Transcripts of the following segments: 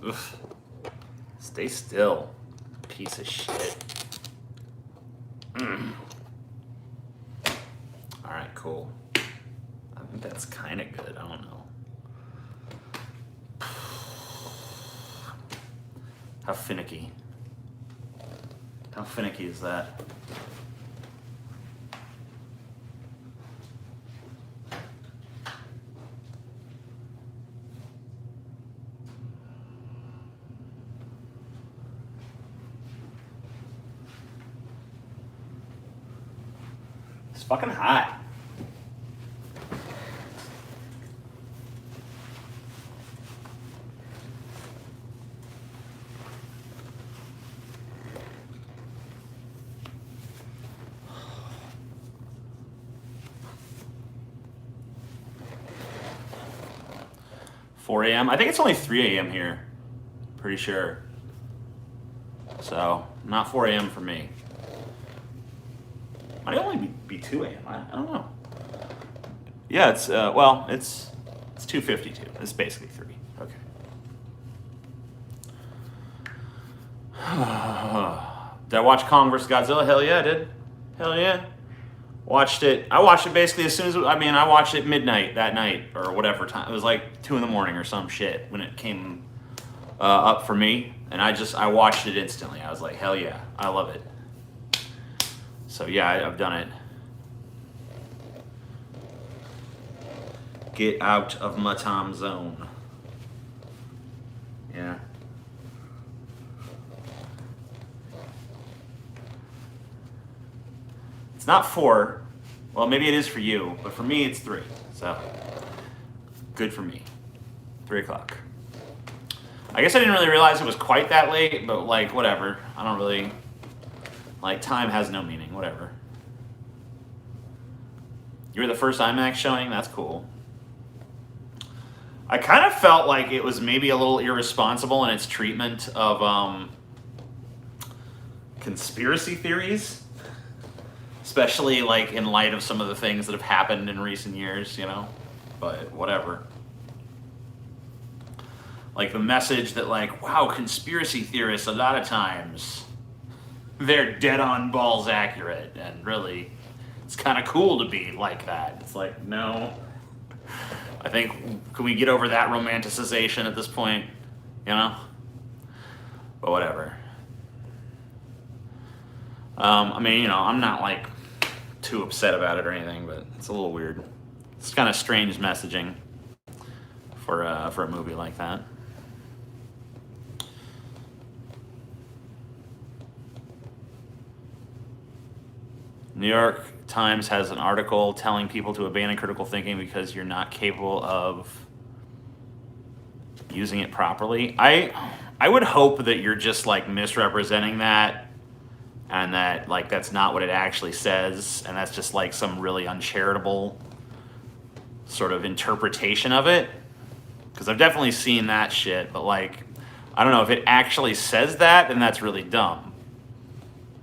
Ugh. Stay still, piece of shit. All right, cool. I think that's kind of good. I don't know. How finicky? How finicky is that? It's fucking hot. $4 a.m. I think it's only 3 a.m. here. Pretty sure. So, not 4 a.m. for me. Might only be 2 a.m. I don't know. Yeah, it's well, it's 2:52. It's basically 3. Okay. Did I watch Kong vs. Godzilla? Hell yeah, I did. Hell yeah. Watched it. I watched it basically as soon as I watched it midnight that night or whatever time. It was like 2 a.m. or some shit when it came up for me, and I watched it instantly. I was like, hell yeah, I love it. So yeah, I've done it. Get out of my time zone. Yeah. It's not 4. Well, maybe it is for you, but for me it's 3. So good for me. 3 o'clock. I guess I didn't really realize it was quite that late, but like whatever. I don't really like time has no meaning. Whatever. You were the first IMAX showing. That's cool. I kind of felt like it was maybe a little irresponsible in its treatment of conspiracy theories. Especially like in light of some of the things that have happened in recent years, you know, but whatever. Like the message that like, wow, conspiracy theorists, a lot of times they're dead on balls accurate, and really it's kind of cool to be like that. It's like, no, I think, can we get over that romanticization at this point, you know? But whatever. I mean, you know, I'm not like too upset about it or anything, but it's a little weird. It's kind of strange messaging for a movie like that. New York Times has an article telling people to abandon critical thinking because you're not capable of using it properly. I would hope that you're just like misrepresenting that, and that like that's not what it actually says, and that's just like some really uncharitable sort of interpretation of it. Because I've definitely seen that shit, but like, I don't know if it actually says that, then that's really dumb.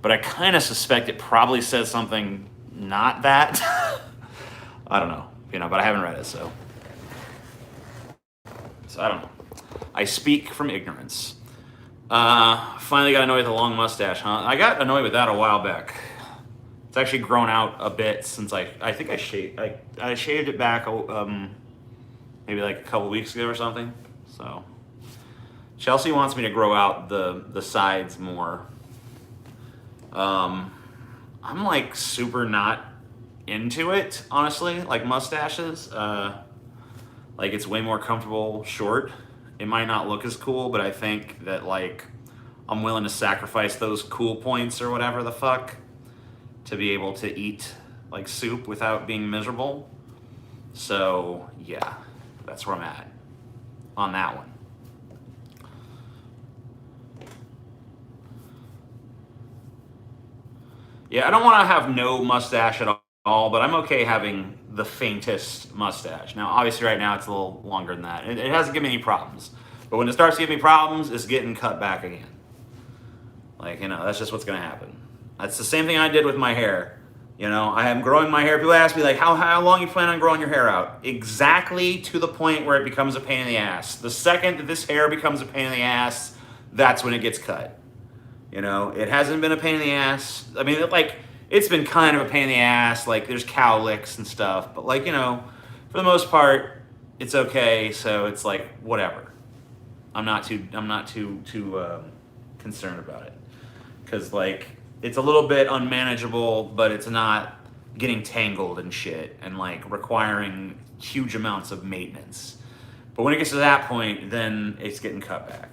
But I kind of suspect it probably says something not that. I don't know, you know, but I haven't read it, so I don't know. I speak from ignorance. Finally got annoyed with the long mustache, huh? I got annoyed with that a while back. It's actually grown out a bit since I think I shaved it back maybe like a couple weeks ago or something. So Chelsea wants me to grow out the sides more. I'm like super not into it, honestly, like mustaches. Like it's way more comfortable short. It might not look as cool, but I think that like I'm willing to sacrifice those cool points or whatever the fuck to be able to eat like soup without being miserable. So yeah, that's where I'm at on that one. Yeah, I don't want to have no mustache at all, but I'm okay having the faintest mustache. Now, obviously right now it's a little longer than that. It hasn't given me any problems. But when it starts giving me problems, it's getting cut back again. Like, you know, that's just what's going to happen. That's the same thing I did with my hair. You know, I am growing my hair. People ask me like, how long you plan on growing your hair out? Exactly to the point where it becomes a pain in the ass. The second that this hair becomes a pain in the ass, that's when it gets cut. You know, it hasn't been a pain in the ass. I mean, like, it's been kind of a pain in the ass. Like, there's cowlicks and stuff, but like, you know, for the most part, it's okay. So it's like whatever. I'm not too concerned about it, because like it's a little bit unmanageable, but it's not getting tangled and shit and like requiring huge amounts of maintenance. But when it gets to that point, then it's getting cut back.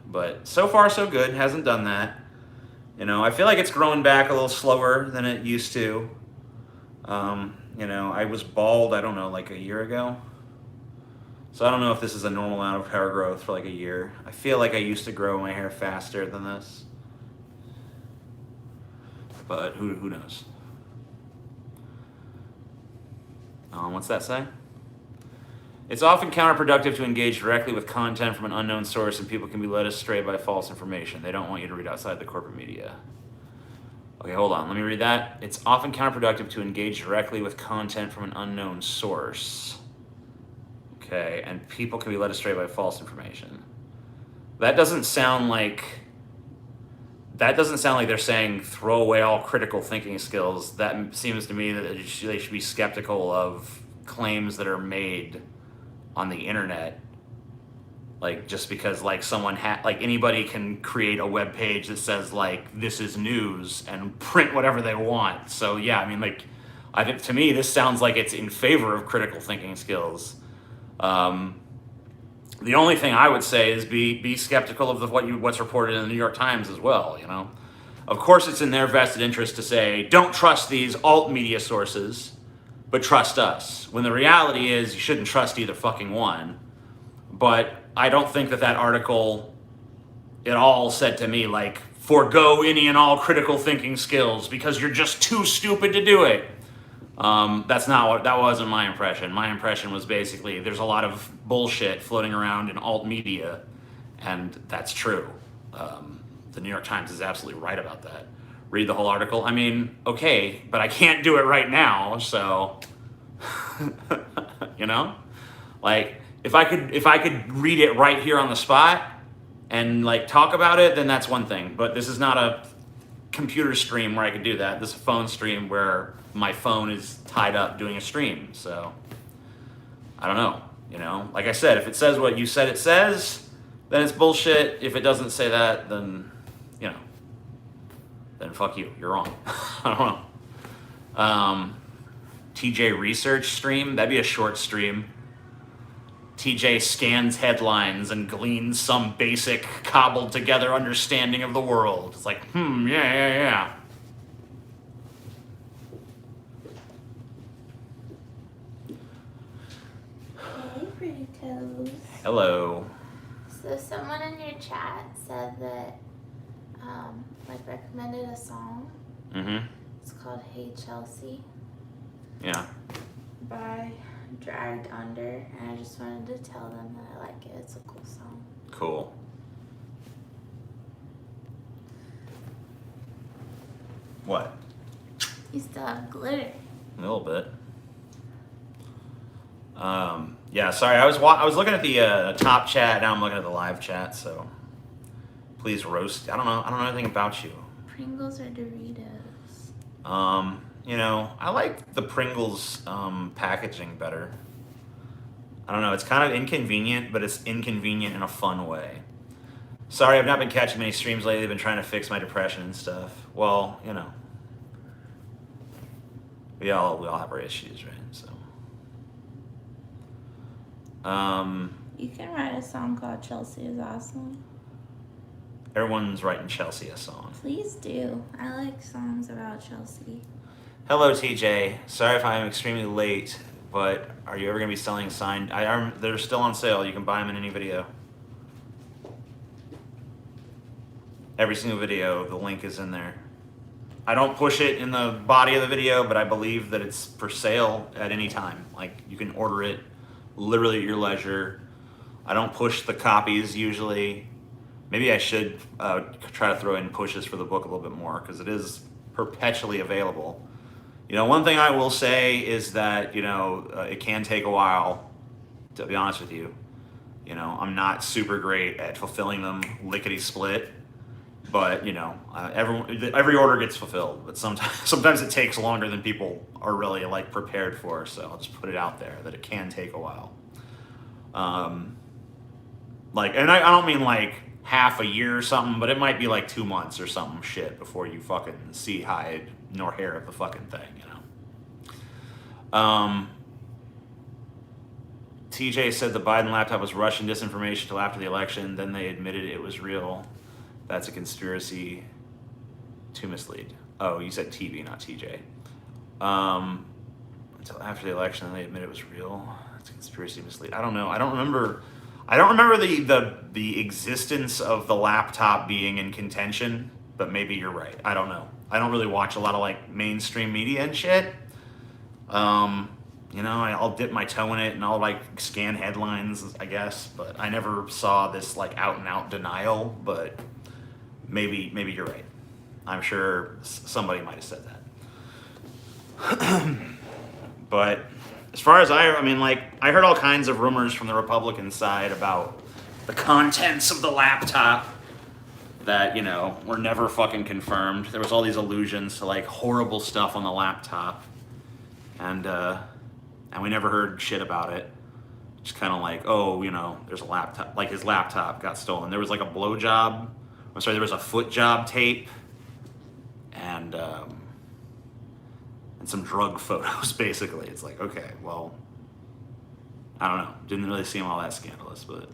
But so far so good. Hasn't done that. You know, I feel like it's growing back a little slower than it used to. You know, I was bald, I don't know, like a year ago. So I don't know if this is a normal amount of hair growth for like a year. I feel like I used to grow my hair faster than this. But who knows? What's that say? It's often counterproductive to engage directly with content from an unknown source, and people can be led astray by false information. They don't want you to read outside the corporate media. Okay, hold on. Let me read that. It's often counterproductive to engage directly with content from an unknown source. Okay, and people can be led astray by false information. That doesn't sound like they're saying throw away all critical thinking skills. That seems to me that they should be skeptical of claims that are made on the internet. Like, just because like someone like anybody can create a web page that says like this is news and print whatever they want. So yeah, I mean, like, I think to me this sounds like it's in favor of critical thinking skills. The only thing I would say is be skeptical of what's reported in the New York Times as well. You know, of course it's in their vested interest to say don't trust these alt media sources, but trust us. When the reality is you shouldn't trust either fucking one. But I don't think that article at all said to me like forego any and all critical thinking skills because you're just too stupid to do it. That wasn't my impression. My impression was basically there's a lot of bullshit floating around in alt media, and that's true. The New York Times is absolutely right about that. Read the whole article. I mean, okay, but I can't do it right now, so you know, like if I could read it right here on the spot and like talk about it, then that's one thing. But this is not a computer stream where I could do that. This is a phone stream where my phone is tied up doing a stream. So I don't know, you know, like I said, if it says what you said it says, then it's bullshit. If it doesn't say that, then, you know, then fuck you, you're wrong. I don't know. TJ research stream, that'd be a short stream. TJ scans headlines and gleans some basic cobbled together understanding of the world. It's like, yeah. Hey, pretty toes. Hello. So someone in your chat said that, recommended a song. Mm-hmm. It's called Hey Chelsea. Yeah. By Dragged Under, and I just wanted to tell them that I like it. It's a cool song. Cool. What? You still have glitter. A little bit. Yeah, sorry, I was looking at the top chat, now I'm looking at the live chat, so please roast. I don't know anything about you. Pringles or Doritos? You know, I like the Pringles packaging better. I don't know, it's kind of inconvenient, but it's inconvenient in a fun way. Sorry, I've not been catching many streams lately. I've been trying to fix my depression and stuff. Well, you know, we all have our issues, right? So, You can write a song called Chelsea is Awesome. Everyone's writing Chelsea a song. Please do. I like songs about Chelsea. Hello, TJ. Sorry if I'm extremely late, but are you ever going to be selling signed? They're still on sale. You can buy them in any video. Every single video, the link is in there. I don't push it in the body of the video, but I believe that it's for sale at any time. Like, you can order it literally at your leisure. I don't push the copies usually. Maybe I should try to throw in pushes for the book a little bit more, because it is perpetually available. You know, one thing I will say is that, you know, it can take a while, to be honest with you. You know, I'm not super great at fulfilling them lickety split, but you know, every order gets fulfilled. But sometimes it takes longer than people are really like prepared for. So I'll just put it out there that it can take a while. Like, and I don't mean like half a year or something, but it might be like 2 months or something shit before you fucking see hide nor hair of the fucking thing, you know. TJ said the Biden laptop was Russian disinformation until after the election. Then they admitted it was real. That's a conspiracy to mislead. Oh, you said TV, not TJ. Until after the election, then they admitted it was real. That's a conspiracy to mislead. I don't know. I don't remember the existence of the laptop being in contention, but maybe you're right. I don't know. I don't really watch a lot of like mainstream media and shit. You know, I'll dip my toe in it and I'll like scan headlines, I guess, but I never saw this like out and out denial, but maybe you're right. I'm sure somebody might have said that. But as far as I mean, like, I heard all kinds of rumors from the Republican side about the contents of the laptop that, you know, were never fucking confirmed. There was all these allusions to like horrible stuff on the laptop. And we never heard shit about it. Just kind of like, oh, you know, there's a laptop, like his laptop got stolen. There was like a blowjob, there was a foot job tape, and some drug photos, basically. It's like, okay, well, I don't know. Didn't really seem all that scandalous, but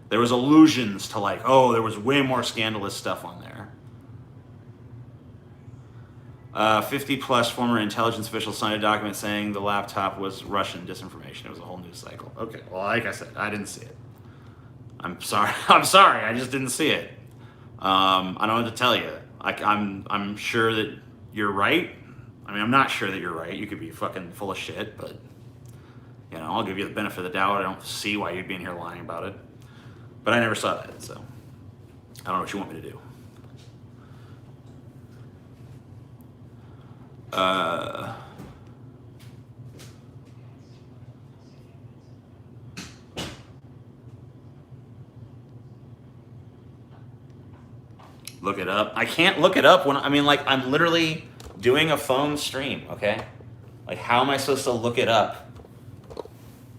there was allusions to like, oh, there was way more scandalous stuff on there. 50 plus former intelligence officials signed a document saying the laptop was Russian disinformation. It was a whole news cycle. Okay, well, like I said, I didn't see it. I'm sorry. I just didn't see it. I don't know what to tell you. I'm sure that you're right. I mean, I'm not sure that you're right. You could be fucking full of shit, but you know, I'll give you the benefit of the doubt. I don't see why you'd be in here lying about it. But I never saw that, so I don't know what you want me to do. Look it up. I can't look it up when, I mean, like, I'm literally doing a phone stream, okay? Like, how am I supposed to look it up?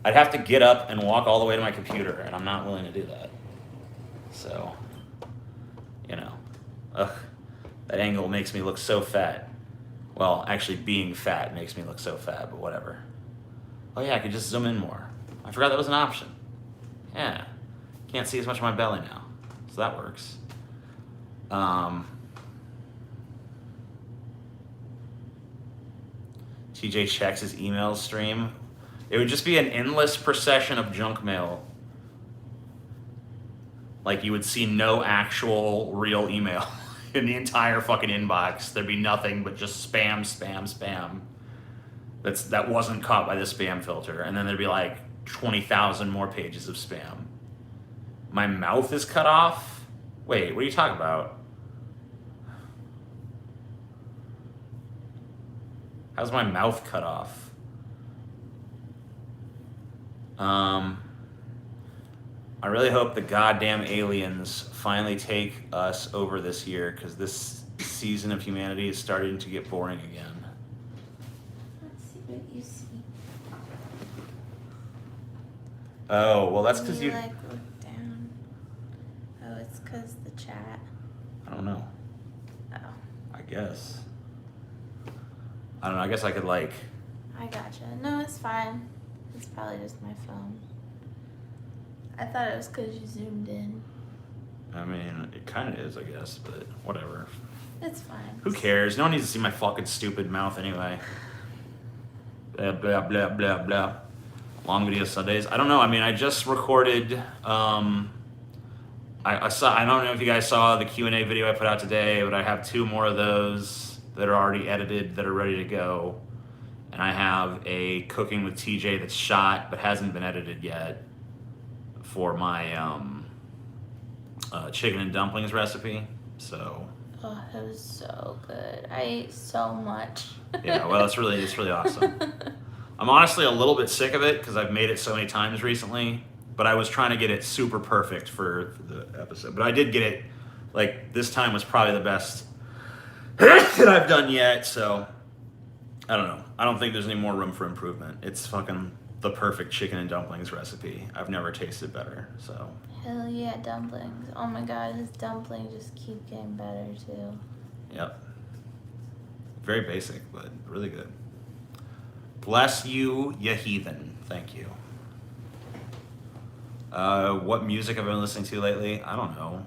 I'd have to get up and walk all the way to my computer, and I'm not willing to do that. So, you know, that angle makes me look so fat. Well, actually being fat makes me look so fat, but whatever. Oh yeah, I could just zoom in more. I forgot that was an option. Yeah, can't see as much of my belly now, so that works. TJ checks his email stream. It would just be an endless procession of junk mail. Like, you would see no actual real email in the entire fucking inbox. There'd be nothing but just spam, spam, spam. That wasn't caught by the spam filter. And then there'd be like 20,000 more pages of spam. My mouth is cut off? Wait, what are you talking about? How's my mouth cut off? I really hope the goddamn aliens finally take us over this year, because this season of humanity is starting to get boring again. Let's see what you see. Oh, well, that's because you... like, look down. Oh, it's because the chat. I don't know. Oh. I guess. I don't know, I guess I could, like... I gotcha. No, it's fine. It's probably just my phone. I thought it was because you zoomed in. I mean, it kind of is, I guess, but whatever. It's fine. Who cares? No one needs to see my fucking stupid mouth anyway. Blah, blah, blah, blah, blah. Long video Sundays. I don't know. I mean, I just recorded... I don't know if you guys saw the Q&A video I put out today, but I have 2 more of those that are already edited, that are ready to go. And I have a Cooking with TJ that's shot, but hasn't been edited yet, for my chicken and dumplings recipe. So Oh, it was so good. I ate so much. Yeah, well, it's really awesome. I'm honestly a little bit sick of it because I've made it so many times recently, but I was trying to get it super perfect for the episode. But I did get it, like, this time was probably the best that I've done yet, so I don't know. I don't think there's any more room for improvement. It's fucking the perfect chicken and dumplings recipe. I've never tasted better, so. Hell yeah, dumplings. Oh my god, his dumplings just keep getting better too. Yep. Very basic, but really good. Bless you, ya heathen. Thank you. What music have I been listening to lately? I don't know.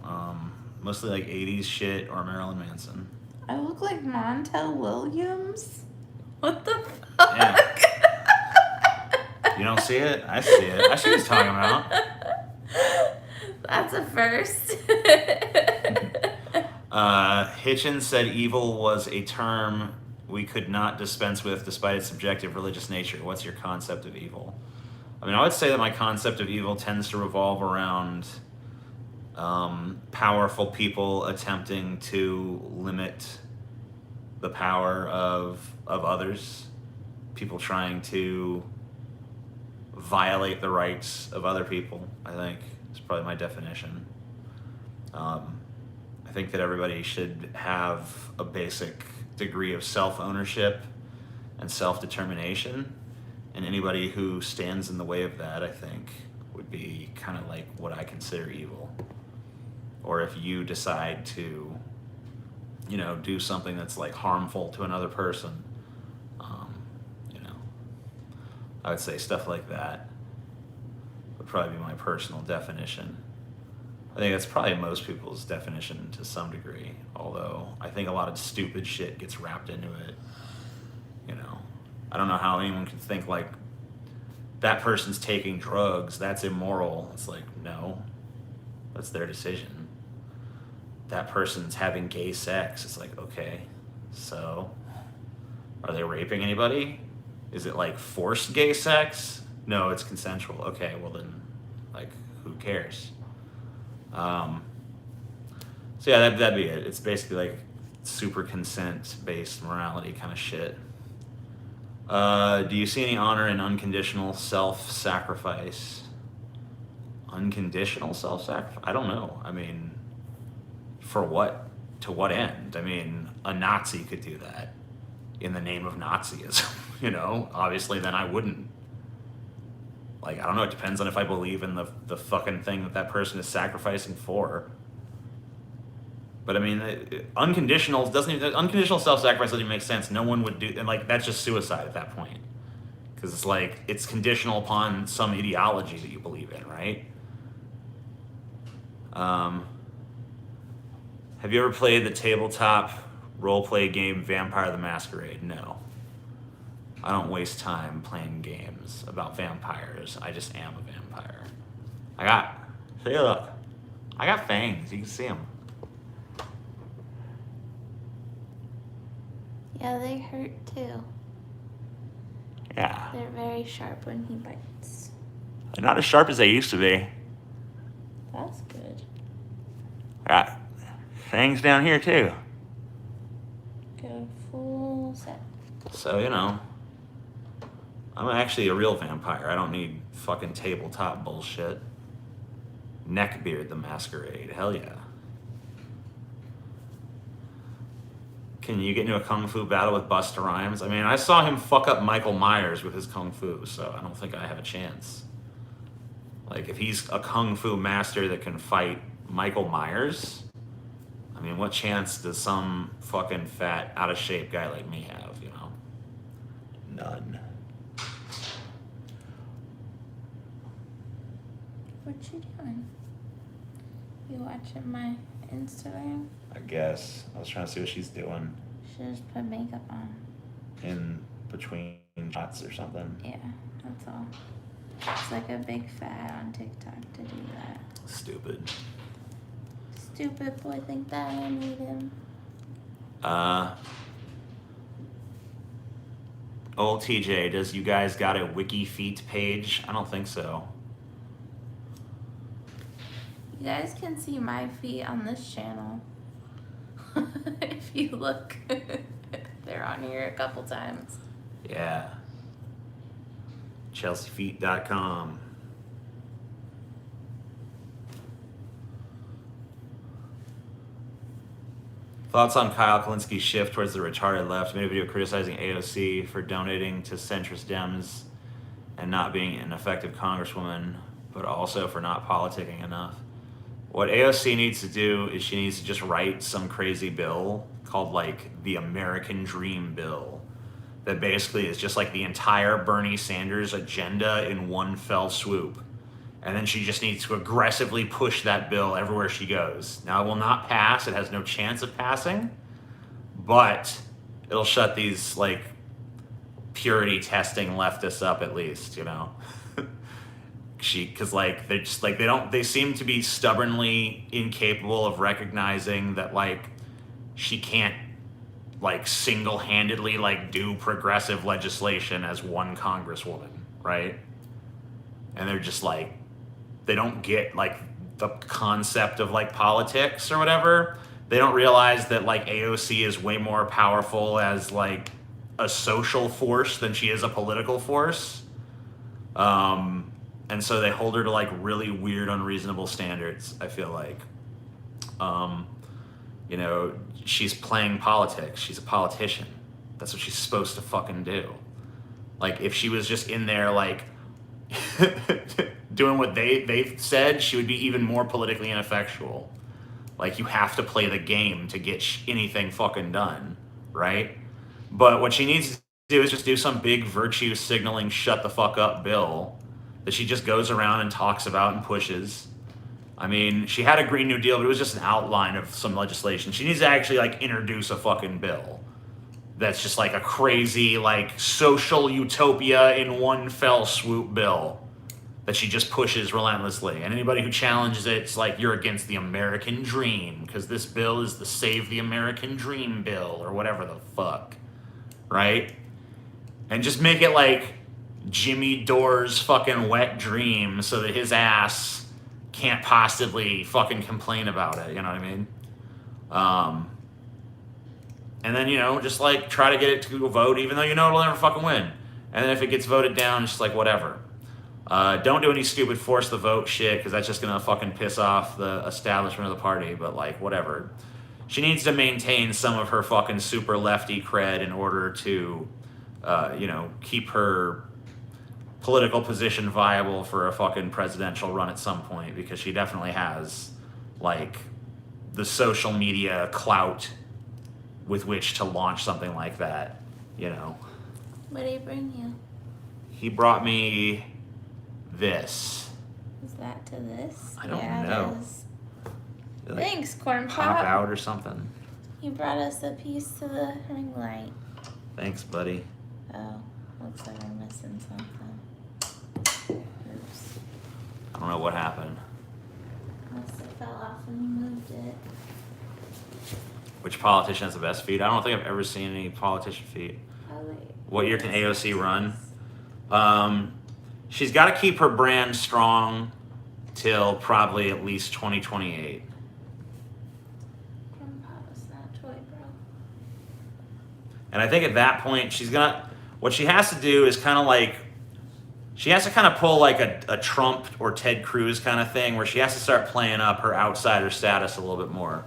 Mostly like 80s shit or Marilyn Manson. I look like Montel Williams? What the fuck? Yeah. You don't see it? I see it. I see what he's talking about. That's a first. Hitchens said evil was a term we could not dispense with despite its subjective religious nature. What's your concept of evil? I mean, I would say that my concept of evil tends to revolve around powerful people attempting to limit the power of others. People trying to violate the rights of other people, I think, is probably my definition. I think that everybody should have a basic degree of self-ownership and self-determination, and anybody who stands in the way of that, I think, would be kind of like what I consider evil. Or if you decide to, you know, do something that's like harmful to another person, you know, I would say stuff like that would probably be my personal definition. I think that's probably most people's definition to some degree, although I think a lot of stupid shit gets wrapped into it. You know, I don't know how anyone can think like that person's taking drugs, that's immoral. It's like, no, that's their decision. That person's having gay sex. It's like, okay, so are they raping anybody? Is it like forced gay sex? No, it's consensual. Okay, well then, like, who cares? So yeah, that'd be it. It's basically like super consent-based morality kind of shit. Do you see any honor in unconditional self-sacrifice? Unconditional self-sacrifice? I don't know. I mean, for what? To what end? I mean, a Nazi could do that in the name of Nazism, you know? Obviously, then I wouldn't. Like, I don't know, it depends on if I believe in the fucking thing that person is sacrificing for. But I mean, unconditional self-sacrifice doesn't even make sense. No one would do, and like, that's just suicide at that point. Because it's like, it's conditional upon some ideology that you believe in, right? Have you ever played the tabletop role-play game Vampire the Masquerade? No. I don't waste time playing games about vampires. I just am a vampire. See, look. I got fangs. You can see them. Yeah, they hurt too. Yeah. They're very sharp when he bites. They're not as sharp as they used to be. That's good. I got fangs down here, too. Go full set. So, you know, I'm actually a real vampire. I don't need fucking tabletop bullshit. Neckbeard the Masquerade. Hell yeah. Can you get into a kung fu battle with Busta Rhymes? I mean, I saw him fuck up Michael Myers with his kung fu, so I don't think I have a chance. Like, if he's a kung fu master that can fight Michael Myers, I mean, what chance does some fucking fat, out-of-shape guy like me have, you know? None. What you doing? You watching my Instagram? I guess. I was trying to see what she's doing Should just put makeup on. in between shots or something. Yeah, that's all. It's like a big fad on TikTok to do that. Stupid. Stupid boy think that I need him. Old TJ, does you guys got a Wiki Feet page? I don't think so. You guys can see my feet on this channel. If you look, they're on here a couple times. Yeah. ChelseaFeet.com. Thoughts on Kyle Kalinski's shift towards the retarded left? Made a video criticizing AOC for donating to centrist Dems and not being an effective congresswoman, but also for not politicking enough. What AOC needs to do is she needs to just write some crazy bill called like the American Dream Bill that basically is just like the entire Bernie Sanders agenda in one fell swoop. And then she just needs to aggressively push that bill everywhere she goes. Now, it will not pass. It has no chance of passing. But it'll shut these, like, purity testing leftists up at least, you know? Because, like, they're just, like, they seem to be stubbornly incapable of recognizing that, like, she can't, like, single-handedly, like, do progressive legislation as one congresswoman, right? And they're just, like, they don't get like the concept of like politics or whatever. They don't realize that like AOC is way more powerful as like a social force than she is a political force. And so they hold her to like really weird, unreasonable standards, I feel like. You know, she's playing politics. She's a politician. That's what she's supposed to fucking do. Like if she was just in there like doing what they said, she would be even more politically ineffectual. Like, you have to play the game to get anything fucking done, right? But what she needs to do is just do some big virtue signaling shut the fuck up bill that she just goes around and talks about and pushes. I mean, she had a Green New Deal, but it was just an outline of some legislation. She needs to actually, like, introduce a fucking bill that's just, like, a crazy, like, social utopia in one fell swoop bill that she just pushes relentlessly. And anybody who challenges it, it's like, you're against the American dream, because this bill is the Save the American Dream bill, or whatever the fuck, right? And just make it like Jimmy Dore's fucking wet dream so that his ass can't possibly fucking complain about it, you know what I mean? And then, you know, just like try to get it to a vote, even though you know it'll never fucking win. And then if it gets voted down, it's just like, whatever. Don't do any stupid force the vote shit, because that's just gonna fucking piss off the establishment of the party, but like, whatever. She needs to maintain some of her fucking super lefty cred in order to, you know, keep her political position viable for a fucking presidential run at some point, because she definitely has, like, the social media clout with which to launch something like that, you know. What did he bring you? He brought me this. Is that to this? I don't yeah, know. It is. Like, Thanks, Corn pop Pop. out or something. You brought us a piece to the ring light. Thanks, buddy. Oh, looks like I'm missing something. Oops. I don't know what happened. Must have fell off when you moved it. Which politician has the best feet? I don't think I've ever seen any politician feet. Oh, wait. What year can AOC run? She's got to keep her brand strong till probably at least 2028. Corn Pop is not a toy, bro. And I think at that point, what she has to do is kind of like, she has to kind of pull like a Trump or Ted Cruz kind of thing, where she has to start playing up her outsider status a little bit more.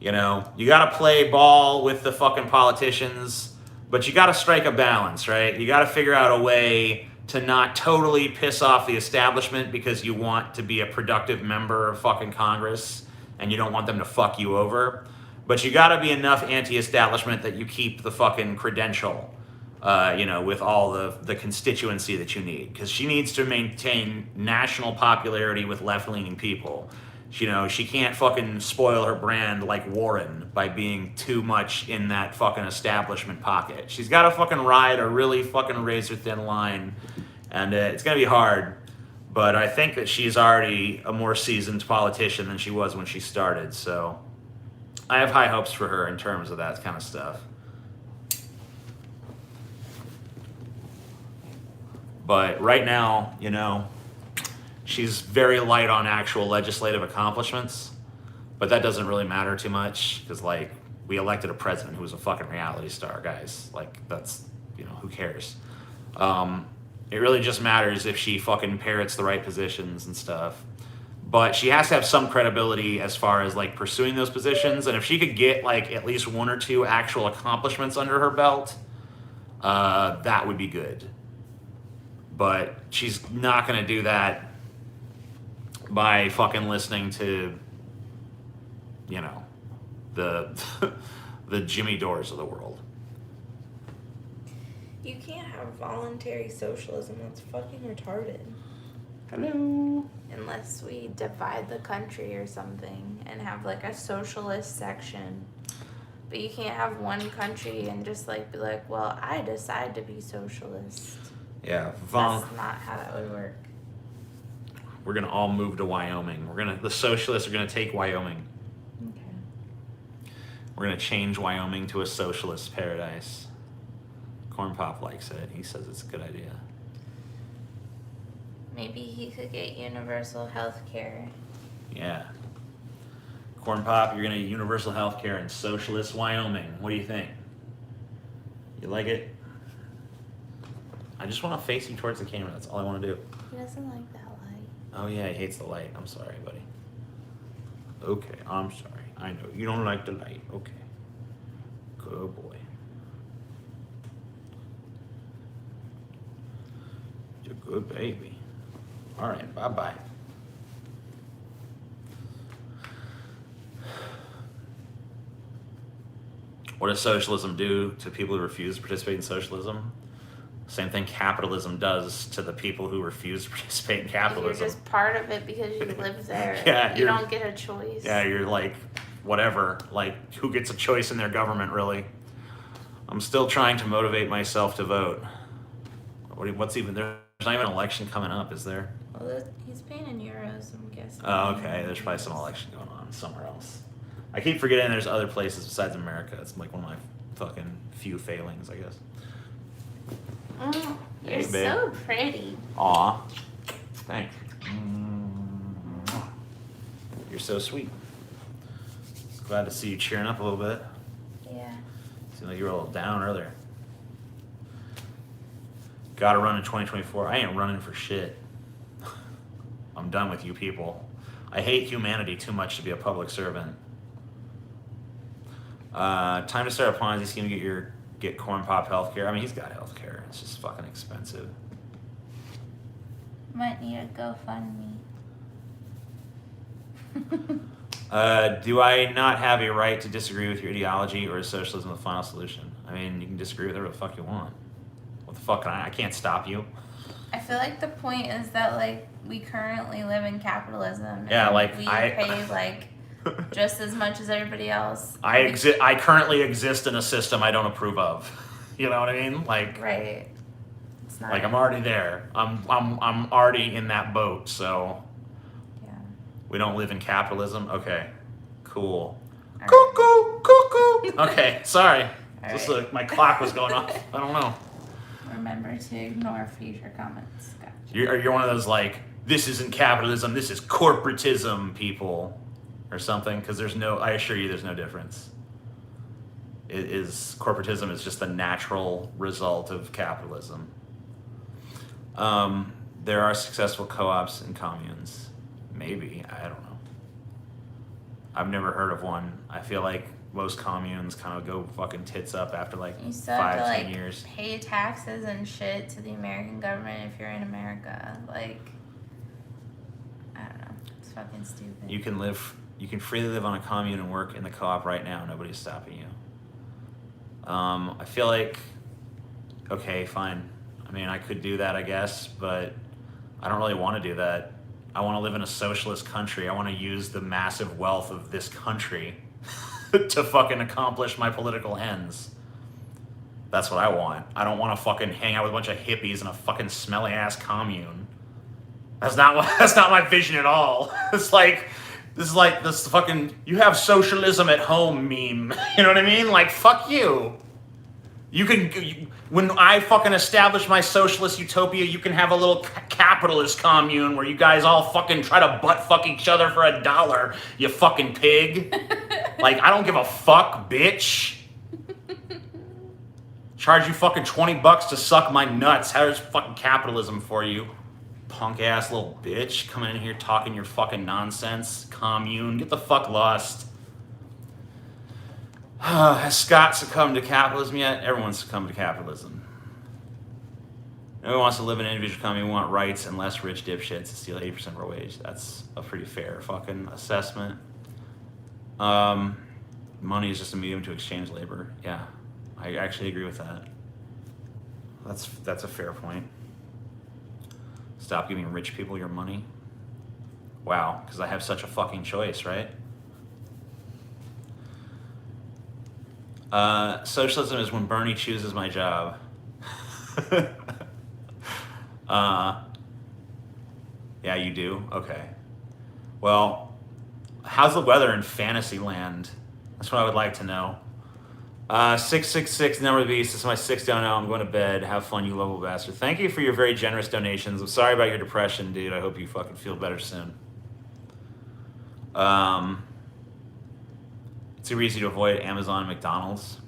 You know, you got to play ball with the fucking politicians, but you got to strike a balance, right? You got to figure out a way to not totally piss off the establishment because you want to be a productive member of fucking Congress and you don't want them to fuck you over. But you got to be enough anti-establishment that you keep the fucking credential, you know, with all the constituency that you need. Because she needs to maintain national popularity with left-leaning people. You know, she can't fucking spoil her brand like Warren by being too much in that fucking establishment pocket. She's got to fucking ride a really fucking razor-thin line, and it's going to be hard. But I think that she's already a more seasoned politician than she was when she started, so I have high hopes for her in terms of that kind of stuff. But right now, you know, she's very light on actual legislative accomplishments. But that doesn't really matter too much because, like, we elected a president who was a fucking reality star, guys. Like, that's, who cares? It really just matters if she fucking parrots the right positions and stuff. But she has to have some credibility as far as, like, pursuing those positions. And if she could get, like, at least 1 or 2 actual accomplishments under her belt, that would be good. But she's not going to do that by fucking listening to, the the Jimmy Dores of the world. You can't have voluntary socialism. That's fucking retarded. Hello. Unless we divide the country or something and have like a socialist section. But you can't have one country and just like be like, well, I decide to be socialist. Yeah, that's not how that would work. We're gonna all move to Wyoming. The socialists are gonna take Wyoming. Okay. We're gonna change Wyoming to a socialist paradise. Corn Pop likes it. He says it's a good idea. Maybe he could get universal health care. Yeah. Corn Pop, you're gonna get universal health care in socialist Wyoming. What do you think? You like it? I just want to face you towards the camera. That's all I want to do. He doesn't like that light. Oh yeah, he hates the light. I'm sorry, buddy. Okay, I'm sorry. I know you don't like the light. Okay. Good boy. You're a good baby. All right, bye-bye. What does socialism do to people who refuse to participate in socialism? Same thing capitalism does to the people who refuse to participate in capitalism. You're just part of it because you live there. Yeah, you don't get a choice. Yeah, you're like, whatever. Like, who gets a choice in their government, really? I'm still trying to motivate myself to vote. What's even there? There's not even an election coming up, is there? Well, he's paying in euros, I'm guessing. Oh, okay. There's probably some election going on somewhere else. I keep forgetting there's other places besides America. It's like one of my fucking few failings, I guess. You're so pretty. Aw. Thanks. You're so sweet. Glad to see you cheering up a little bit. Yeah. Seemed like you were a little down earlier. Gotta run in 2024. I ain't running for shit. I'm done with you people. I hate humanity too much to be a public servant. Time to start a Ponzi scheme to get Corn Pop healthcare. I mean, he's got healthcare. It's just fucking expensive. Might need a GoFundMe. Do I not have a right to disagree with your ideology, or is socialism the final solution? I mean, you can disagree with whatever the fuck you want. What the fuck? I can't stop you. I feel like the point is that, like, we currently live in capitalism. Yeah, and like, we pay, like, just as much as everybody else. I currently exist in a system I don't approve of. You know what I mean? Like, right. It's not like I'm already there. I'm already in that boat. So yeah. We don't live in capitalism. Okay, cool. All Cuckoo, cuckoo. Okay, sorry. All Just right. like my clock was going off. I don't know. Remember to ignore future comments. Gotcha. You're one of those like, this isn't capitalism, this is corporatism people, or something. Because I assure you, there's no difference. Corporatism is just the natural result of capitalism. There are successful co-ops and communes. Maybe, I don't know. I've never heard of one. I feel like most communes kind of go fucking tits up after like You still 5, have to 10 like years. pay taxes and shit to the American government if you're in America. Like, I don't know. It's fucking stupid. You can freely live on a commune and work in the co-op right now. Nobody's stopping you. I feel like, okay, fine. I mean, I could do that, I guess, but I don't really want to do that. I want to live in a socialist country. I want to use the massive wealth of this country to fucking accomplish my political ends. That's what I want. I don't want to fucking hang out with a bunch of hippies in a fucking smelly ass commune. That's not my vision at all. This is like this fucking you have socialism at home meme. You know what I mean? Like, fuck you. When I fucking establish my socialist utopia, you can have a little capitalist commune where you guys all fucking try to butt fuck each other for $1, you fucking pig. Like, I don't give a fuck, bitch. Charge you fucking $20 to suck my nuts. How's fucking capitalism for you? Punk ass little bitch coming in here talking your fucking nonsense. Commune, get the fuck lost. Has Scott succumbed to capitalism yet? Everyone's succumbed to capitalism. Nobody wants to live in an individual economy. We want rights and less rich dipshits to steal 80% of our wage. That's a pretty fair fucking assessment. Money is just a medium to exchange labor. Yeah, I actually agree with that. That's a fair point. Stop giving rich people your money. Wow, because I have such a fucking choice, right? Socialism is when Bernie chooses my job. Yeah, you do? Okay. Well, how's the weather in Fantasyland? That's what I would like to know. 666, number of the beast. This is my 6 down now. I'm going to bed. Have fun, you lovable bastard. Thank you for your very generous donations. I'm sorry about your depression, dude. I hope you fucking feel better soon. It's super easy to avoid Amazon and McDonald's.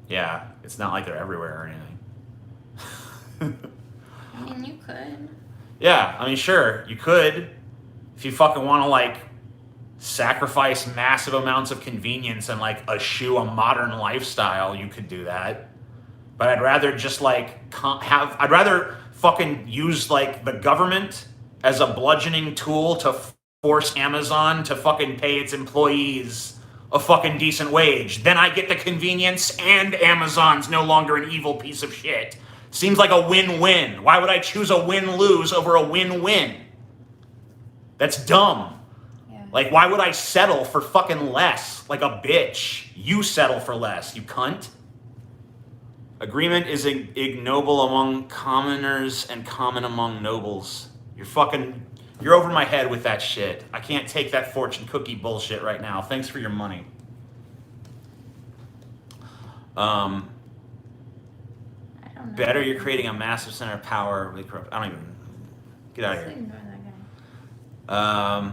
Yeah, it's not like they're everywhere or anything. I mean, you could. Yeah, I mean, sure, you could. If you fucking want to, like, sacrifice massive amounts of convenience and, like, eschew a modern lifestyle, you could do that. But I'd rather just, like, I'd rather fucking use, like, the government as a bludgeoning tool to force Amazon to fucking pay its employees a fucking decent wage. Then I get the convenience and Amazon's no longer an evil piece of shit. Seems like a win-win. Why would I choose a win-lose over a win-win? That's dumb. Yeah. Like, why would I settle for fucking less? Like a bitch. You settle for less, you cunt. Agreement is ignoble among commoners and common among nobles. You're over my head with that shit. I can't take that fortune cookie bullshit right now. Thanks for your money. I don't know. Better, you're creating a massive center of power. I don't even... Get out of Just here. ignore that guy.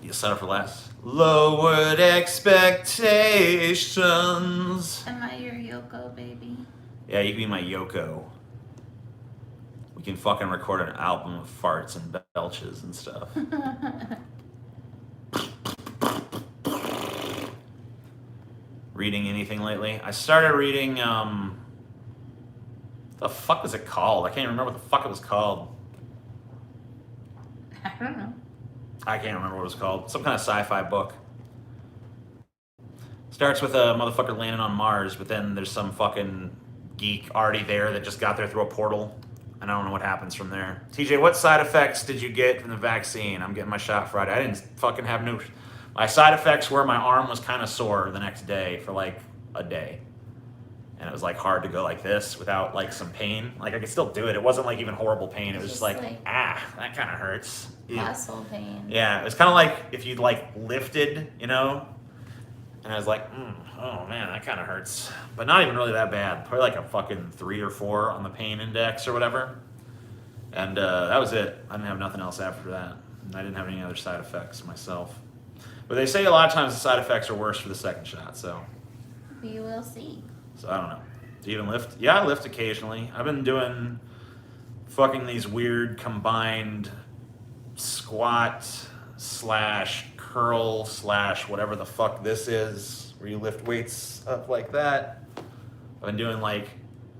You settle for less. Lowered expectations. Am I your Yoko, baby? Yeah, you can be my Yoko. We can fucking record an album of farts and belches and stuff. Reading anything lately? I started reading, the fuck was it called? I can't even remember what the fuck it was called. I don't know. I can't remember what it was called. Some kind of sci-fi book. Starts with a motherfucker landing on Mars, but then there's some fucking geek already there that just got there through a portal. And I don't know what happens from there. TJ, what side effects did you get from the vaccine? I'm getting my shot Friday. I didn't fucking have no... My side effects were my arm was kind of sore the next day for like a day. And it was like hard to go like this without like some pain. Like I could still do it. It wasn't like even horrible pain. It was just like that kind of hurts. Muscle pain. Yeah, it was kind of like if you'd like lifted, you know? And I was like, oh man, that kind of hurts. But not even really that bad. Probably like a fucking 3 or 4 on the pain index or whatever. And that was it. I didn't have nothing else after that. And I didn't have any other side effects myself. But they say a lot of times the side effects are worse for the second shot, so. We will see. So I don't know. Do you even lift? Yeah, I lift occasionally. I've been doing fucking these weird combined squat / curl / whatever the fuck this is, where you lift weights up like that. I've been doing like,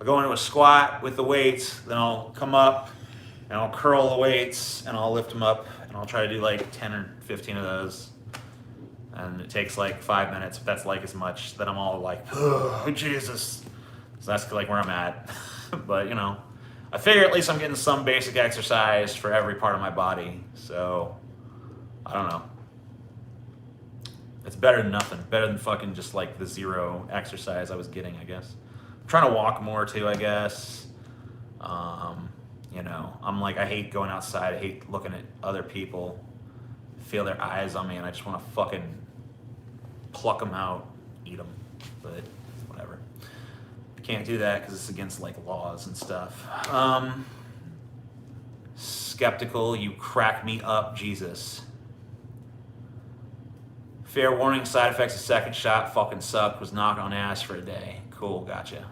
I'll go into a squat with the weights, then I'll come up and I'll curl the weights and I'll lift them up and I'll try to do like 10 or 15 of those. And it takes like 5 minutes, if that's like as much, then I'm all like, oh, Jesus. So that's like where I'm at. But you know, I figure at least I'm getting some basic exercise for every part of my body. So, I don't know. It's better than nothing. Better than fucking just like the 0 exercise I was getting, I guess. I'm trying to walk more too, I guess. You know, I'm like, I hate going outside. I hate looking at other people, feel their eyes on me, and I just want to fucking pluck them out, eat them. But whatever. can't do that because it's against like laws and stuff. Skeptical, you crack me up, Jesus. Fair warning, side effects of second shot fucking sucked. Was knocking on ass for a day. Cool, gotcha.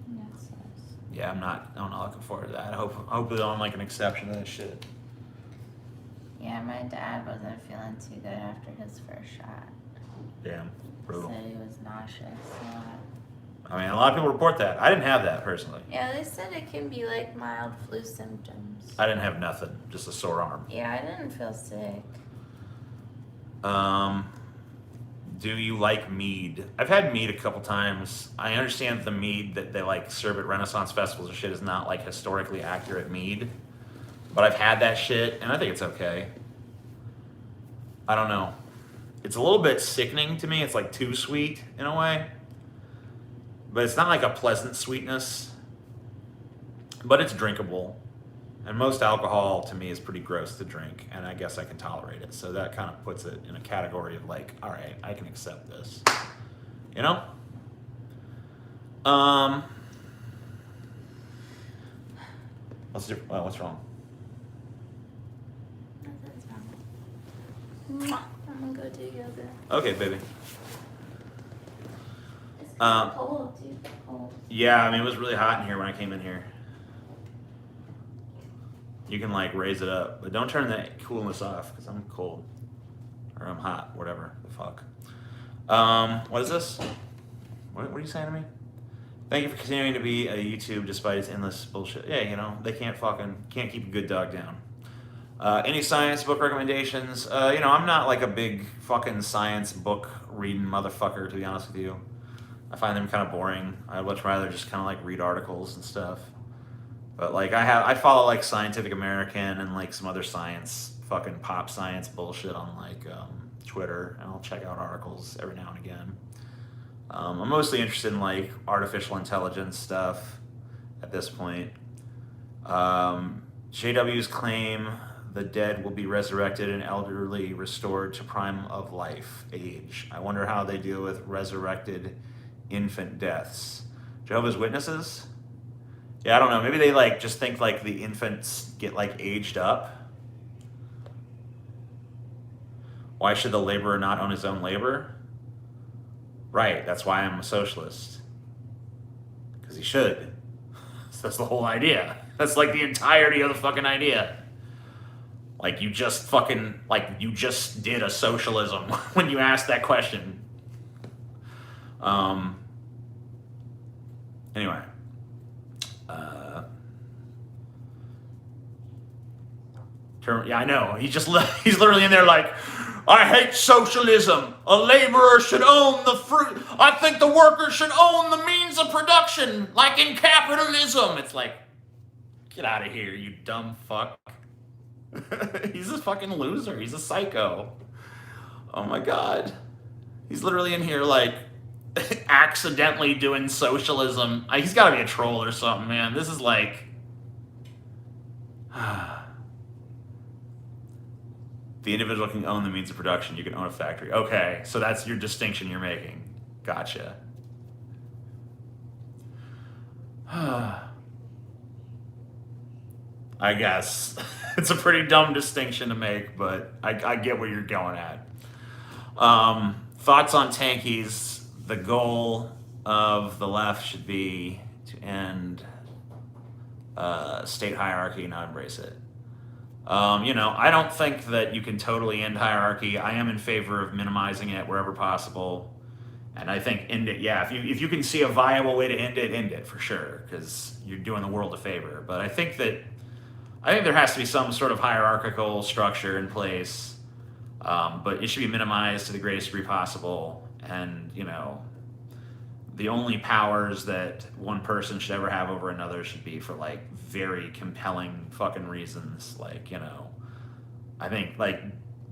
That sucks. Yeah, I'm not looking forward to that. Hopefully I'm like an exception to this shit. Yeah, my dad wasn't feeling too good after his first shot. Damn, brutal. Said he was nauseous a lot. I mean, a lot of people report that. I didn't have that personally. Yeah, they said it can be like mild flu symptoms. I didn't have nothing, just a sore arm. Yeah, I didn't feel sick. Do you like mead? I've had mead a couple times. I understand the mead that they like serve at Renaissance festivals and shit is not like historically accurate mead. But I've had that shit and I think it's okay. I don't know. It's a little bit sickening to me. It's like too sweet in a way. But it's not like a pleasant sweetness. But it's drinkable. And most alcohol to me is pretty gross to drink, and I guess I can tolerate it. So that kind of puts it in a category of like, all right, I can accept this. You know? What's wrong? Nothing's wrong. I'm gonna go do yoga. Okay, baby. It's kind of cold, dude. Cold. Yeah, I mean, it was really hot in here when I came in here. You can like raise it up, but don't turn the coolness off because I'm cold or I'm hot, whatever the fuck. What is this? What are you saying to me? Thank you for continuing to be a YouTube despite its endless bullshit. Yeah, you know, they can't keep a good dog down. Any science book recommendations? I'm not like a big fucking science book reading motherfucker, to be honest with you. I find them kind of boring. I'd much rather just kind of like read articles and stuff. But like I follow like Scientific American and like some other science, fucking pop science bullshit on like Twitter, and I'll check out articles every now and again. I'm mostly interested in like artificial intelligence stuff at this point. JW's claim the dead will be resurrected and elderly restored to prime of life age. I wonder how they deal with resurrected infant deaths. Jehovah's Witnesses? Yeah, I don't know. Maybe they like just think like the infants get like aged up. Why should the laborer not own his own labor? Right, that's why I'm a socialist. Because he should. So that's the whole idea. That's like the entirety of the fucking idea. Like you just did a socialism when you asked that question. Anyway. Yeah, I know. He's literally in there like, I hate socialism. A laborer should own the fruit. I think the worker should own the means of production, like in capitalism. It's like, get out of here, you dumb fuck. He's a fucking loser. He's a psycho. Oh my God. He's literally in here like accidentally doing socialism. He's got to be a troll or something, man. This is like... The individual can own the means of production. You can own a factory. Okay, so that's your distinction you're making. Gotcha. I guess. It's a pretty dumb distinction to make, but I get where you're going at. Thoughts on tankies. The goal of the left should be to end state hierarchy, not embrace it. I don't think that you can totally end hierarchy. I am in favor of minimizing it wherever possible. And I think end it, yeah, if you can see a viable way to end it for sure, because you're doing the world a favor. But I think there has to be some sort of hierarchical structure in place, but it should be minimized to the greatest degree possible. And, the only powers that one person should ever have over another should be for like very compelling fucking reasons. Like, I think like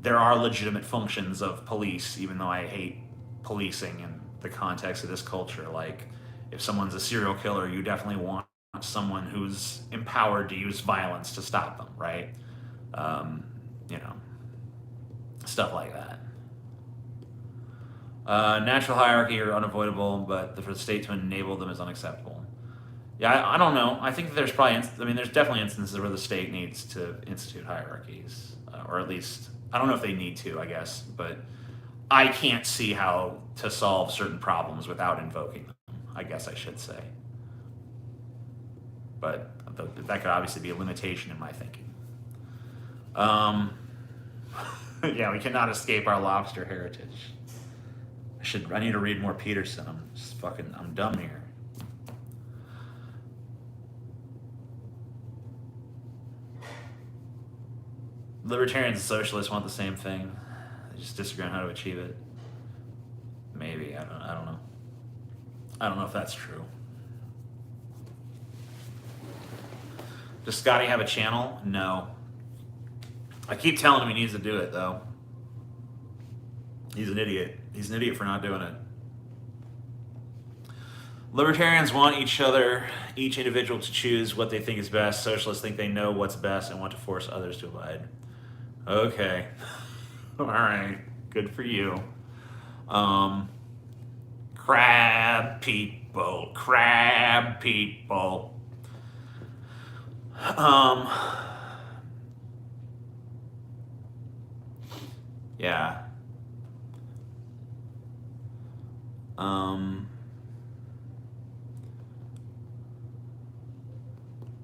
there are legitimate functions of police, even though I hate policing in the context of this culture. Like if someone's a serial killer, you definitely want someone who's empowered to use violence to stop them, right? Stuff like that. Natural hierarchy are unavoidable, but for the state to enable them is unacceptable. Yeah, I don't know. I think that there's probably, there's definitely instances where the state needs to institute hierarchies, or at least, I don't know if they need to, I guess, but I can't see how to solve certain problems without invoking them, I guess I should say. But that could obviously be a limitation in my thinking. Yeah, we cannot escape our lobster heritage. I need to read more Peterson. I'm dumb here. Libertarians and socialists want the same thing. They just disagree on how to achieve it. Maybe, I don't know. I don't know if that's true. Does Scotty have a channel? No. I keep telling him he needs to do it, though. He's an idiot. He's an idiot for not doing it. Libertarians want each individual to choose what they think is best. Socialists think they know what's best and want to force others to abide. Okay. All right. Good for you. Crab people. Crab people. Yeah.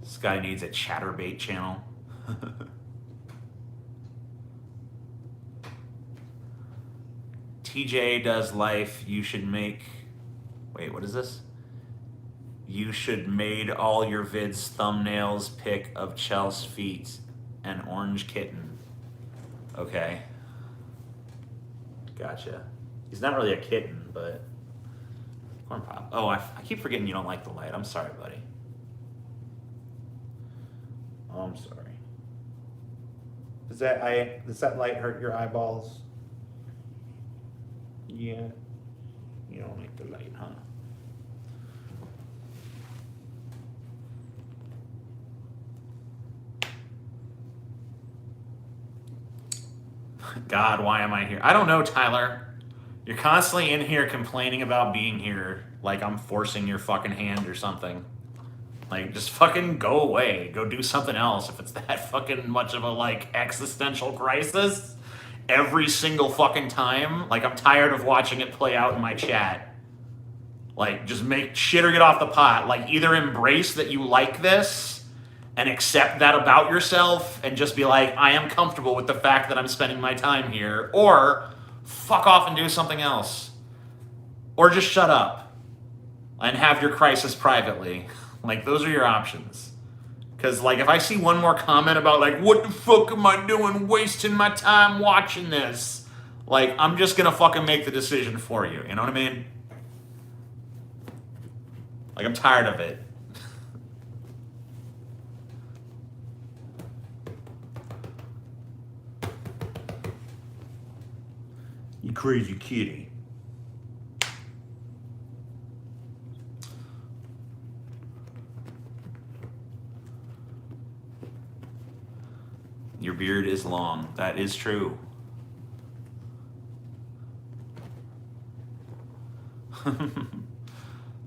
This guy needs a chatterbait channel. TJ does life. You should make. Wait, what is this? You should made all your vids thumbnails pic of Chelse's feet and orange kitten. Okay. Gotcha. He's not really a kitten, but corn pop. Oh, I keep forgetting you don't like the light. I'm sorry, buddy. Oh, I'm sorry. Does that light hurt your eyeballs? Yeah. You don't like the light, huh? God, why am I here? I don't know, Tyler. You're constantly in here complaining about being here like I'm forcing your fucking hand or something. Like, just fucking go away. Go do something else if it's that fucking much of a, like, existential crisis every single fucking time. Like, I'm tired of watching it play out in my chat. Like, just make shit or get off the pot. Like, either embrace that you like this and accept that about yourself and just be like, I am comfortable with the fact that I'm spending my time here, or fuck off and do something else. Or just shut up and have your crisis privately. Like, those are your options. Because, like, if I see one more comment about, like, what the fuck am I doing wasting my time watching this? Like, I'm just going to fucking make the decision for you. You know what I mean? Like, I'm tired of it. You crazy kitty. Your beard is long. That is true.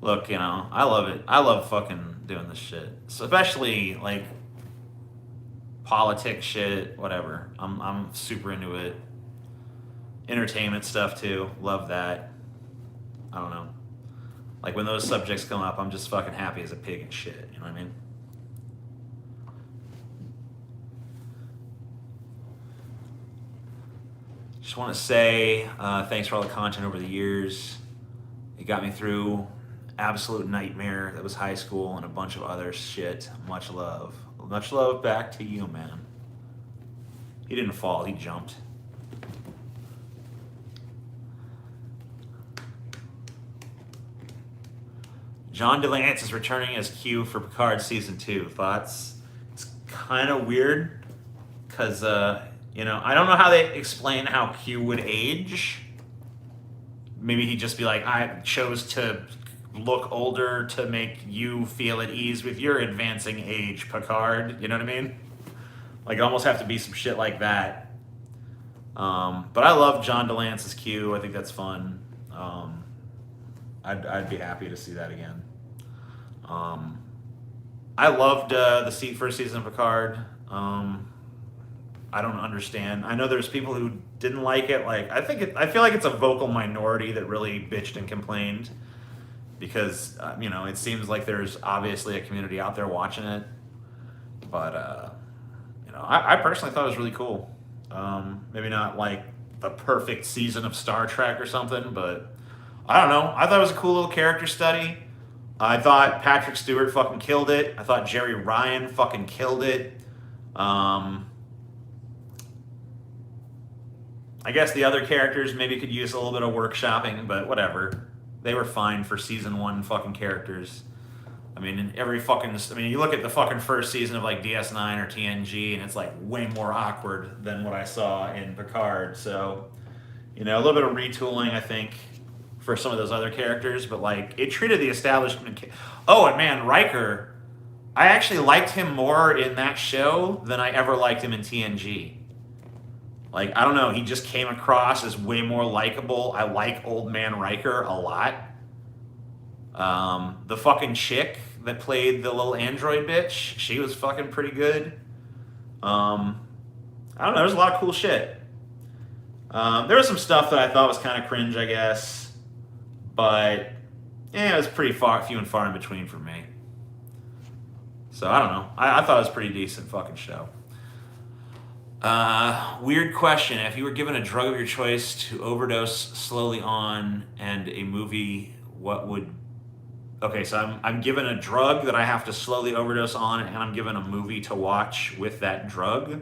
Look, you know, I love it. I love fucking doing this shit. So especially like politics shit, whatever. I'm super into it. Entertainment stuff too. Love that. I don't know. Like when those subjects come up, I'm just fucking happy as a pig and shit. You know what I mean? Just want to say thanks for all the content over the years. It got me through absolute nightmare that was high school and a bunch of other shit. Much love. Much love back to you, man. He didn't fall, he jumped. John DeLance is returning as Q for Picard Season 2. Thoughts? It's kind of weird because, you know, I don't know how they explain how Q would age. Maybe he'd just be like, I chose to look older to make you feel at ease with your advancing age, Picard. You know what I mean? Like, it almost have to be some shit like that. But I love John DeLance as Q. I think that's fun. I'd be happy to see that again. I loved the first season of Picard. I don't understand. I know there's people who didn't like it. Like I feel like it's a vocal minority that really bitched and complained because it seems like there's obviously a community out there watching it. But I personally thought it was really cool. Maybe not like the perfect season of Star Trek or something, but I don't know. I thought it was a cool little character study. I thought Patrick Stewart fucking killed it. I thought Jerry Ryan fucking killed it. I guess the other characters maybe could use a little bit of workshopping, but whatever. They were fine for season 1 fucking characters. I mean, you look at the fucking first season of like DS9 or TNG, and it's like way more awkward than what I saw in Picard. So, a little bit of retooling, I think, for some of those other characters, but like it treated the establishment. Oh, and man, Riker, I actually liked him more in that show than I ever liked him in TNG. Like, I don't know, he just came across as way more likable. I like old man Riker a lot. The fucking chick that played the little android bitch, she was fucking pretty good. I don't know, there's a lot of cool shit. There was some stuff that I thought was kind of cringe, I guess. But, it was pretty few and far in between for me. So, I don't know. I thought it was a pretty decent fucking show. Weird question. If you were given a drug of your choice to overdose slowly on and a movie, what would... Okay, so I'm given a drug that I have to slowly overdose on, and I'm given a movie to watch with that drug.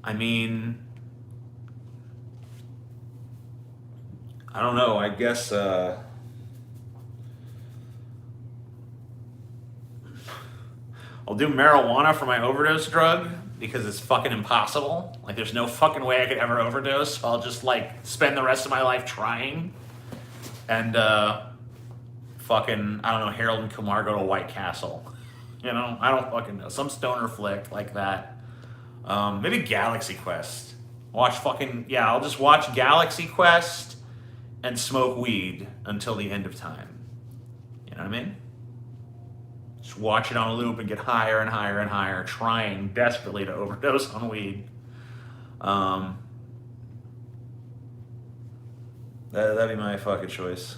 I mean... I don't know, I guess... I'll do marijuana for my overdose drug, because it's fucking impossible. Like, there's no fucking way I could ever overdose. So I'll just, like, spend the rest of my life trying. And, fucking, I don't know, Harold and Kumar go to White Castle. I don't fucking know. Some stoner flick like that. Maybe Galaxy Quest. I'll just watch Galaxy Quest and smoke weed until the end of time. You know what I mean? Just watch it on a loop and get higher and higher and higher, trying desperately to overdose on weed. That'd be my fucking choice.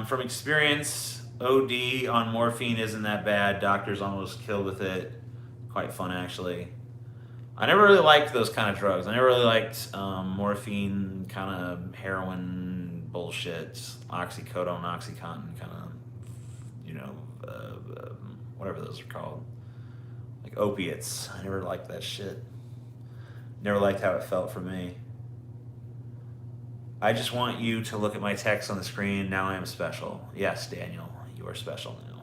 From experience, OD on morphine isn't that bad. Doctors almost killed with it. Quite fun, actually. I never really liked those kind of drugs. I never really liked morphine, kind of heroin bullshit, oxycodone, oxycontin, kind of, whatever those are called. Like opiates. I never liked that shit. Never liked how it felt for me. I just want you to look at my text on the screen. Now I am special. Yes, Daniel, you are special now.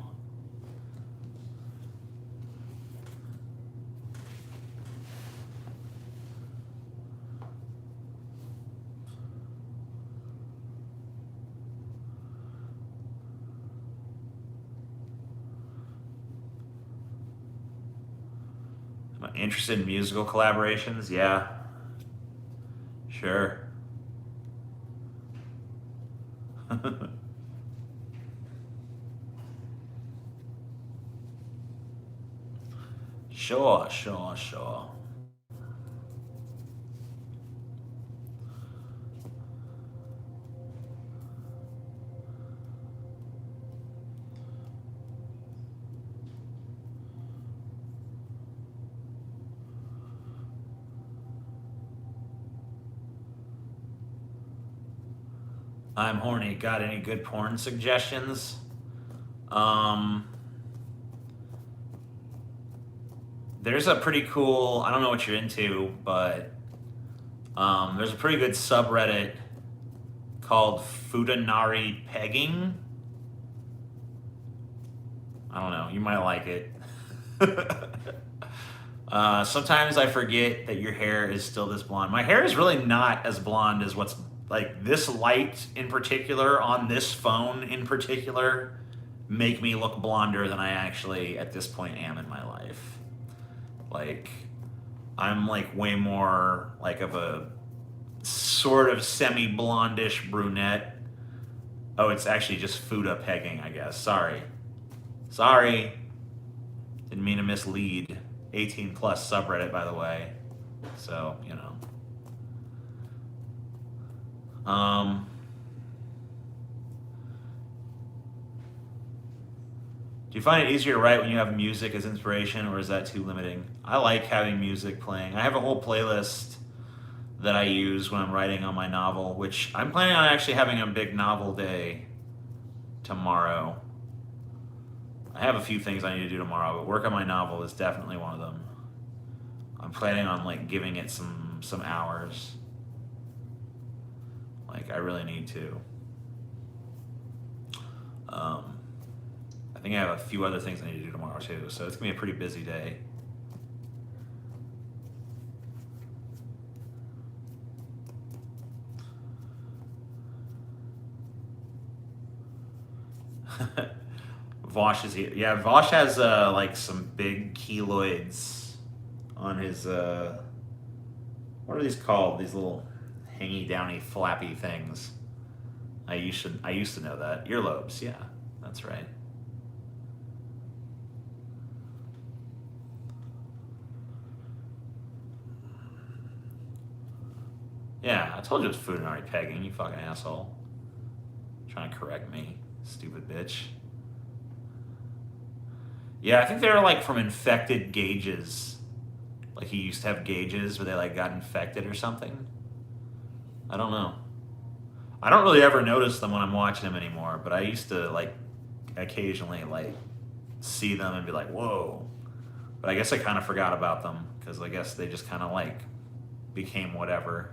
Am I interested in musical collaborations? Yeah. Sure. Sure. I'm horny. Got any good porn suggestions? There's a pretty cool, I don't know what you're into, but there's a pretty good subreddit called Futanari Pegging. I don't know, you might like it. Sometimes I forget that your hair is still this blonde. My hair is really not as blonde as what's like this light in particular on this phone in particular make me look blonder than I actually at this point am in my life. Like I'm like way more like of a sort of semi-blondish brunette. Oh, it's actually just Fuda pegging, I guess. Sorry. Didn't mean to mislead. 18 plus subreddit, by the way. So, you know. Do you find it easier to write when you have music as inspiration, or is that too limiting? I like having music playing. I have a whole playlist that I use when I'm writing on my novel, which I'm planning on actually having a big novel day tomorrow. I have a few things I need to do tomorrow, but work on my novel is definitely one of them. I'm planning on like giving it some hours. Like I really need to. I think I have a few other things I need to do tomorrow too, so it's gonna be a pretty busy day. Vosh is here. Yeah, Vosh has like some big keloids on his what are these called? These little hangy downy flappy things. I used to know that. Earlobes, yeah. That's right. Yeah, I told you it was Futanari pegging, you fucking asshole. Trying to correct me, stupid bitch. Yeah, I think they're like from infected gauges. Like he used to have gauges where they like got infected or something. I don't know. I don't really ever notice them when I'm watching them anymore, but I used to like occasionally like see them and be like, whoa. But I guess I kind of forgot about them because I guess they just kind of like became whatever.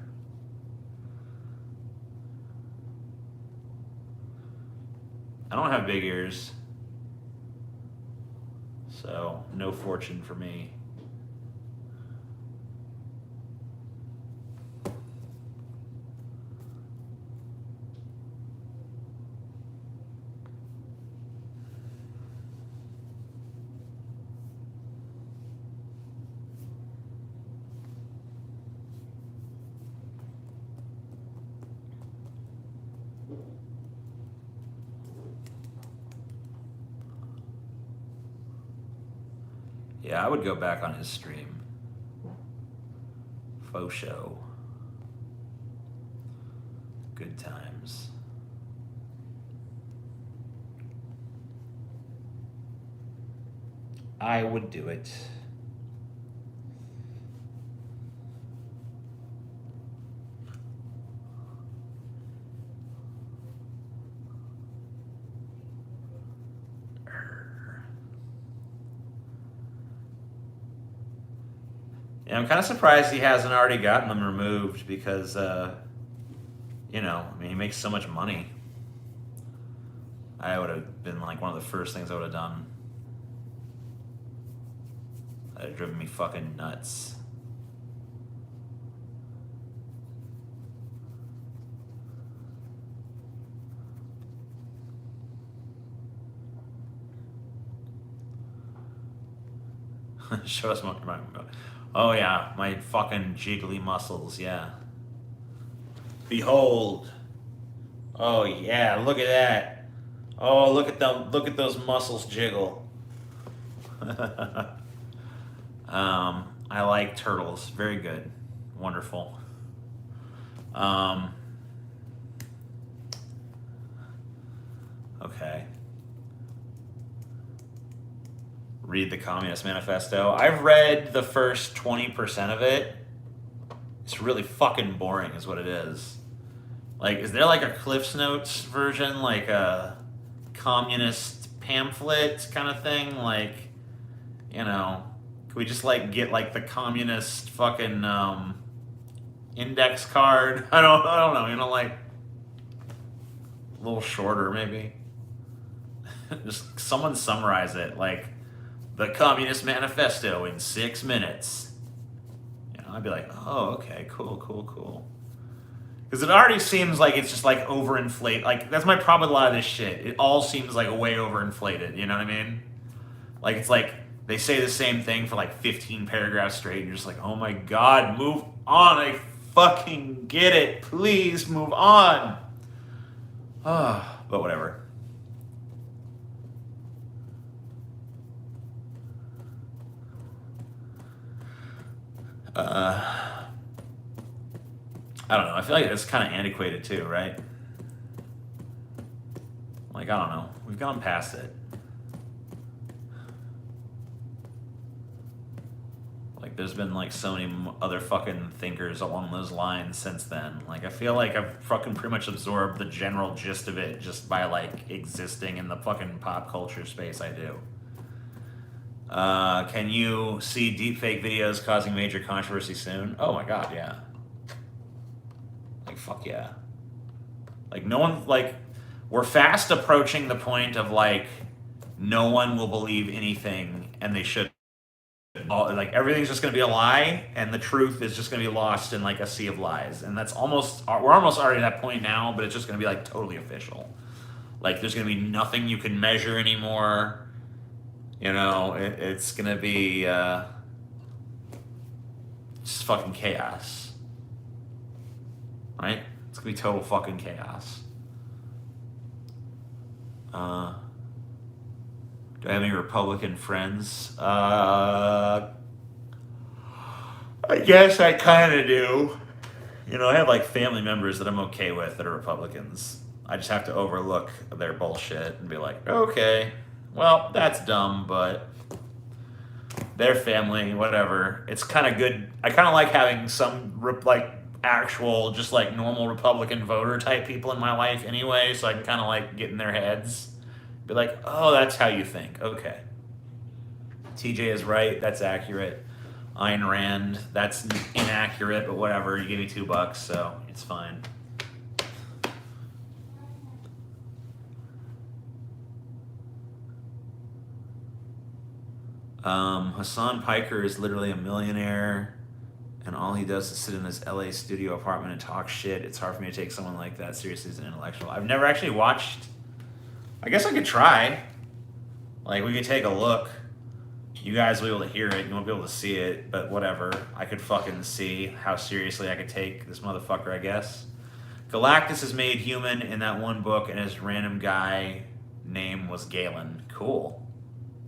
I don't have big ears, so no fortune for me. Yeah, I would go back on his stream. Faux show. Good times. I would do it. Yeah, I'm kind of surprised he hasn't already gotten them removed because, you know, I mean, he makes so much money. I would have been like one of the first things I would have done. That would have driven me fucking nuts. Show us more. Oh yeah, my fucking jiggly muscles, yeah. Behold. Oh yeah, look at that. Oh, look at them, look at those muscles jiggle. I like turtles. Very good. Wonderful. Okay. Read the Communist Manifesto. I've read the first 20% of it. It's really fucking boring is what it is. Like, is there like a Cliff's Notes version, like a communist pamphlet kind of thing? Like, you know, could we just like get like the communist fucking index card? I don't know, you know, like a little shorter maybe. Just someone summarize it, like the Communist Manifesto in 6 minutes. You know, I'd be like, oh, okay, cool. Because it already seems like it's just like overinflated. Like, that's my problem with a lot of this shit. It all seems like way overinflated, you know what I mean? Like, it's like they say the same thing for like 15 paragraphs straight, and you're just like, oh my god, move on. I fucking get it. Please move on. But whatever. I don't know. I feel like it's kind of antiquated too, right? Like, I don't know. We've gone past it. Like, there's been like so many other fucking thinkers along those lines since then. Like, I feel like I've fucking pretty much absorbed the general gist of it just by like existing in the fucking pop culture space I do. Can you see deepfake videos causing major controversy soon? Oh my god, yeah. Like, fuck yeah. Like, no one, like, we're fast approaching the point of, like, no one will believe anything, and they should. Like, everything's just going to be a lie, and the truth is just going to be lost in, like, a sea of lies. And that's almost, we're almost already at that point now, but it's just going to be, like, totally official. Like, there's going to be nothing you can measure anymore. You know, it's going to be just fucking chaos. Right? It's going to be total fucking chaos. Do I have any Republican friends? I guess I kind of do. You know, I have like family members that I'm okay with that are Republicans. I just have to overlook their bullshit and be like, okay, well, that's dumb, but their family, whatever. It's kind of good. I kind of like having some like actual, just like normal Republican voter type people in my life anyway, so I can kind of like get in their heads. Be like, oh, that's how you think. Okay. TJ is right. That's accurate. Ayn Rand, that's inaccurate, but whatever. You gave me $2, so it's fine. Hassan Piker is literally a millionaire, and all he does is sit in his LA studio apartment and talk shit. It's hard for me to take someone like that seriously as an intellectual. I've never actually watched. I guess I could try. Like, we could take a look. You guys will be able to hear it. You won't be able to see it, but whatever. I could fucking see how seriously I could take this motherfucker, I guess. Galactus is made human in that one book, and his random guy name was Galen. Cool.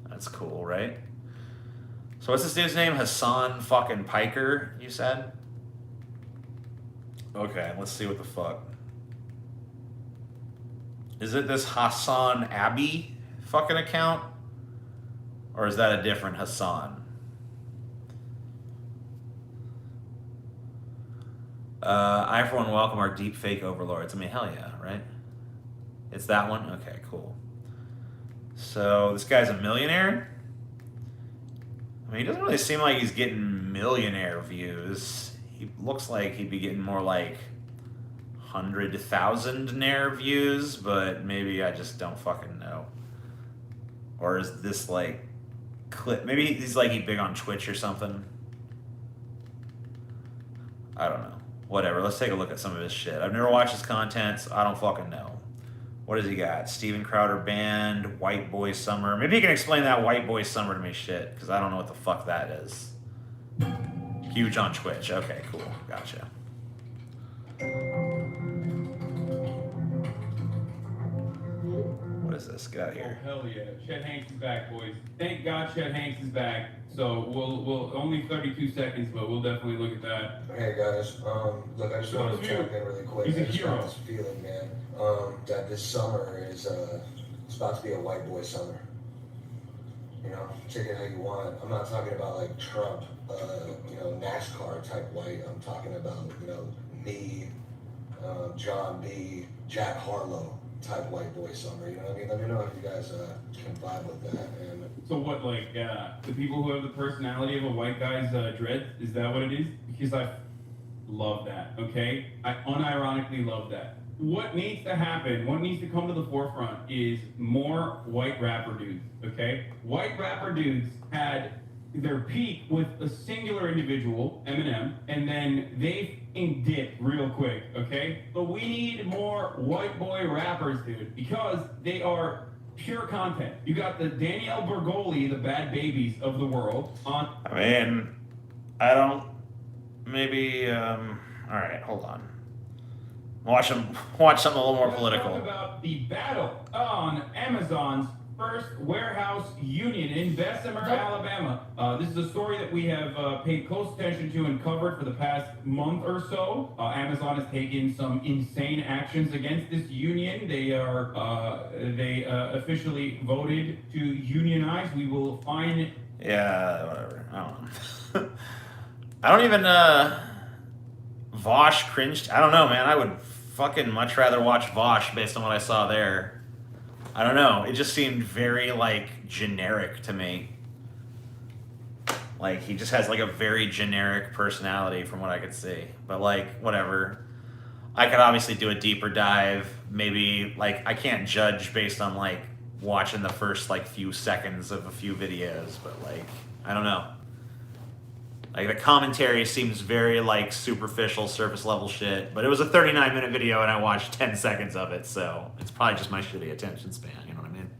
That's cool, right? So what's this dude's name? Hassan fucking Piker, you said? Okay, let's see what the fuck. Is it this Hassan Abbey fucking account? Or is that a different Hassan? I, for one, welcome our deep fake overlords. I mean, hell yeah, right? It's that one? Okay, cool. So, this guy's a millionaire? I mean, he doesn't really seem like he's getting millionaire views. He looks like he'd be getting more like 100,000-naire views, but maybe I just don't fucking know. Or is this like clip? Maybe he's like big on Twitch or something. I don't know. Whatever. Let's take a look at some of his shit. I've never watched his content, so I don't fucking know. What does he got? Steven Crowder Band, White Boy Summer. Maybe you can explain that White Boy Summer to me shit, because I don't know what the fuck that is. Huge on Twitch. Okay, cool. Gotcha. What is this? Get out of here. Oh, hell yeah. Chet Hanks is back, boys. Thank God Chet Hanks is back. So we'll only 32 seconds, but we'll definitely look at that. Hey guys, look, I just wanted to jump in really quick. He's a I just hero. got this feeling, man, that this summer is it's about to be a white boy summer. You know, take it how you want. I'm not talking about like Trump, NASCAR type white. I'm talking about, me, John B, Jack Harlow type white boy summer. You know what I mean? Let me know if you guys can vibe with that. And So what, like, the people who have the personality of a white guy's dread, is that what it is? Because I love that, okay? I unironically love that. what needs to happen, what needs to come to the forefront is more white rapper dudes, okay? White rapper dudes had their peak with a singular individual, Eminem, and then they dipped real quick, okay? But we need more white boy rappers, dude, because they are pure content. You got the Danielle Bergoli, the Bad Babies of the world on. I mean, I don't. Maybe. All right, hold on. Watch something a little more Let's political. talk about the battle on Amazon's first warehouse union in Bessemer, Alabama. This is a story that we have paid close attention to and covered for the past month or so. Amazon has taken some insane actions against this union. They officially voted to unionize. We will find. Yeah, whatever. I don't know. I don't even. Vosh cringed. I don't know, man. I would fucking much rather watch Vosh based on what I saw there. I don't know. It just seemed very, like, generic to me. Like, he just has, like, a very generic personality from what I could see. But, like, whatever. I could obviously do a deeper dive. Maybe, like, I can't judge based on, like, watching the first, like, few seconds of a few videos. But, like, I don't know. Like, the commentary seems very, like, superficial, surface-level shit. But it was a 39-minute video, and I watched 10 seconds of it, so it's probably just my shitty attention span, you know what I mean?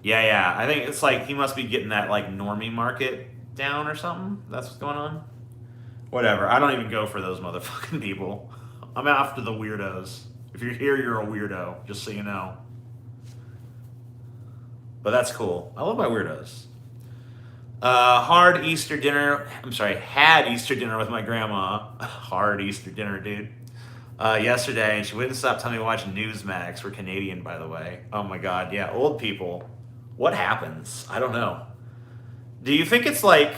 Yeah, I think it's like he must be getting that, like, normie market down or something. That's what's going on. Whatever, I don't even go for those motherfucking people. I'm after the weirdos. If you're here, you're a weirdo, just so you know. But that's cool. I love my weirdos. Had Easter dinner with my grandma. Hard Easter dinner, dude. Yesterday, and she wouldn't stop telling me to watch Newsmax. We're Canadian, by the way. Oh my God, yeah, old people. What happens? I don't know. Do you think it's like,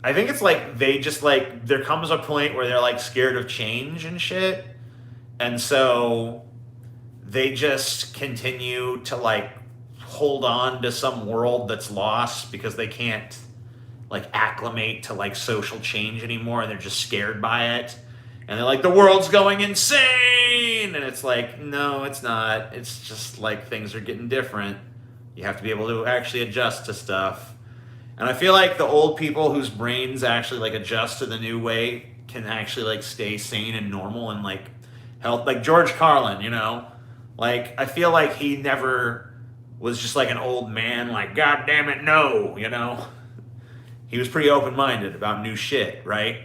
I think it's like they just like, there comes a point where they're like scared of change and shit. And so they just continue to like hold on to some world that's lost because they can't like acclimate to like social change anymore, and they're just scared by it. And they're like, the world's going insane! And it's like, no, it's not. It's just like things are getting different. You have to be able to actually adjust to stuff. And I feel like the old people whose brains actually like adjust to the new way can actually like stay sane and normal and like health. Like George Carlin, you know? Like, I feel like he never was just like an old man, like, God damn it, no, you know? He was pretty open-minded about new shit, right?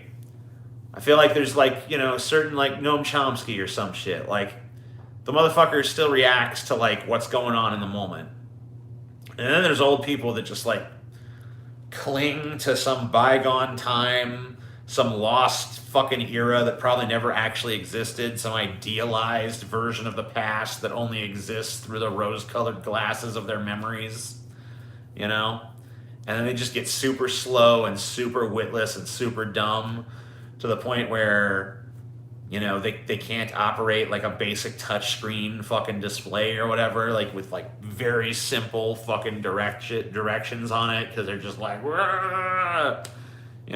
I feel like there's like, you know, certain like Noam Chomsky or some shit. Like, the motherfucker still reacts to like what's going on in the moment. And then there's old people that just like cling to some bygone time, some lost fucking era that probably never actually existed, some idealized version of the past that only exists through the rose-colored glasses of their memories, you know? And then they just get super slow and super witless and super dumb to the point where, you know, they can't operate like a basic touchscreen fucking display or whatever, like with like very simple fucking directions on it, because they're just like, you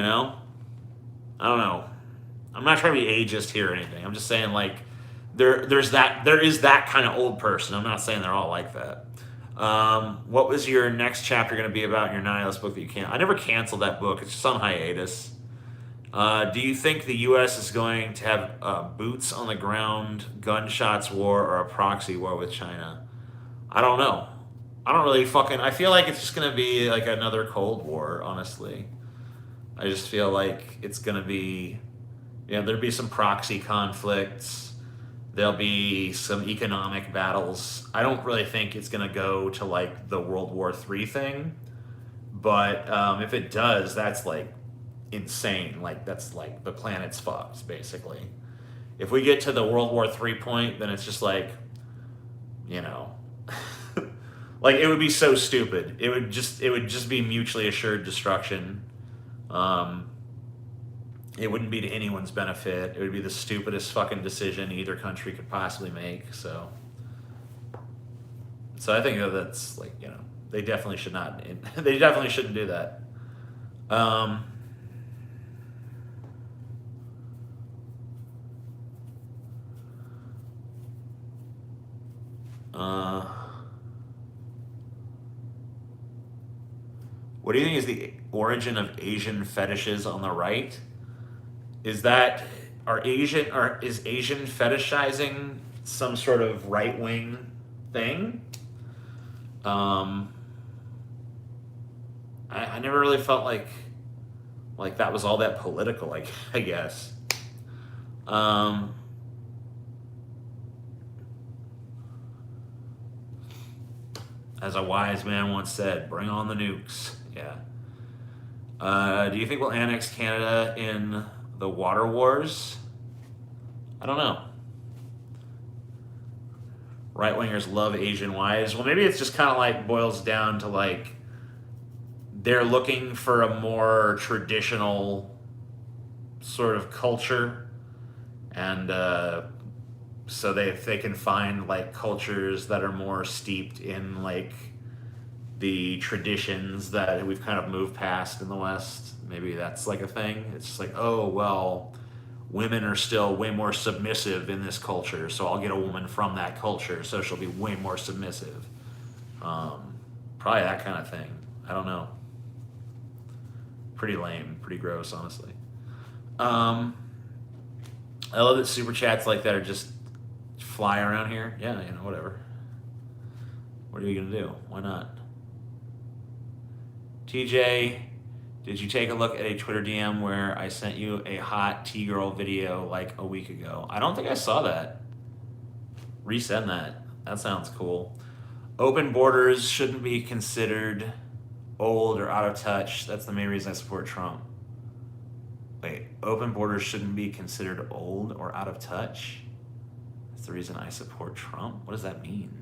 know? I don't know. I'm not trying to be ageist here or anything. I'm just saying like there is that kind of old person. I'm not saying they're all like that. What was your next chapter going to be about in your Nihilist book that you can't? I never canceled that book. It's just on hiatus. Do you think the U.S. is going to have boots on the ground, gunshots war, or a proxy war with China? I don't know. I don't really I feel like it's just going to be like another Cold War, honestly. I just feel like it's going to be, you know, there'll be some proxy conflicts. There'll be some economic battles. I don't really think it's going to go to like the World War III thing. But if it does, that's like insane. Like that's like the planet's fucked, basically. If we get to the World War III point, then it's just like, you know, like it would be so stupid. It would just be mutually assured destruction. It wouldn't be to anyone's benefit. It would be the stupidest fucking decision either country could possibly make. So I think that's like, you know, They definitely should not. They definitely shouldn't do that. What do you think is the origin of Asian fetishes on the right? Is Asian fetishizing some sort of right wing thing? I never really felt like that was all that political. I guess. As a wise man once said, "Bring on the nukes." Yeah. Do you think we'll annex Canada in the water wars? I don't know. Right wingers love Asian wives. Well, maybe it's just kind of like boils down to like they're looking for a more traditional sort of culture, and so if they can find like cultures that are more steeped in like the traditions that we've kind of moved past in the West, maybe that's like a thing. It's just like, oh well, women are still way more submissive in this culture, so I'll get a woman from that culture, so she'll be way more submissive. Probably that kind of thing. I don't know. Pretty lame, pretty gross, honestly. I love that super chats like that are just fly around here. Yeah, whatever. What are you gonna do? Why not? TJ, did you take a look at a Twitter DM where I sent you a hot T-girl video like a week ago? I don't think I saw that. Resend that. That sounds cool. Open borders shouldn't be considered old or out of touch. That's the main reason I support Trump. Wait, open borders shouldn't be considered old or out of touch? That's the reason I support Trump? What does that mean?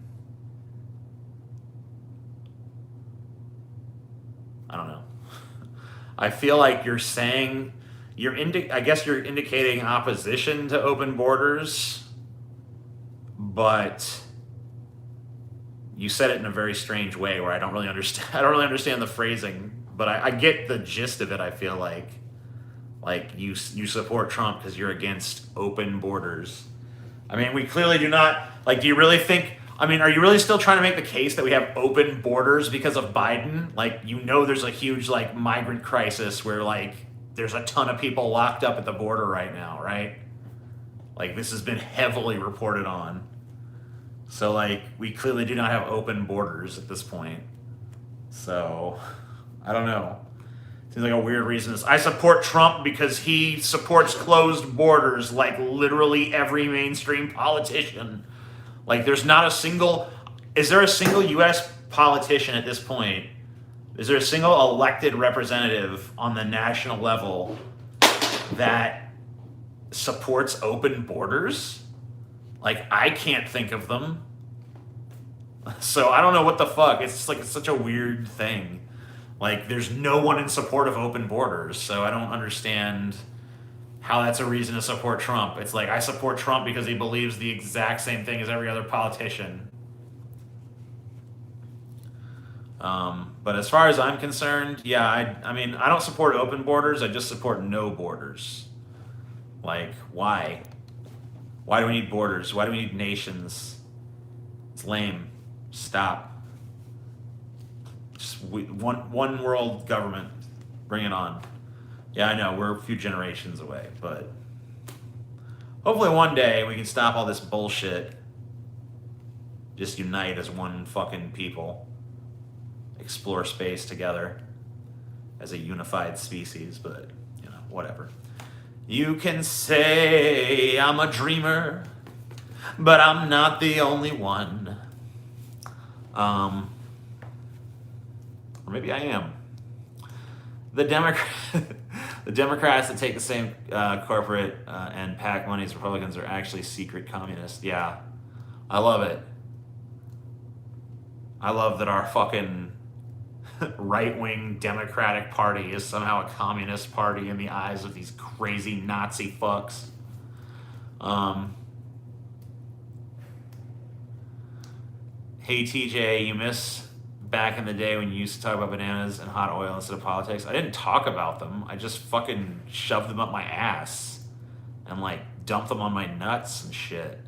I don't know. I feel like you're saying I guess you're indicating opposition to open borders, but you said it in a very strange way where I don't really understand the phrasing, but I get the gist of it. I feel like you support Trump because you're against open borders. I mean, we clearly do not. Like, do you really think? I mean, are you really still trying to make the case that we have open borders because of Biden? Like, there's a huge like migrant crisis where like there's a ton of people locked up at the border right now, right? Like, this has been heavily reported on. So like, we clearly do not have open borders at this point. So, I don't know. Seems like a weird reason. I support Trump because he supports closed borders like literally every mainstream politician. Like, there's not a single... Is there a single U.S. politician at this point? Is there a single elected representative on the national level that supports open borders? Like, I can't think of them. So I don't know what the fuck. It's just like, it's such a weird thing. Like, there's no one in support of open borders, so I don't understand how that's a reason to support Trump. It's like, I support Trump because he believes the exact same thing as every other politician. But as far as I'm concerned, yeah, I mean, I don't support open borders, I just support no borders. Like, why? Why do we need borders? Why do we need nations? It's lame. Stop. Just one world government. Bring it on. Yeah, I know, we're a few generations away, but hopefully one day we can stop all this bullshit. Just unite as one fucking people. Explore space together as a unified species, but, whatever. You can say I'm a dreamer, but I'm not the only one. Or maybe I am. The Democrats that take the same corporate and PAC money as Republicans are actually secret communists. Yeah, I love it. I love that our fucking right-wing Democratic Party is somehow a communist party in the eyes of these crazy Nazi fucks. Hey TJ, you miss back in the day when you used to talk about bananas and hot oil instead of politics, I didn't talk about them. I just fucking shoved them up my ass and like dumped them on my nuts and shit.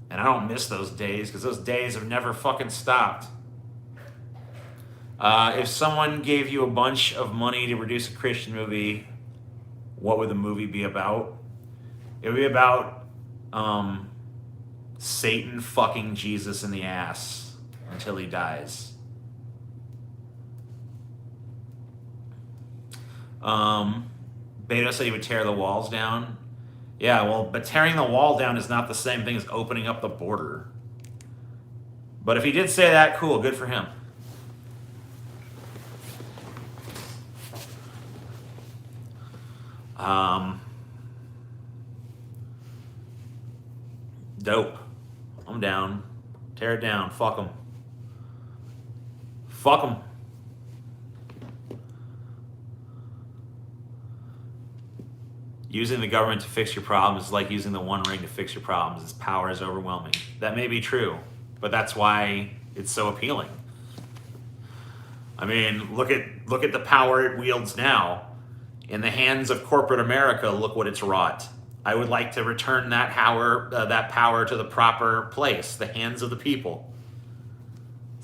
And I don't miss those days because those days have never fucking stopped. If someone gave you a bunch of money to produce a Christian movie, what would the movie be about? It would be about Satan fucking Jesus in the ass until he dies. Beto said he would tear the walls down. Yeah, well, but tearing the wall down is not the same thing as opening up the border. But if he did say that, cool, good for him. Dope. I'm down. Tear it down. Fuck them. Fuck them. Using the government to fix your problems is like using the One Ring to fix your problems. Its power is overwhelming. That may be true, but that's why it's so appealing. I mean, look at the power it wields now. In the hands of corporate America, look what it's wrought. I would like to return that power to the proper place, the hands of the people.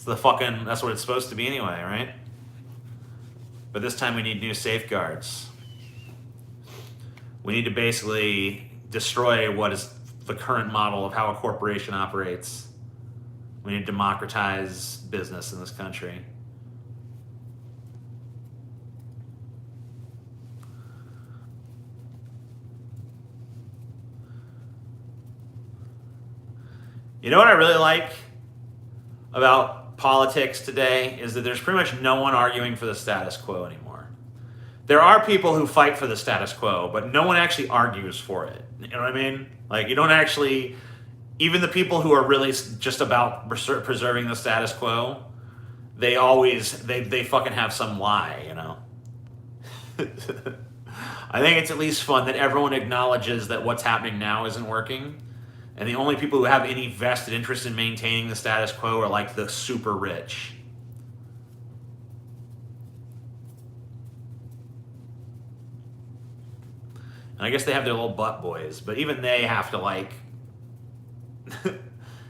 That's what it's supposed to be anyway, right? But this time we need new safeguards. We need to basically destroy what is the current model of how a corporation operates. We need to democratize business in this country. You know what I really like about politics today is that there's pretty much no one arguing for the status quo anymore. There are people who fight for the status quo, but no one actually argues for it. You know what I mean? Like, you don't actually, even the people who are really just about preserving the status quo, they fucking have some lie, you know? I think it's at least fun that everyone acknowledges that what's happening now isn't working. And the only people who have any vested interest in maintaining the status quo are like the super rich. And I guess they have their little butt boys, but even they have to like,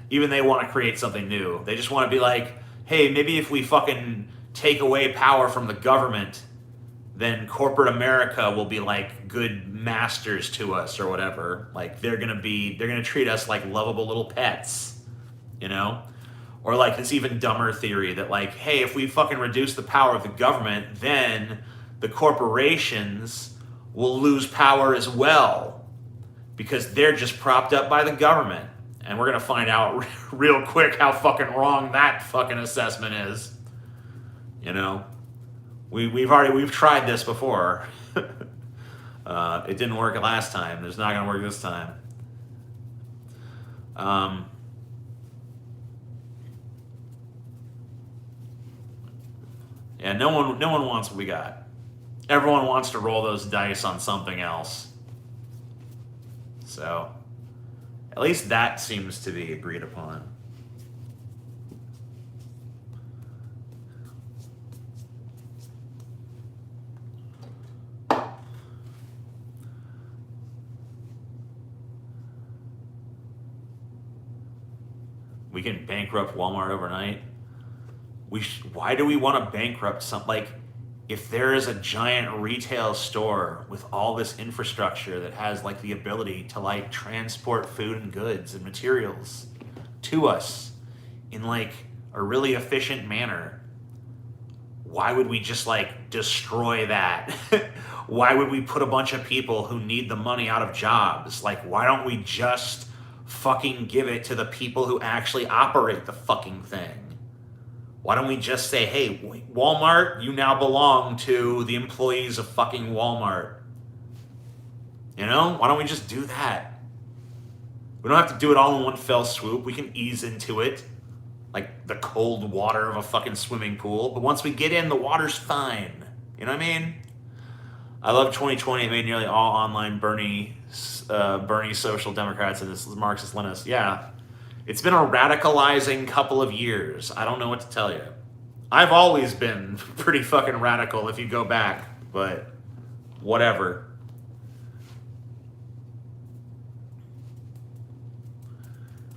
even they want to create something new. They just want to be like, hey, maybe if we fucking take away power from the government, then corporate America will be like good masters to us or whatever. Like they're gonna treat us like lovable little pets, you know? Or like this even dumber theory that like, hey, if we fucking reduce the power of the government, then the corporations will lose power as well because they're just propped up by the government. And we're gonna find out real quick how fucking wrong that fucking assessment is, you know? We've tried this before. It didn't work last time. It's not gonna work this time. Yeah, no one wants what we got. Everyone wants to roll those dice on something else. So, at least that seems to be agreed upon. We can bankrupt Walmart overnight. Why do we want to bankrupt something? Like, if there is a giant retail store with all this infrastructure that has like the ability to like transport food and goods and materials to us in like a really efficient manner, why would we just like destroy that? Why would we put a bunch of people who need the money out of jobs? Like, why don't we just fucking give it to the people who actually operate the fucking thing? Why don't we just say, hey, Walmart, you now belong to the employees of fucking Walmart? You know? Why don't we just do that? We don't have to do it all in one fell swoop. We can ease into it like the cold water of a fucking swimming pool. But once we get in, the water's fine. You know what I mean? I love 2020. It made nearly all online Bernie social Democrats and this Marxist Leninists. Yeah. It's been a radicalizing couple of years. I don't know what to tell you. I've always been pretty fucking radical if you go back, but whatever.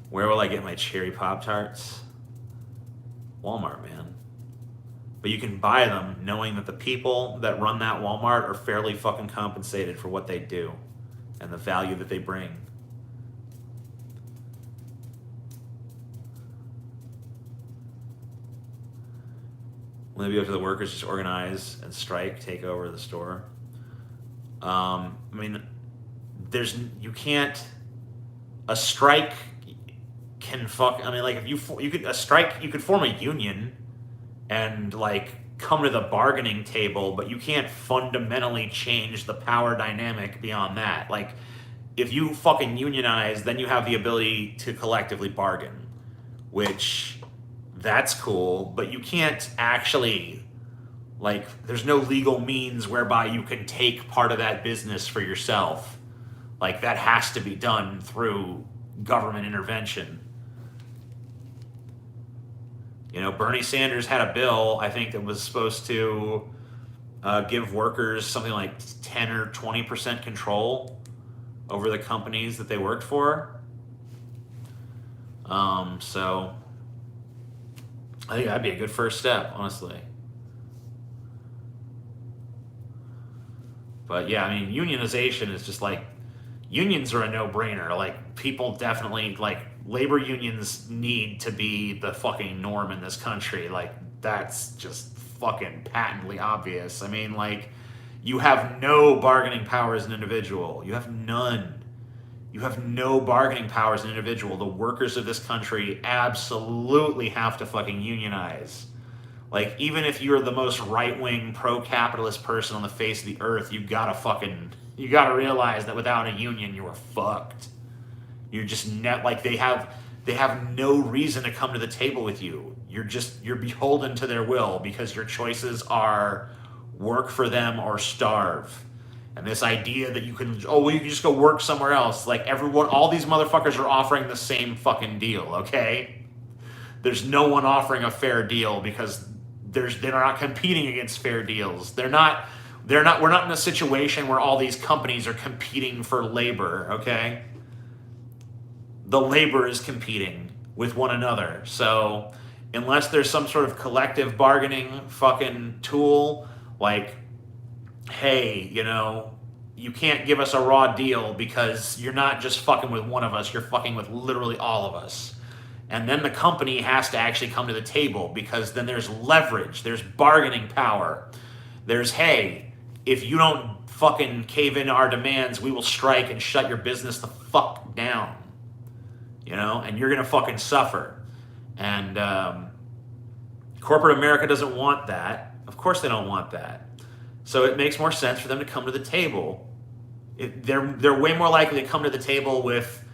Where will I get my cherry Pop-Tarts? Walmart, man. But you can buy them knowing that the people that run that Walmart are fairly fucking compensated for what they do and the value that they bring. Will they be up to the workers just organize and strike, take over the store? I mean, you can't. A strike can fuck. I mean, like if you could a strike, you could form a union and like come to the bargaining table, but you can't fundamentally change the power dynamic beyond that. Like if you fucking unionize, then you have the ability to collectively bargain, which that's cool, but you can't actually, like, there's no legal means whereby you can take part of that business for yourself. Like, that has to be done through government intervention. You know, Bernie Sanders had a bill, I think, that was supposed to give workers something like 10 or 20% control over the companies that they worked for. So I think that'd be a good first step, honestly. But yeah, I mean, unionization is just like, unions are a no-brainer. Like, people definitely, like, labor unions need to be the fucking norm in this country. Like, that's just fucking patently obvious. I mean, like, you have no bargaining power as an individual. You have none. You have no bargaining power as an individual. The workers of this country absolutely have to fucking unionize. Like, even if you're the most right-wing, pro-capitalist person on the face of the earth, you gotta realize that without a union, you are fucked. You're just like, they have no reason to come to the table with you. You're beholden to their will because your choices are work for them or starve. And this idea that you can just go work somewhere else. Like, all these motherfuckers are offering the same fucking deal, okay? There's no one offering a fair deal because they're not competing against fair deals. We're not in a situation where all these companies are competing for labor, okay? The labor is competing with one another. So unless there's some sort of collective bargaining fucking tool, like, hey, you know, you can't give us a raw deal because you're not just fucking with one of us, you're fucking with literally all of us. And then the company has to actually come to the table because then there's leverage, there's bargaining power. There's, hey, if you don't fucking cave into our demands, we will strike and shut your business the fuck down. You know, and you're gonna fucking suffer. And corporate America doesn't want that. Of course they don't want that. So it makes more sense for them to come to the table. They're way more likely to come to the table with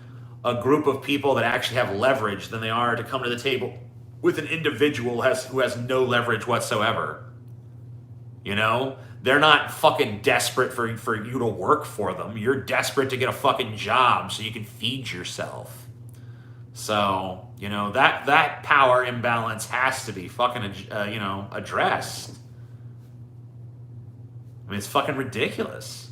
a group of people that actually have leverage than they are to come to the table with an individual who has no leverage whatsoever. You know? They're not fucking desperate for you to work for them. You're desperate to get a fucking job so you can feed yourself. So, you know, that power imbalance has to be fucking, addressed. I mean, it's fucking ridiculous.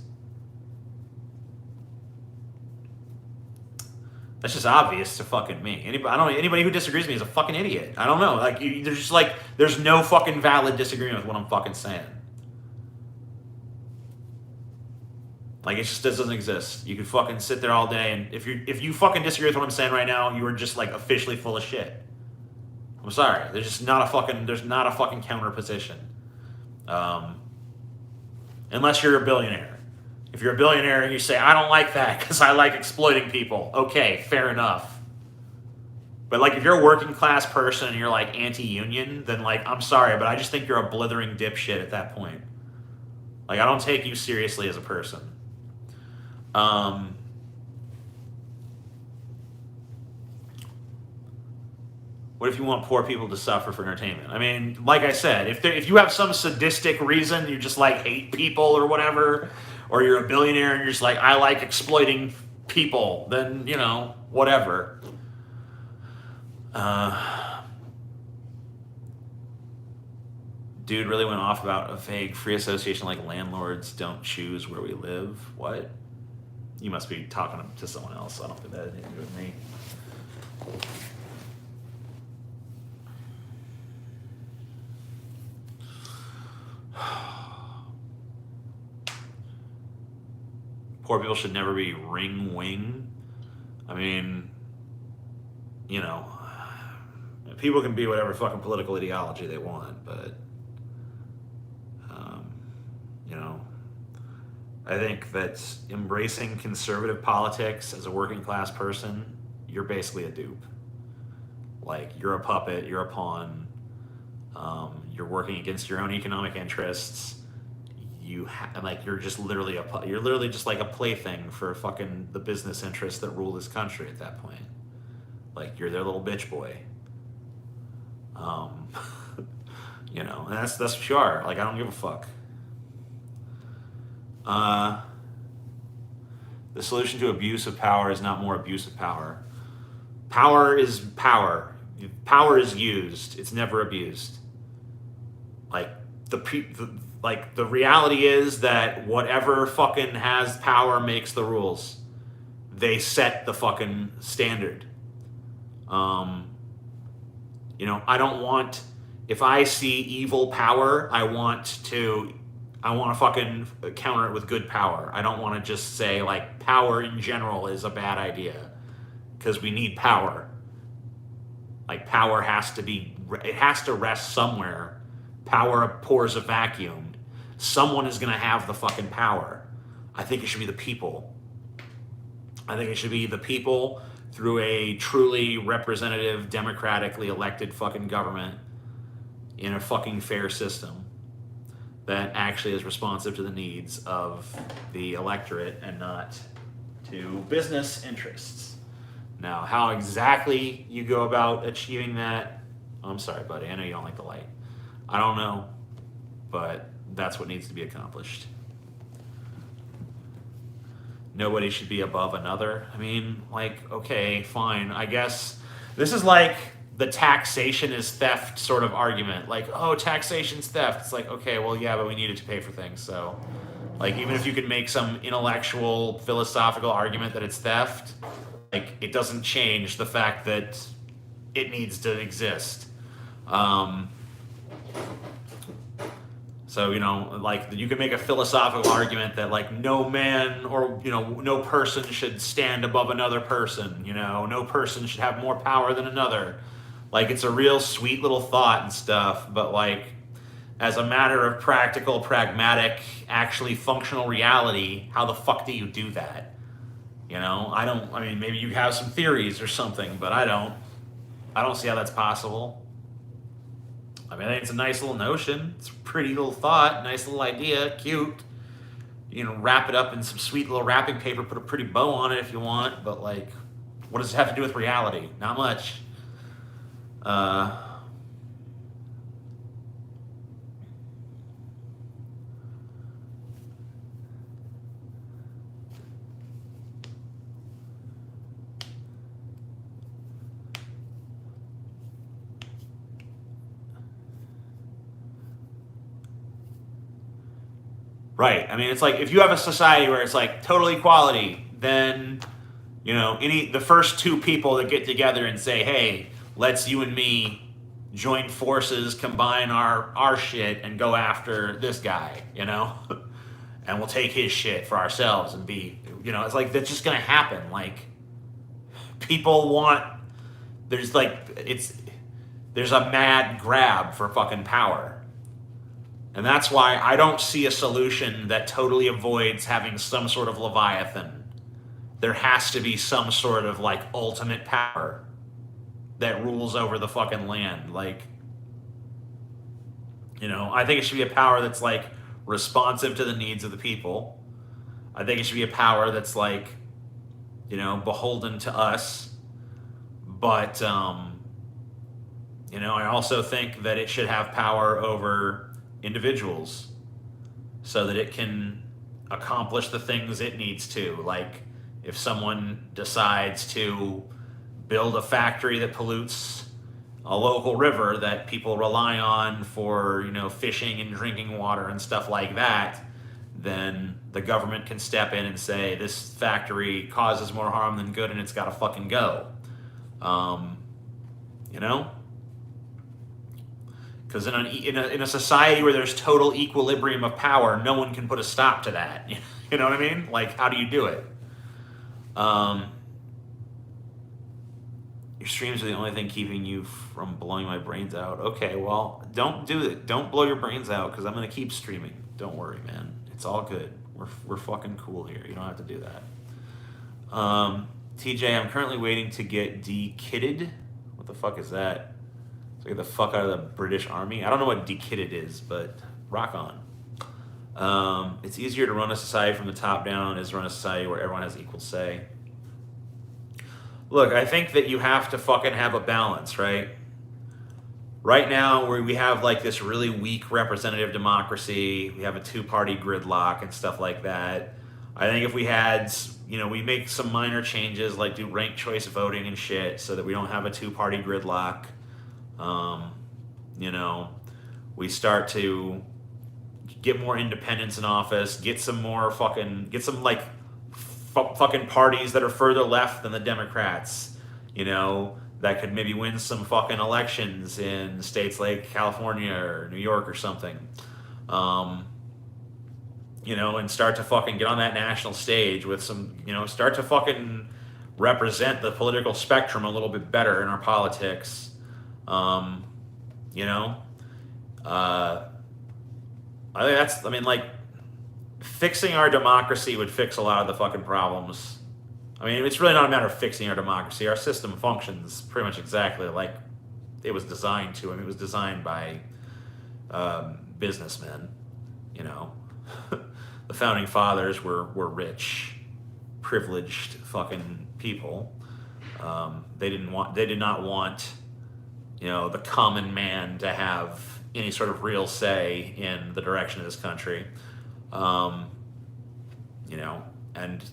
That's just obvious to fucking me. Anybody who disagrees with me is a fucking idiot. I don't know. Like, there's no fucking valid disagreement with what I'm fucking saying. Like, it just doesn't exist. You can fucking sit there all day, and if you fucking disagree with what I'm saying right now, you are just like officially full of shit. I'm sorry. There's not a fucking counter position. Unless you're a billionaire. If you're a billionaire and you say, I don't like that because I like exploiting people. Okay, fair enough. But like, if you're a working class person and you're like anti-union, then like, I'm sorry, but I just think you're a blithering dipshit at that point. Like, I don't take you seriously as a person. What if you want poor people to suffer for entertainment? I mean, like I said, if you have some sadistic reason, you just like hate people or whatever, or you're a billionaire and you're just like, I like exploiting people, then, you know, whatever. Dude really went off about a vague free association like landlords don't choose where we live. What? You must be talking to someone else. I don't think that had anything to do with me. Poor people should never be ring wing. I mean, you know, people can be whatever fucking political ideology they want, but, you know, I think that embracing conservative politics as a working class person, you're basically a dupe. Like, you're a puppet, you're a pawn, you're working against your own economic interests. You're just literally you're literally just like a plaything for fucking the business interests that rule this country at that point. Like, you're their little bitch boy. You know, and that's what you are. Like, I don't give a fuck. The solution to abuse of power is not more abuse of power. Power is power. Power is used. It's never abused. Like, the reality is that whatever fucking has power makes the rules. They set the fucking standard. You know, I don't want, if I see evil power, I want to fucking counter it with good power. I don't want to just say, like, power in general is a bad idea, because we need power. Like, power has to rest somewhere. Power pours a vacuum. Someone is going to have the fucking power. I think it should be the people. I think it should be the people through a truly representative, democratically elected fucking government in a fucking fair system that actually is responsive to the needs of the electorate and not to business interests. Now, how exactly you go about achieving that, I'm sorry, buddy, I know you don't like the light. I don't know, but that's what needs to be accomplished. Nobody should be above another. I mean, like, okay, fine. I guess this is like the taxation is theft sort of argument. Like, oh, taxation's theft. It's like, okay, well, yeah, but we need it to pay for things. So, like, even if you could make some intellectual, philosophical argument that it's theft, like, it doesn't change the fact that it needs to exist. So, you know, like, you can make a philosophical argument that, like, no man or, you know, no person should stand above another person, you know, no person should have more power than another. Like, it's a real sweet little thought and stuff, but, like, as a matter of practical, pragmatic, actually functional reality, how the fuck do you do that? You know, I mean, maybe you have some theories or something, but I don't see how that's possible. I mean, I think it's a nice little notion. It's a pretty little thought, nice little idea, cute. You know, wrap it up in some sweet little wrapping paper, put a pretty bow on it if you want, but, like, what does it have to do with reality? Not much. Right. I mean, it's like, if you have a society where it's like total equality, then, you know, the first two people that get together and say, hey, let's you and me join forces, combine our shit and go after this guy, you know, and we'll take his shit for ourselves and be, you know, it's like, that's just going to happen. Like, people want, there's a mad grab for fucking power. And that's why I don't see a solution that totally avoids having some sort of Leviathan. There has to be some sort of, like, ultimate power that rules over the fucking land. Like, you know, I think it should be a power that's, like, responsive to the needs of the people. I think it should be a power that's, like, you know, beholden to us. But, you know, I also think that it should have power over individuals so that it can accomplish the things it needs to. Like, if someone decides to build a factory that pollutes a local river that people rely on for, fishing and drinking water and stuff like that, then the government can step in and say, this factory causes more harm than good and it's got to fucking go. Because in a society where there's total equilibrium of power, no one can put a stop to that. You know what I mean? Like, how do you do it? Your streams are the only thing keeping you from blowing my brains out. Okay, well, don't do it. Don't blow your brains out, because I'm going to keep streaming. Don't worry, man. It's all good. We're fucking cool here. You don't have to do that. TJ, I'm currently waiting to get de-kitted. What the fuck is that? So get the fuck out of the British Army. I don't know what de-kitted is, but rock on. It's easier to run a society from the top down as run a society where everyone has equal say. Look, I think that you have to fucking have a balance, right? Right now, where we have like this really weak representative democracy, we have a two-party gridlock and stuff like that. I think if we had, we make some minor changes, like do ranked choice voting and shit, so that we don't have a two-party gridlock. We start to get more independence in office, get some fucking parties that are further left than the Democrats, that could maybe win some fucking elections in states like California or New York or something. And start to fucking get on that national stage with some, start to fucking represent the political spectrum a little bit better in our politics. Fixing our democracy would fix a lot of the fucking problems. It's really not a matter of fixing our democracy. Our system functions pretty much exactly like it was designed to. It was designed by businessmen, The founding fathers were rich, privileged fucking people. They did not want, the common man to have any sort of real say in the direction of this country. And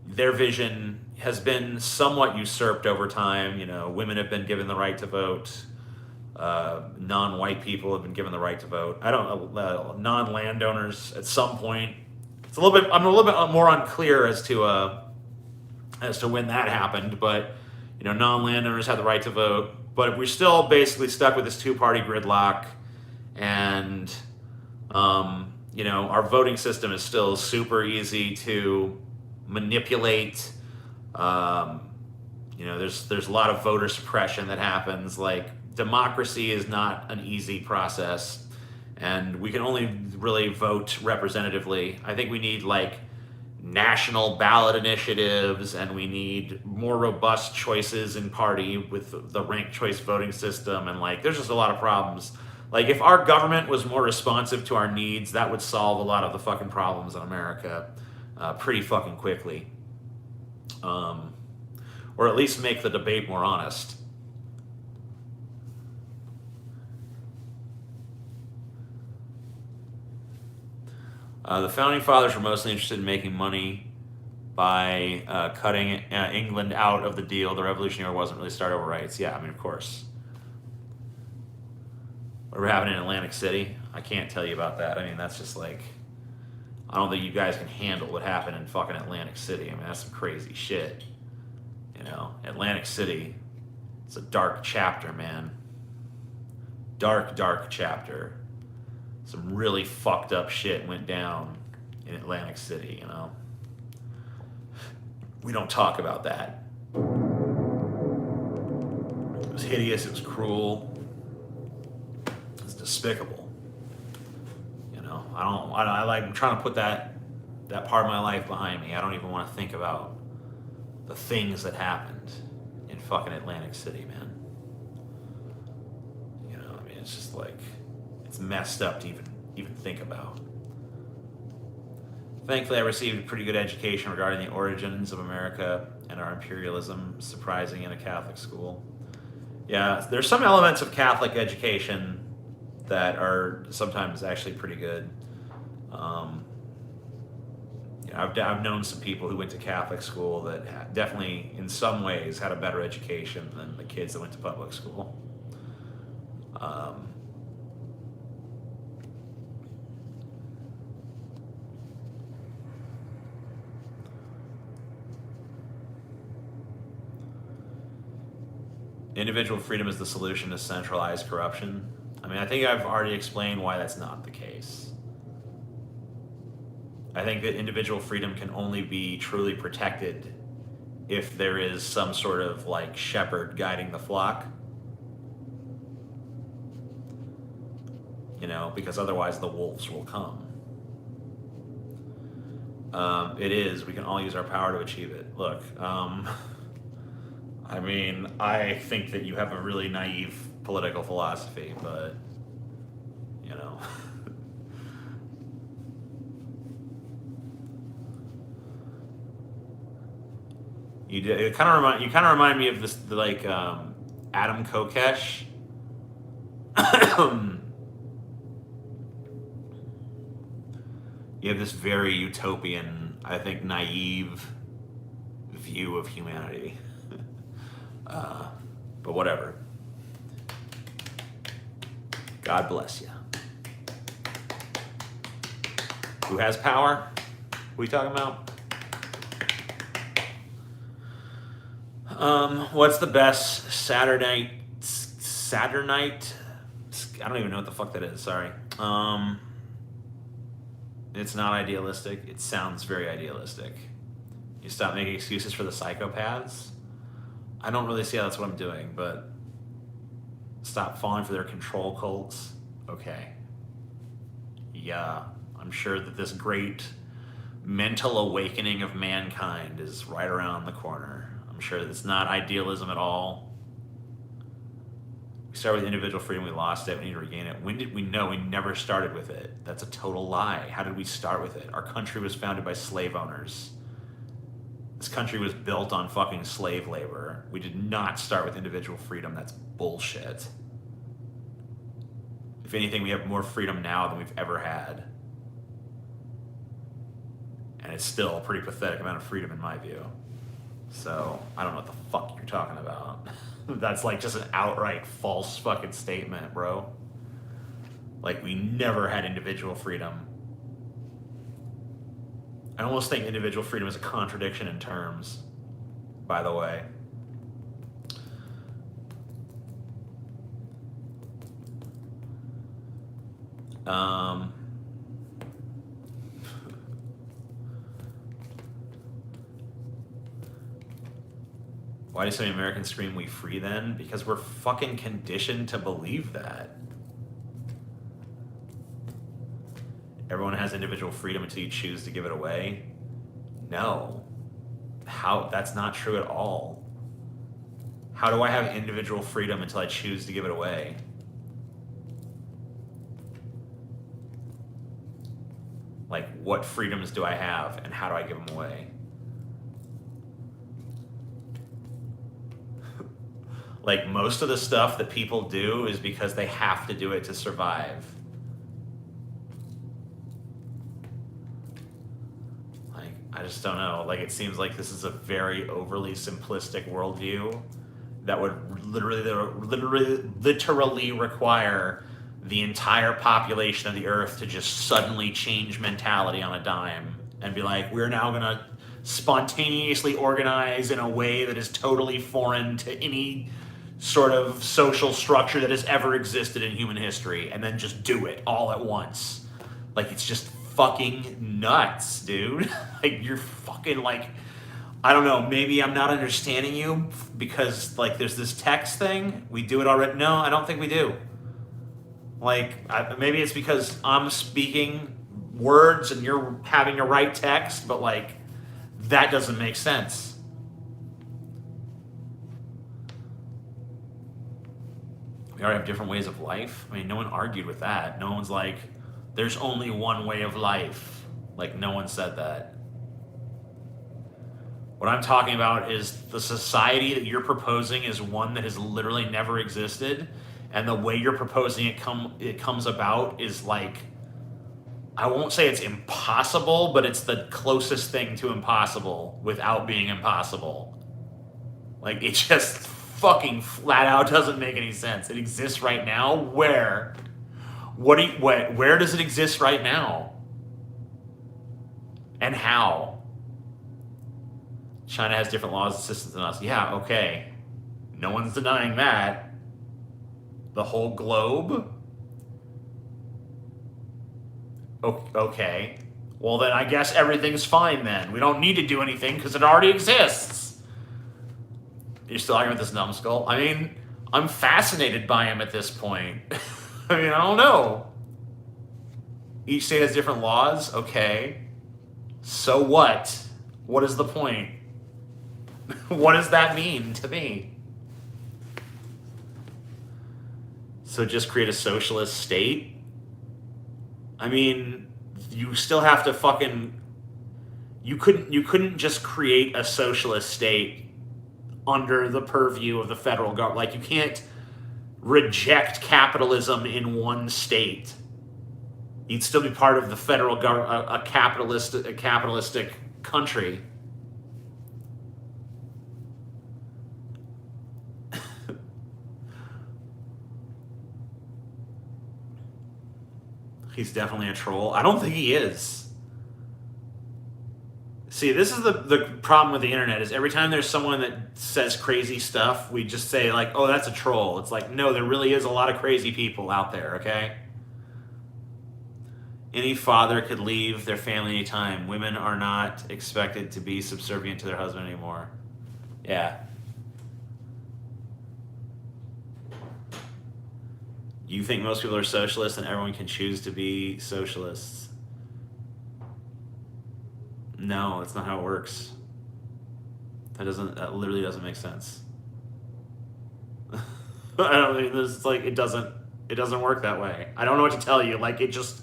their vision has been somewhat usurped over time. Women have been given the right to vote. Non-white people have been given the right to vote. I don't know, non-landowners at some point. I'm a little bit more unclear as to when that happened, but non-landowners have the right to vote. But we're still basically stuck with this two-party gridlock, and our voting system is still super easy to manipulate. There's a lot of voter suppression that happens. Like, democracy is not an easy process, and we can only really vote representatively. I think we need national ballot initiatives, and we need more robust choices in party with the ranked choice voting system, and there's just a lot of problems. If our government was more responsive to our needs, that would solve a lot of the fucking problems in America pretty fucking quickly. Or at least make the debate more honest. The founding fathers were mostly interested in making money by cutting England out of the deal. The Revolutionary War wasn't really start over rights. Yeah, of course. Whatever happened in Atlantic City, I can't tell you about that. That's just I don't think you guys can handle what happened in fucking Atlantic City. That's some crazy shit. Atlantic City, it's a dark chapter, man. Dark, dark chapter. Some really fucked up shit went down in Atlantic City, We don't talk about that. It was hideous, it was cruel. It's despicable. I'm trying to put that part of my life behind me. I don't even want to think about the things that happened in fucking Atlantic City, man. It's just it's messed up to even think about. Thankfully, I received a pretty good education regarding the origins of America and our imperialism, surprising in a Catholic school. Yeah, there's some elements of Catholic education that are sometimes actually pretty good. You know, I've known some people who went to Catholic school that definitely, in some ways, had a better education than the kids that went to public school. Individual freedom is the solution to centralized corruption. I mean, I think I've already explained why that's not the case. I think that individual freedom can only be truly protected if there is some sort of like shepherd guiding the flock. You know, because otherwise the wolves will come. We can all use our power to achieve it. Look, I mean, I think that you have a really naive political philosophy, but, you know. You kind of remind me of this, like, Adam Kokesh. You have this very utopian, I think, naive view of humanity. But whatever. God bless you. Who has power? Who are you talking about? What's the best Saturday night? I don't even know what the fuck that is. Sorry. It's not idealistic. It sounds very idealistic. You stop making excuses for the psychopaths. I don't really see how that's what I'm doing, but stop falling for their control cults. Okay. Yeah, I'm sure that this great mental awakening of mankind is right around the corner. I'm sure that it's not idealism at all. We started with individual freedom, we lost it, we need to regain it. When did we know? We never started with it. That's a total lie. How did we start with it? Our country was founded by slave owners. This country was built on fucking slave labor. We did not start with individual freedom. That's bullshit. If anything, we have more freedom now than we've ever had. And it's still a pretty pathetic amount of freedom in my view. So, I don't know what the fuck you're talking about. That's like just an outright false fucking statement, bro. Like, we never had individual freedom. I almost think individual freedom is a contradiction in terms, by the way. Why do so many Americans scream, "We free then"? Because we're fucking conditioned to believe that. Everyone has individual freedom until you choose to give it away. No. That's not true at all. How do I have individual freedom until I choose to give it away? Like, what freedoms do I have and how do I give them away? Like, most of the stuff that people do is because they have to do it to survive. I just don't know. Like, it seems like this is a very overly simplistic worldview that would literally require the entire population of the earth to just suddenly change mentality on a dime and be like, we're now going to spontaneously organize in a way that is totally foreign to any sort of social structure that has ever existed in human history, and then just do it all at once. Like, it's just fucking nuts, dude. Like, you're fucking like, I don't know, maybe I'm not understanding you because, like, there's this text thing. We do it already. No, I don't think we do. Like, maybe it's because I'm speaking words and you're having to write text, but, like, that doesn't make sense. We already have different ways of life. I mean, no one argued with that. No one's like, there's only one way of life. Like, no one said that. What I'm talking about is the society that you're proposing is one that has literally never existed, and the way you're proposing it comes about is like, I won't say it's impossible, but it's the closest thing to impossible without being impossible. Like, it just fucking flat out doesn't make any sense. It exists right now. Where? Where does it exist right now? And how? China has different laws and systems than us. Yeah, okay. No one's denying that. The whole globe? Okay. Well, then I guess everything's fine then. We don't need to do anything because it already exists. You're still arguing with this numbskull? I mean, I'm fascinated by him at this point. I mean, I don't know. Each state has different laws? Okay. So what? What is the point? What does that mean to me? So just create a socialist state? I mean, you still have to fucking... You couldn't just create a socialist state under the purview of the federal government. Like, you can't reject capitalism in one state. You'd still be part of the federal government, a capitalistic country. He's definitely a troll. I don't think he is. See, this is the problem with the internet, is every time there's someone that says crazy stuff, we just say, like, oh, that's a troll. It's like, no, there really is a lot of crazy people out there, okay? Any father could leave their family anytime. Women are not expected to be subservient to their husband anymore. Yeah. You think most people are socialists and everyone can choose to be socialists? No, that's not how it works. That literally doesn't make sense. I don't mean, this, like, it doesn't work that way. I don't know what to tell you. Like, it just,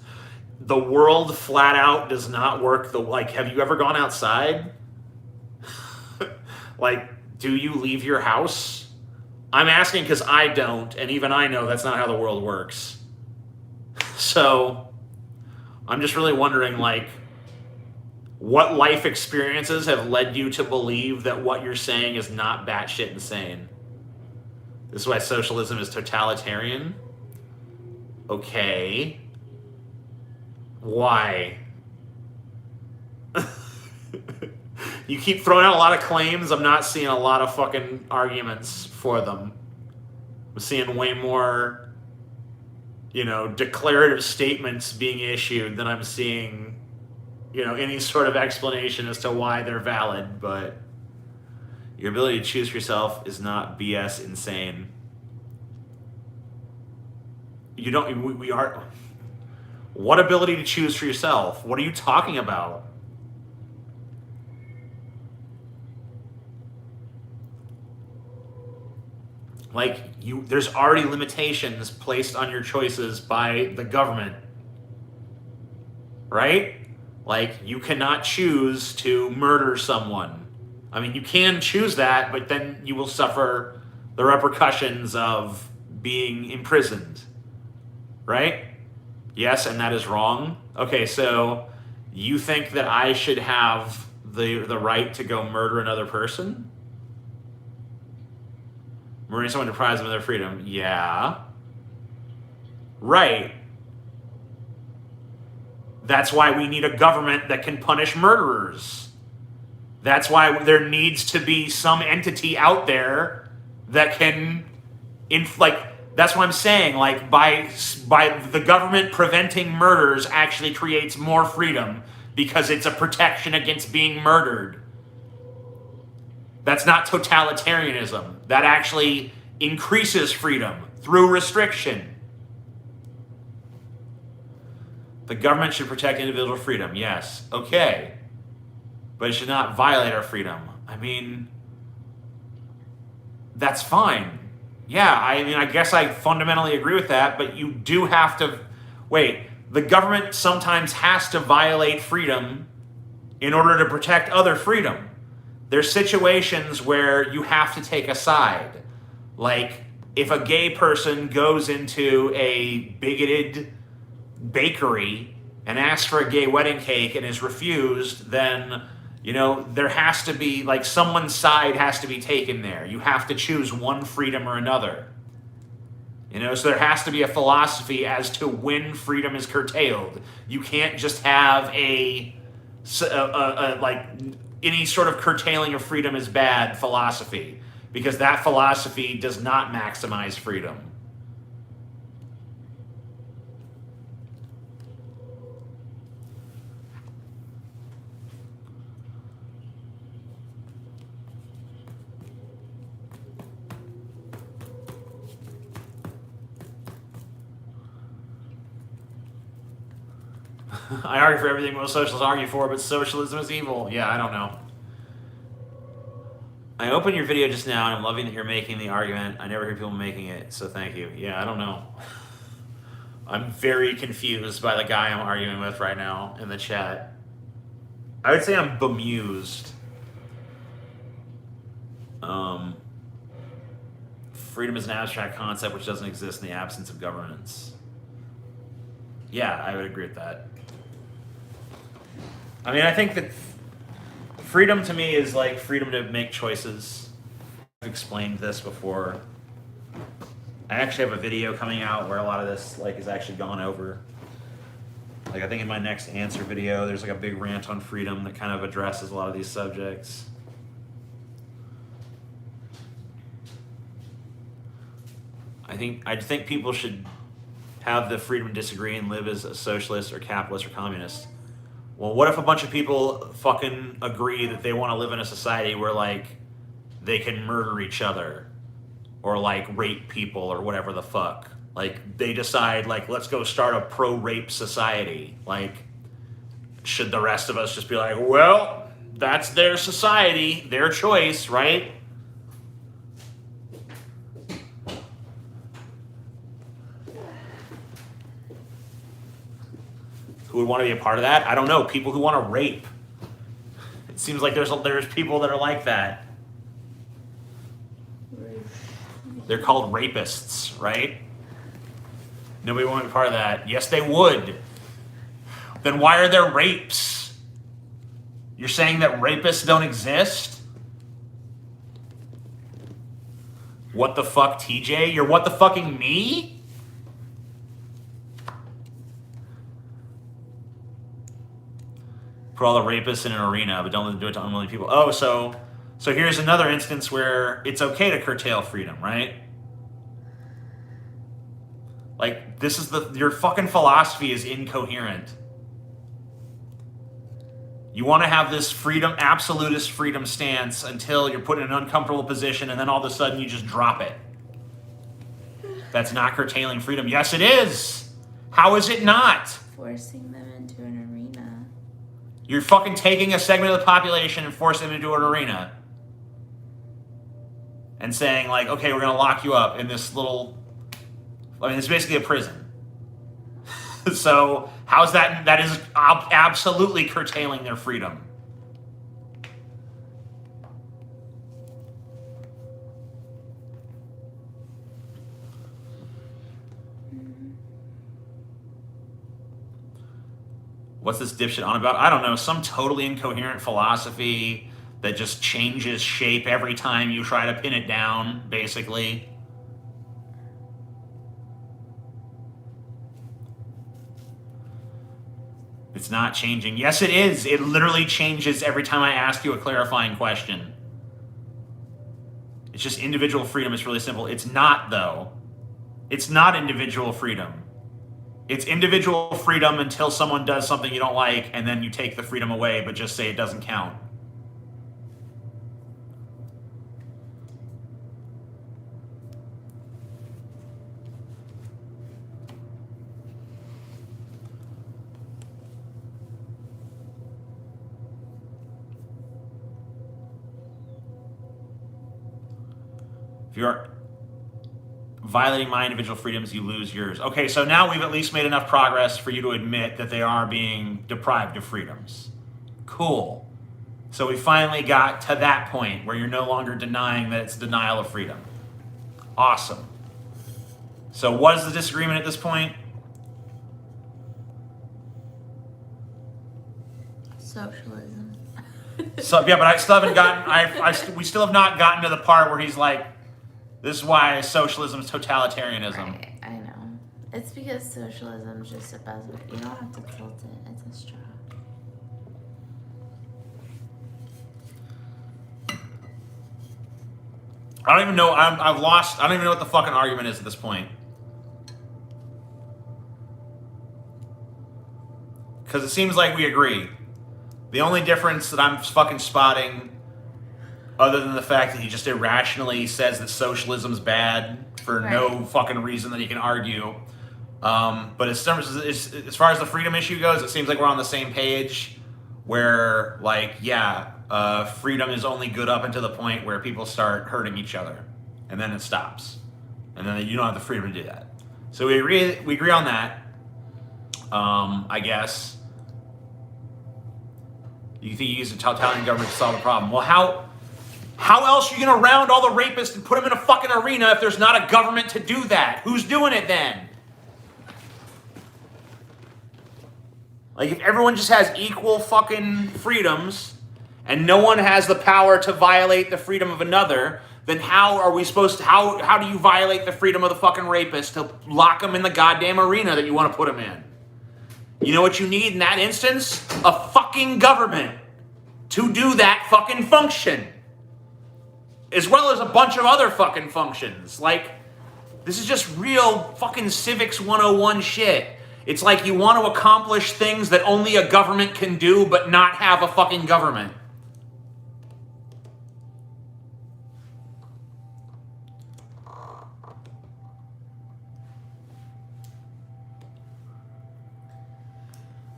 the world flat out does not work. Like, have you ever gone outside? Like, do you leave your house? I'm asking because I don't, and even I know that's not how the world works. So, I'm just really wondering, like, what life experiences have led you to believe that what you're saying is not batshit insane? This is why socialism is totalitarian? Okay. Why? You keep throwing out a lot of claims. I'm not seeing a lot of fucking arguments for them. I'm seeing way more, declarative statements being issued than I'm seeing, any sort of explanation as to why they're valid. But your ability to choose for yourself is not BS insane. You don't, we are, what ability to choose for yourself? What are you talking about? Like, there's already limitations placed on your choices by the government. Right? Like, you cannot choose to murder someone. I mean, you can choose that, but then you will suffer the repercussions of being imprisoned. Right? Yes, and that is wrong. Okay, so you think that I should have the right to go murder another person? Murdering someone deprives them of their freedom. Yeah. Right. That's why we need a government that can punish murderers. That's why there needs to be some entity out there that can, that's what I'm saying. Like, by the government preventing murders actually creates more freedom because it's a protection against being murdered. That's not totalitarianism. That actually increases freedom through restriction. The government should protect individual freedom. Yes. Okay. But it should not violate our freedom. I mean, that's fine. Yeah, I guess I fundamentally agree with that, but you do have to... Wait, the government sometimes has to violate freedom in order to protect other freedom. There's situations where you have to take a side. Like, if a gay person goes into a bigoted bakery and asks for a gay wedding cake and is refused, then, you know, there has to be, like, someone's side has to be taken there. You have to choose one freedom or another. You know, so there has to be a philosophy as to when freedom is curtailed. You can't just have like, any sort of curtailing of freedom is bad philosophy, because that philosophy does not maximize freedom. I argue for everything most socialists argue for, but socialism is evil. Yeah, I don't know. I opened your video just now, and I'm loving that you're making the argument. I never hear people making it, so thank you. Yeah, I don't know. I'm very confused by the guy I'm arguing with right now in the chat. I would say I'm bemused. Freedom is an abstract concept which doesn't exist in the absence of governance. Yeah, I would agree with that. I mean, I think that freedom to me is like freedom to make choices. I've explained this before. I actually have a video coming out where a lot of this like is actually gone over. Like, I think in my next answer video, there's like a big rant on freedom that kind of addresses a lot of these subjects. I think people should have the freedom to disagree and live as a socialist or capitalist or communist. Well, what if a bunch of people fucking agree that they want to live in a society where, like, they can murder each other or, like, rape people or whatever the fuck? Like, they decide, like, let's go start a pro-rape society. Like, should the rest of us just be like, well, that's their society, their choice, right? Who would want to be a part of that? I don't know. People who want to rape. It seems like there's people that are like that. They're called rapists, right? Nobody would want to be part of that. Yes, they would. Then why are there rapes? You're saying that rapists don't exist? What the fuck, TJ? You're what the fucking me? Put all the rapists in an arena, but don't do it to unwilling people. Oh, so here's another instance where it's okay to curtail freedom, right? Like, this is your fucking philosophy is incoherent. You want to have this freedom, absolutist freedom stance until you're put in an uncomfortable position, and then all of a sudden you just drop it. That's not curtailing freedom. Yes, it is. How is it not? Forcing them into an arena. You're fucking taking a segment of the population and forcing them into an arena. And saying, like, okay, we're going to lock you up in this little... I mean, it's basically a prison. So, how's that? That is absolutely curtailing their freedom. What's this dipshit on about? I don't know. Some totally incoherent philosophy that just changes shape every time you try to pin it down, basically. It's not changing. Yes, it is. It literally changes every time I ask you a clarifying question. It's just individual freedom. It's really simple. It's not, though. It's not individual freedom. It's individual freedom until someone does something you don't like, and then you take the freedom away, but just say it doesn't count. If you're violating my individual freedoms, you lose yours. Okay, so now we've at least made enough progress for you to admit that they are being deprived of freedoms. Cool. So we finally got to that point where you're no longer denying that it's denial of freedom. Awesome. So what is the disagreement at this point? Socialism. So yeah, but I still haven't gotten. We still have not gotten to the part where he's like, "This is why socialism is totalitarianism." Right, I know. It's because socialism is just a buzzword. You don't have to tilt it. It's a straw. I don't even know. I've lost. I don't even know what the fucking argument is at this point. Because it seems like we agree. The only difference that I'm fucking spotting, other than the fact that he just irrationally says that socialism's bad for no fucking reason that he can argue. But as far as the freedom issue goes, it seems like we're on the same page. Where, like, yeah, freedom is only good up until the point where people start hurting each other, and then it stops, and then you don't have the freedom to do that. So we agree on that. I guess. You think you use a totalitarian government to solve the problem? Well, how else are you going to round all the rapists and put them in a fucking arena if there's not a government to do that? Who's doing it then? Like, if everyone just has equal fucking freedoms and no one has the power to violate the freedom of another, then how are we supposed to, how do you violate the freedom of the fucking rapist to lock them in the goddamn arena that you want to put them in? You know what you need in that instance? A fucking government to do that fucking function. As well as a bunch of other fucking functions. Like, this is just real fucking civics 101 shit. It's like you want to accomplish things that only a government can do, but not have a fucking government.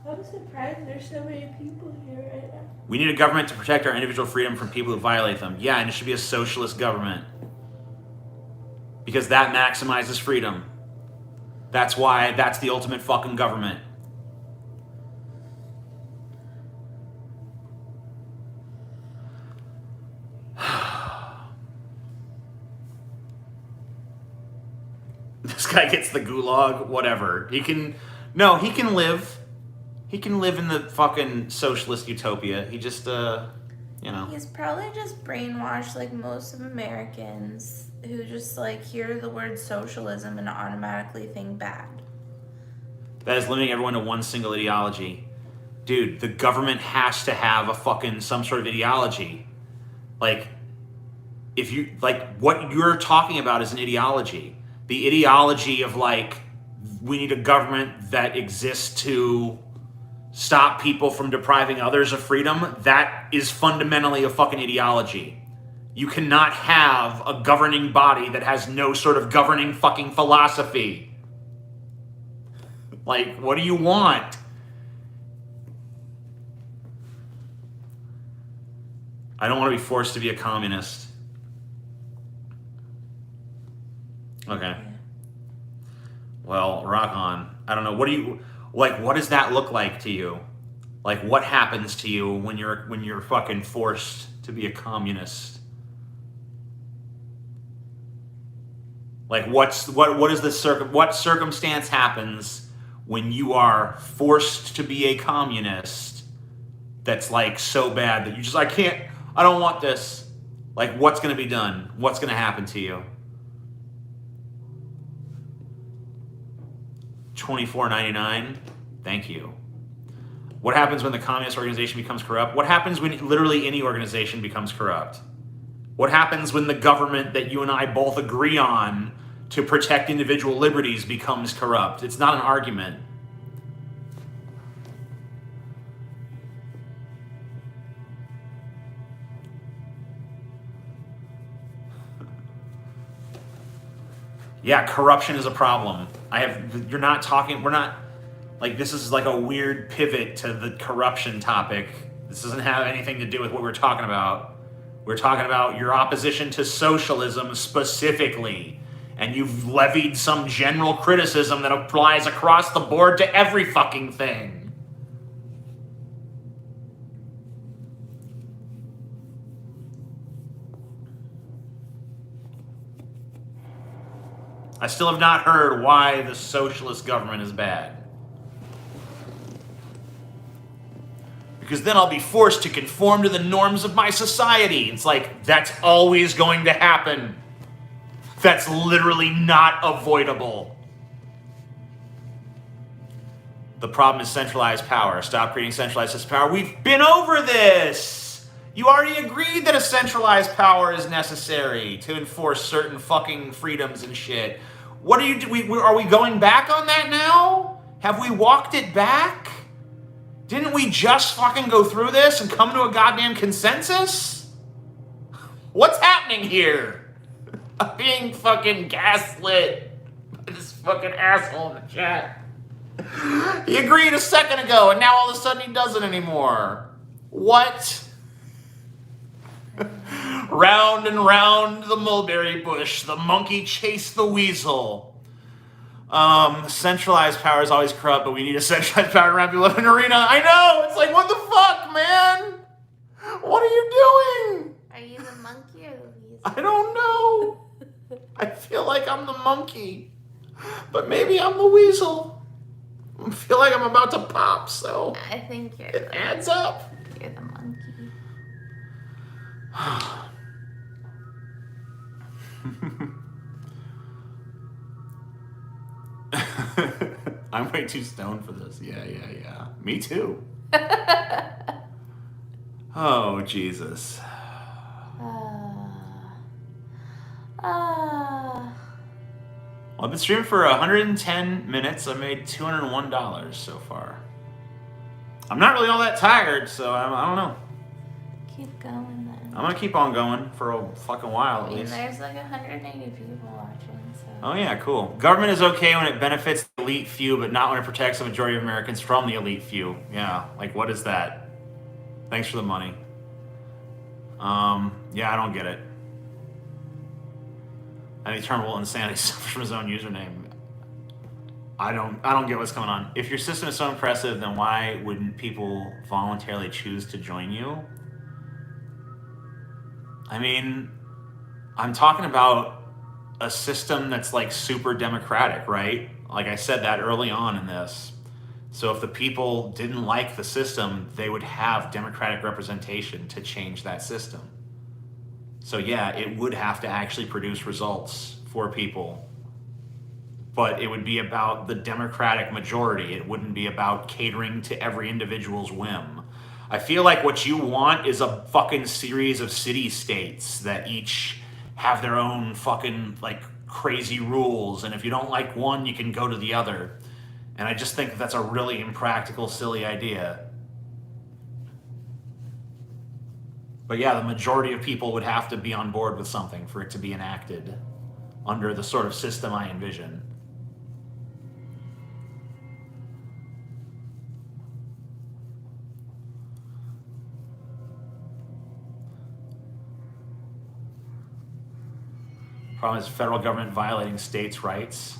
I'm surprised there's so many people here right now. We need a government to protect our individual freedom from people who violate them. Yeah, and it should be a socialist government. Because that maximizes freedom. That's why that's the ultimate fucking government. This guy gets the gulag, whatever. He can live. He can live in the fucking socialist utopia. He just, He's probably just brainwashed like most of Americans who just like hear the word socialism and automatically think bad. That is limiting everyone to one single ideology. Dude, the government has to have a fucking some sort of ideology. Like, if you, like, what you're talking about is an ideology. The ideology of, like, we need a government that exists to stop people from depriving others of freedom, that is fundamentally a fucking ideology. You cannot have a governing body that has no sort of governing fucking philosophy. Like, what do you want? I don't want to be forced to be a communist. Okay. Well, rock on. I don't know. What do you... Like, what does that look like to you? Like, what happens to you when you're fucking forced to be a communist? Like, what circumstance happens when you are forced to be a communist that's, like, so bad that you just, I don't want this. Like, what's going to be done? What's going to happen to you? $24.99. Thank you. What happens when the communist organization becomes corrupt? What happens when literally any organization becomes corrupt? What happens when the government that you and I both agree on to protect individual liberties becomes corrupt? It's not an argument. Yeah, corruption is a problem. We're not, like, this is like a weird pivot to the corruption topic. This doesn't have anything to do with what we're talking about. We're talking about your opposition to socialism specifically. And you've levied some general criticism that applies across the board to every fucking thing. I still have not heard why the socialist government is bad. because then I'll be forced to conform to the norms of my society. It's like, that's always going to happen. That's literally not avoidable. The problem is centralized power. Stop creating centralized system power. We've been over this. You already agreed that a centralized power is necessary to enforce certain fucking freedoms and shit. What are you doing? Are we going back on that now? Have we walked it back? Didn't we just fucking go through this and come to a goddamn consensus? What's happening here? I'm being fucking gaslit by this fucking asshole in the chat. He agreed a second ago and now all of a sudden he doesn't anymore. What? Round and round the mulberry bush, the monkey chased the weasel. Centralized power is always corrupt, but we need a centralized power to wrap people up in an arena. I know! It's like, what the fuck, man? What are you doing? Are you the monkey or the weasel? I don't know. I feel like I'm the monkey, but maybe I'm the weasel. I feel like I'm about to pop, so I think it adds up. You're the monkey. I'm way too stoned for this. Yeah. Me too. Oh, Jesus. Well, I've been streaming for 110 minutes. I made $201 so far. I'm not really all that tired, so I don't know. Keep going then. I'm going to keep on going for a fucking while at least. There's like 180 people watching, so. Oh yeah, cool. Government is okay when it benefits the elite few, but not when it protects the majority of Americans from the elite few. Yeah, like what is that? Thanks for the money. Yeah, I don't get it. And eternal insanity suffers from his own username. I don't get what's going on. If your system is so impressive, then why wouldn't people voluntarily choose to join you? I mean, I'm talking about a system that's like super democratic, right? Like I said that early on in this. So if the people didn't like the system, they would have democratic representation to change that system. So yeah, it would have to actually produce results for people. But it would be about the democratic majority. It wouldn't be about catering to every individual's whim. I feel like what you want is a fucking series of city-states that each have their own fucking like crazy rules, and if you don't like one, you can go to the other. And I just think that's a really impractical, silly idea. But yeah, the majority of people would have to be on board with something for it to be enacted under the sort of system I envision. Problem is federal government violating states' rights.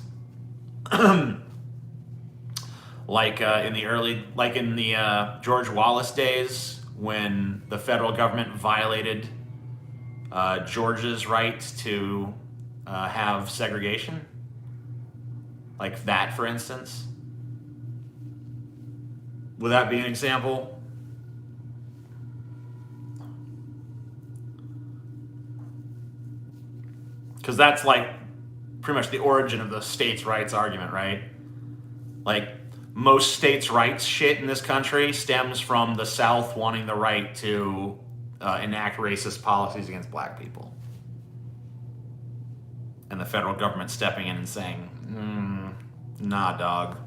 like in the George Wallace days, when the federal government violated Georgia's right to have segregation. Like that, for instance. Would that be an example? Because that's like pretty much the origin of the states' rights argument, right? Like most states' rights shit in this country stems from the South wanting the right to enact racist policies against black people. And the federal government stepping in and saying, nah, dog.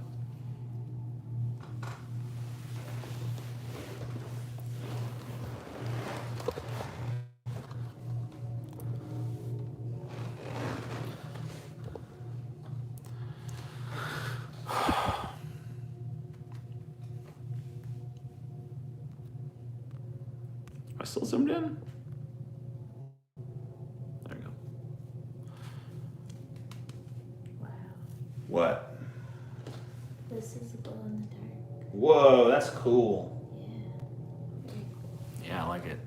I still zoomed in? There we go. Wow. What? This is a glow in the dark. Whoa, that's cool. Yeah. Very cool. Yeah, I like it.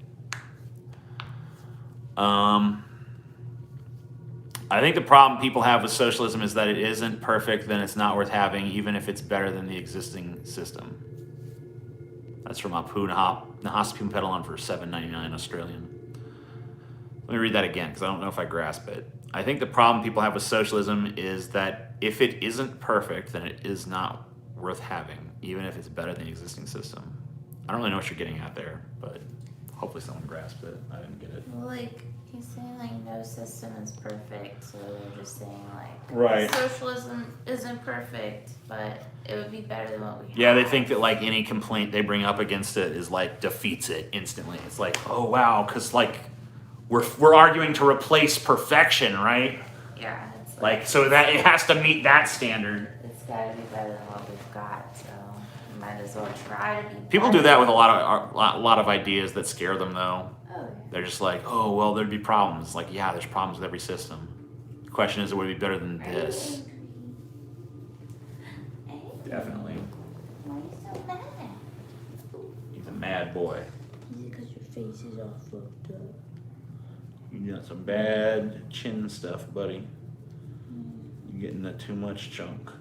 I think the problem people have with socialism is that it isn't perfect, then it's not worth having, even if it's better than the existing system. That's from Apu Nahaspum for $7.99 Australian. Let me read that again because I don't know if I grasp it. I think the problem people have with socialism is that if it isn't perfect, then it is not worth having, even if it's better than the existing system. I don't really know what you're getting at there, but hopefully someone grasped it. I didn't get it. Well, like, he's saying, like, no system is perfect, so they're just saying, like, Right. socialism isn't perfect, but it would be better than what we have. Yeah, they think that, like, any complaint they bring up against it is, like, defeats it instantly. It's like, oh, wow, because, like, we're arguing to replace perfection, right? Yeah, it's Like, so that it has to meet that standard. it's gotta be better than what we've got, so you might as well try to be People do that with a lot of ideas that scare them, though. Oh, They're just like, oh, well, there'd be problems. Like, yeah, there's problems with every system. The question is, would it be better than this? Definitely. Why are you so mad? He's a mad boy. Is it because your face is all fucked up? You got some bad chin stuff, buddy. You're getting that too much chunk.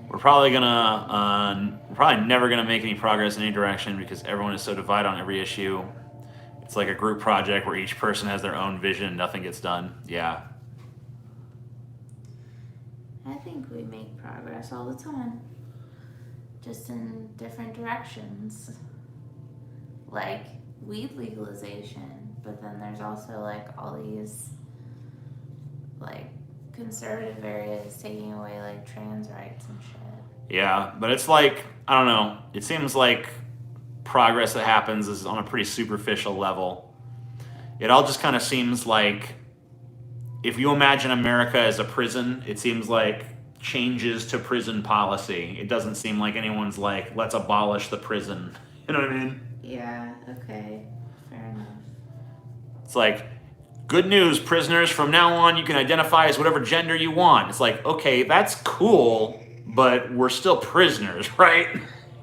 We're probably never gonna make any progress in any direction because everyone is so divided on every issue. It's like a group project where each person has their own vision and nothing gets done. Yeah. I think we make progress all the time, just in different directions. Like weed legalization, but then there's also like all these like conservative areas taking away like trans rights and shit. Yeah, but it's like, I don't know. It seems like progress that happens is on a pretty superficial level. It all just kind of seems like if you imagine America as a prison, it seems like changes to prison policy. It doesn't seem like anyone's like, let's abolish the prison. You know what I mean? Yeah, okay. Fair enough. It's like, good news, prisoners, from now on you can identify as whatever gender you want. It's like, okay, that's cool, but we're still prisoners, right?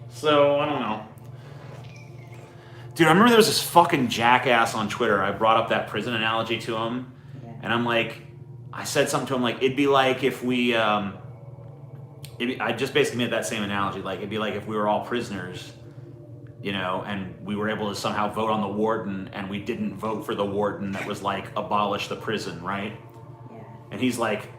So, I don't know. Dude, I remember there was this fucking jackass on Twitter. I brought up that prison analogy to him. Yeah. And I'm like, I said something to him like, it'd be like if we, I just basically made that same analogy. Like, it'd be like if we were all prisoners, you know, and we were able to somehow vote on the warden and we didn't vote for the warden that was like, abolish the prison, right? Yeah. And he's like,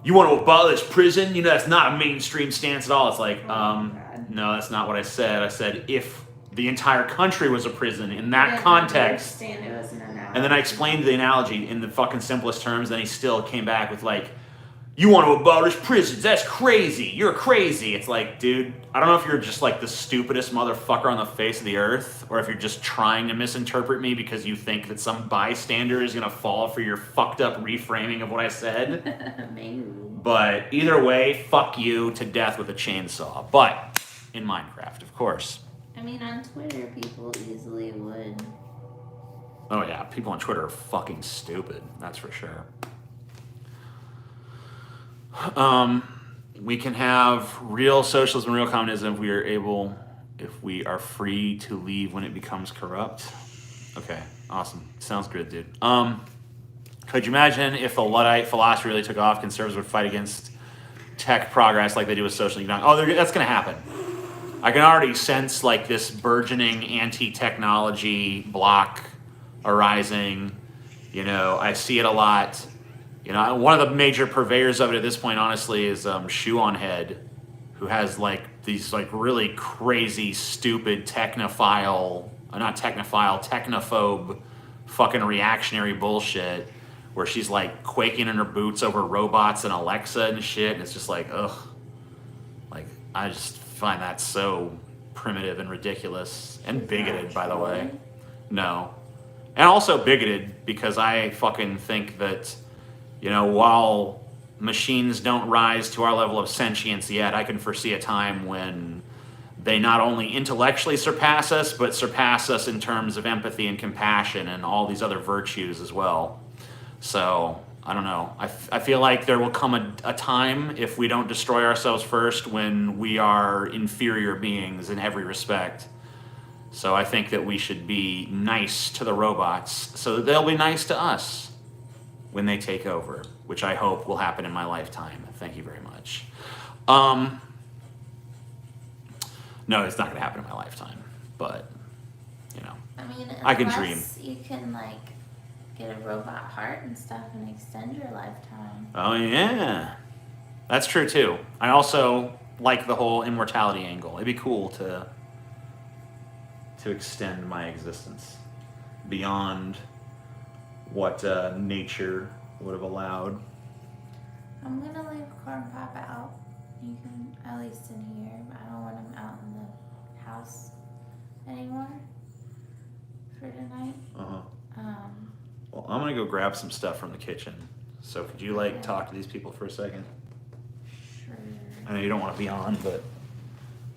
you want to abolish prison? You know, that's not a mainstream stance at all. It's like, God. no, that's not what I said. I said, if the entire country was a prison in that Yeah, I context. understand it was an analogy. And then I explained the analogy in the fucking simplest terms. Then he still came back with like, you want to abolish prisons? That's crazy. You're crazy. It's like, dude, I don't know if you're just like the stupidest motherfucker on the face of the earth, or if you're just trying to misinterpret me because you think that some bystander is going to fall for your fucked up reframing of what I said. Maybe. But either way, fuck you to death with a chainsaw. But in Minecraft, of course. I mean, on Twitter, people easily would. Oh yeah, people on Twitter are fucking stupid. That's for sure. We can have real socialism, real communism if we are free to leave when it becomes corrupt. Okay, awesome. Sounds good, dude. Could you imagine if the Luddite philosophy really took off, conservatives would fight against tech progress like they do with social economics? Oh, that's going to happen. I can already sense like this burgeoning anti-technology block arising. You know, I see it a lot. You know, one of the major purveyors of it at this point, honestly, is Shoe on Head, who has like these like really crazy, stupid technophobe, fucking reactionary bullshit, where she's like quaking in her boots over robots and Alexa and shit, and it's just like, ugh. Like, I just find that so primitive and ridiculous and bigoted, by the way. No. And also bigoted because I fucking think that, you know, while machines don't rise to our level of sentience yet, I can foresee a time when they not only intellectually surpass us, but surpass us in terms of empathy and compassion and all these other virtues as well. So, I don't know. I feel like there will come a time, if we don't destroy ourselves first, when we are inferior beings in every respect. So I think that we should be nice to the robots so that they'll be nice to us when they take over, which I hope will happen in my lifetime. Thank you very much. No, it's not going to happen in my lifetime, but, you know, I mean, I can dream. unless you can, like, get a robot heart and stuff and extend your lifetime. Oh, yeah. That's true, too. I also like the whole immortality angle. It'd be cool to extend my existence beyond what nature would have allowed. I'm gonna leave Corn Pop out. You can, at least in here, but I don't want him out in the house anymore for tonight. Well, I'm gonna go grab some stuff from the kitchen. So could you like talk to these people for a second? Sure. I know you don't want to be on, but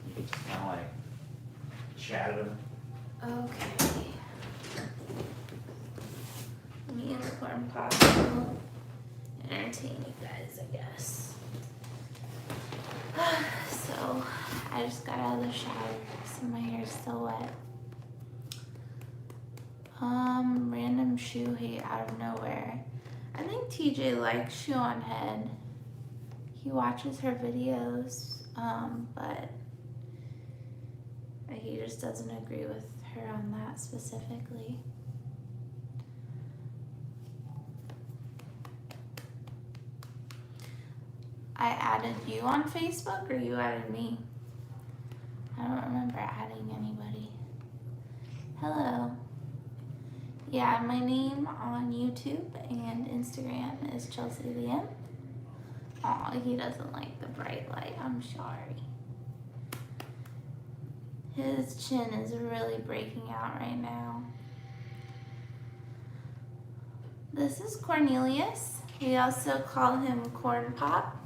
you could just kind of like chat at them. Okay. Me and Corn Pop will entertain you guys, I guess. So, I just got out of the shower, so my hair's still wet. Random shoe hate out of nowhere. I think TJ likes Shoe on Head. He watches her videos, but he just doesn't agree with her on that specifically. I added you on Facebook, or you added me? I don't remember adding anybody. Hello. Yeah, my name on YouTube and Instagram is Chelsea Liam. Aw, he doesn't like the bright light. I'm sorry. His chin is really breaking out right now. This is Cornelius. We also call him Corn Pop.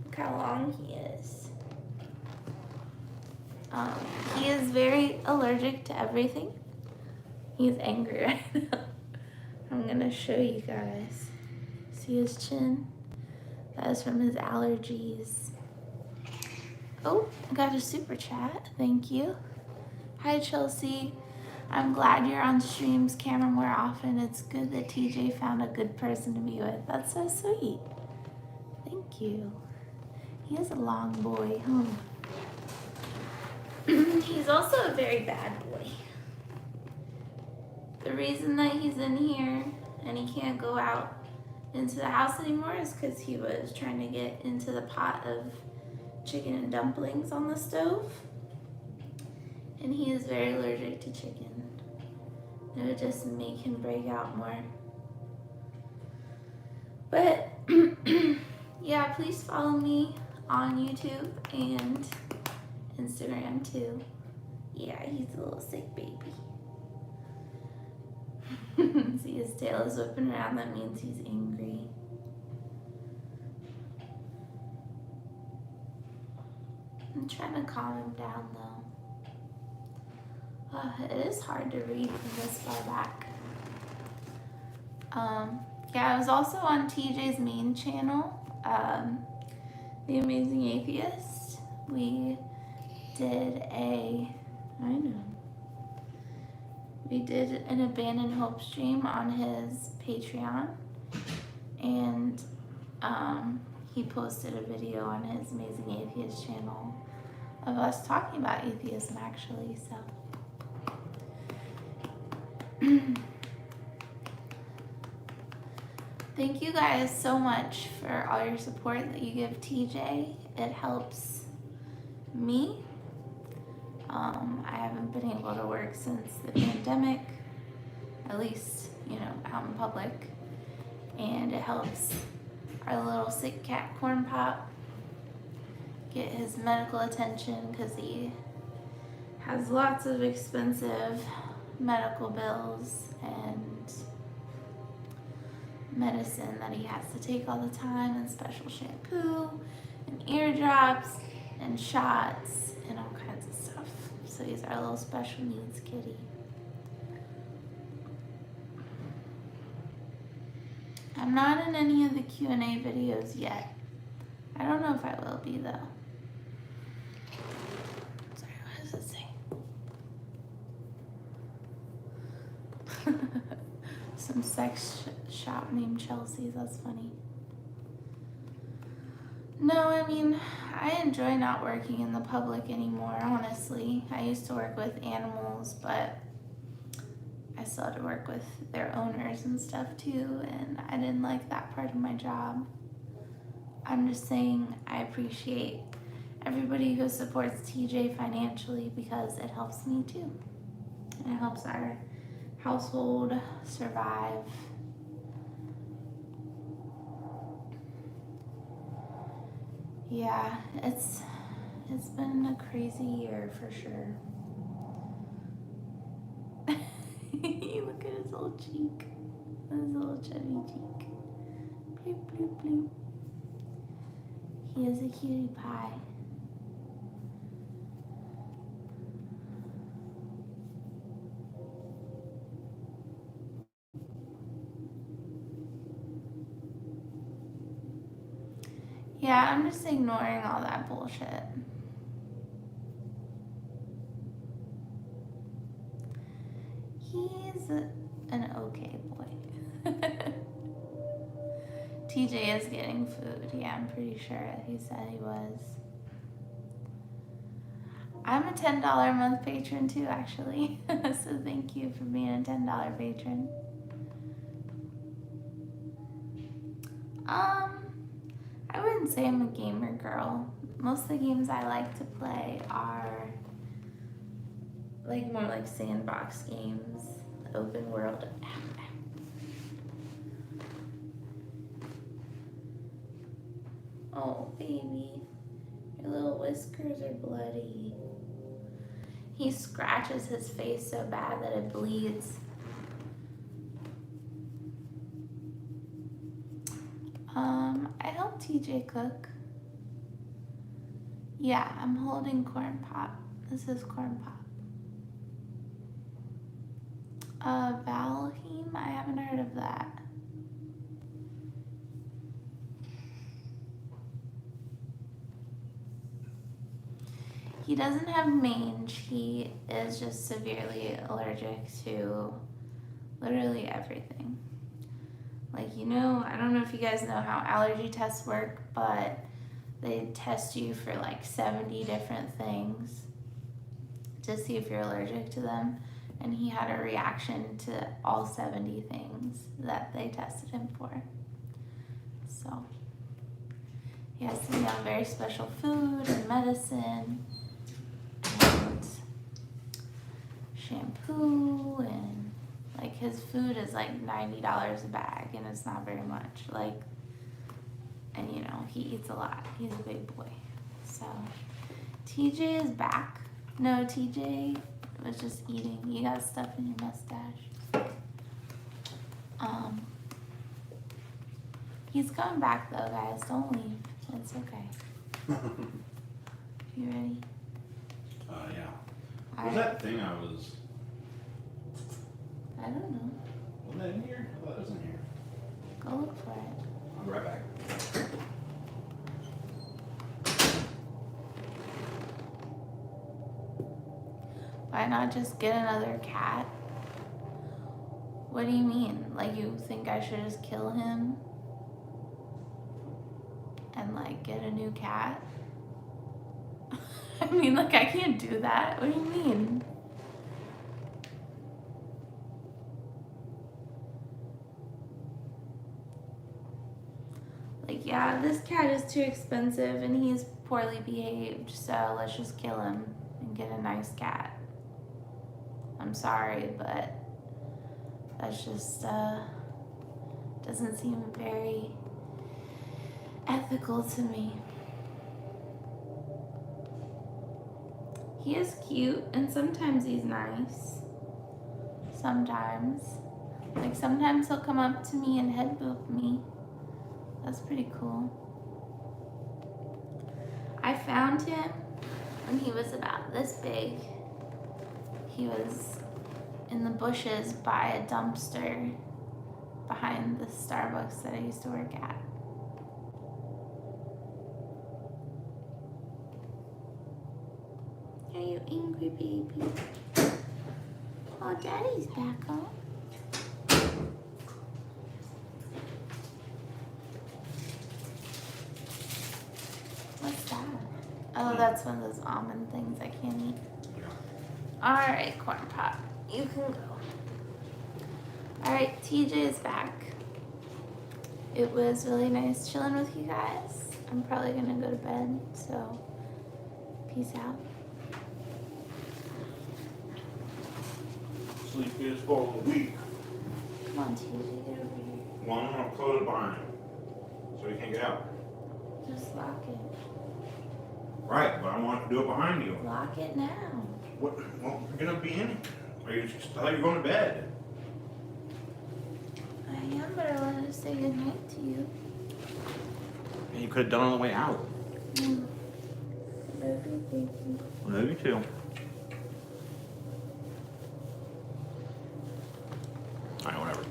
Look how long he is. He is very allergic to everything. He's angry right now. I'm gonna show you guys. See his chin? That is from his allergies. Oh, I got a super chat. Thank you. Hi, Chelsea. I'm glad you're on streams camera more often. It's good that TJ found a good person to be with. That's so sweet. Thank you. He is a long boy, huh? He's also a very bad boy. The reason that he's in here and he can't go out into the house anymore is because he was trying to get into the pot of chicken and dumplings on the stove. And he is very allergic to chicken. It would just make him break out more. But yeah, please follow me on YouTube and Instagram too. Yeah, he's a little sick baby. See, his tail is whipping around. That means he's angry. I'm trying to calm him down though. It is hard to read from this far back. Yeah, I was also on TJ's main channel, The Amazing Atheist. We did an abandoned hope stream on his Patreon, and he posted a video on his Amazing Atheist channel of us talking about atheism, actually, so. Thank you guys so much for all your support that you give TJ. It helps me. I haven't been able to work since the pandemic, at least, out in public. And it helps our little sick cat Corn Pop get his medical attention because he has lots of expensive medical bills and medicine that he has to take all the time, and special shampoo and eardrops and shots and all kinds of stuff. So he's our little special needs kitty. I'm not in any of the Q&A videos yet. I don't know if I will be though. Sorry, what does it say? some shop named Chelsea's. That's funny. No, I mean, I enjoy not working in the public anymore, honestly. I used to work with animals, but I still had to work with their owners and stuff too, and I didn't like that part of my job. I'm just saying I appreciate everybody who supports TJ financially because it helps me too. And it helps our household survive. Yeah, it's been a crazy year for sure. Look at his little cheek. His little chubby cheek. Bloop, bloop, bloop. He is a cutie pie. Yeah, I'm just ignoring all that bullshit. He's an okay boy. TJ is getting food. Yeah, I'm pretty sure he said he was. I'm a $10 a month patron too, actually. So thank you for being a $10 patron. I wouldn't say I'm a gamer girl. Most of the games I like to play are like more like sandbox games, open world. Oh, baby, your little whiskers are bloody. He scratches his face so bad that it bleeds. I help TJ cook. Yeah, I'm holding corn pop. This is corn pop. Valheim? I haven't heard of that. He doesn't have mange. He is just severely allergic to literally everything. Like, you know, I don't know if you guys know how allergy tests work, but they test you for like 70 different things to see if you're allergic to them. And he had a reaction to all 70 things that they tested him for. So he has to be on very special food and medicine and shampoo, and like his food is like $90 a bag, and it's not very much. Like, and you know, he eats a lot. He's a big boy. So TJ is back. No, TJ was just eating. You got stuff in your mustache. He's coming back though, guys. Don't leave. It's okay. You ready? Yeah. What was that thing I was... I don't know. Wasn't that in here? I thought it was in here. Go look for it. I'll be right back. Why not just get another cat? What do you mean? Like, you think I should just kill him? And like get a new cat? I mean, like, I can't do that. What do you mean? Like, yeah, this cat is too expensive and he's poorly behaved, so let's just kill him and get a nice cat. I'm sorry, but that's just doesn't seem very ethical to me. He is cute, and sometimes he's nice. Sometimes. Like, sometimes he'll come up to me and head boop me. That's pretty cool. I found him when he was about this big. He was in the bushes by a dumpster behind the Starbucks that I used to work at. Are you angry, baby? Oh, Daddy's back home. Oh, that's one of those almond things I can't eat. Alright, corn pop. You can go. Alright, TJ is back. It was really nice chilling with you guys. I'm probably gonna go to bed, so peace out. Sleep is for the weak. Come on, TJ, get over here. Well, I'm gonna close it behind him, so he can't get out. Just lock it. Right, but I want to do it behind you. Lock it now. What? Well, you're gonna be in. Or you just thought you were going to bed. I am, but I wanted to say goodnight to you. And you could have done it on the way out. Mm. Love you, baby. Love you too. Alright, whatever.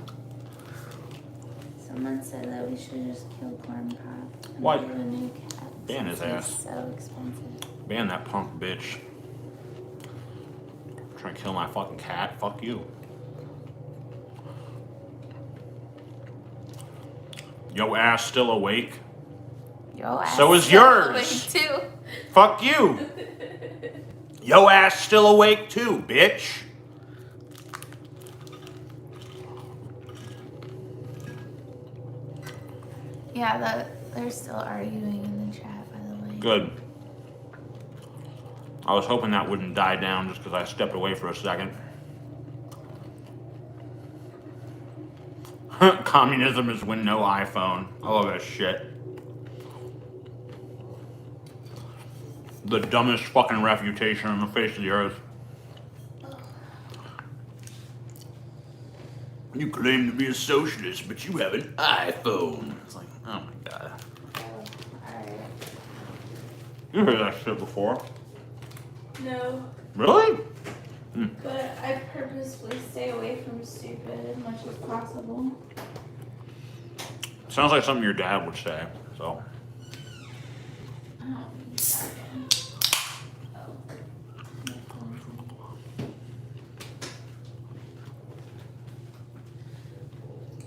Someone said that we should just kill corn pop and Why? get a new cat. Ban his since ass. he's so expensive. Ban that punk bitch. Trying to kill my fucking cat? Fuck you. Yo ass still awake? Yo ass. So is still yours. awake, too. Fuck you. Yo ass still awake too, bitch. Yeah, they're still arguing in the chat, by the way. Good. I was hoping that wouldn't die down just because I stepped away for a second. Communism is when no iPhone. I love that shit. The dumbest fucking refutation on the face of the earth. You claim to be a socialist, but you have an iPhone. It's like, oh my god. Oh, alright. You heard that shit before. No, Really? but I purposefully stay away from stupid as much as possible. Sounds like something your dad would say, so. Oh, sorry. Oh.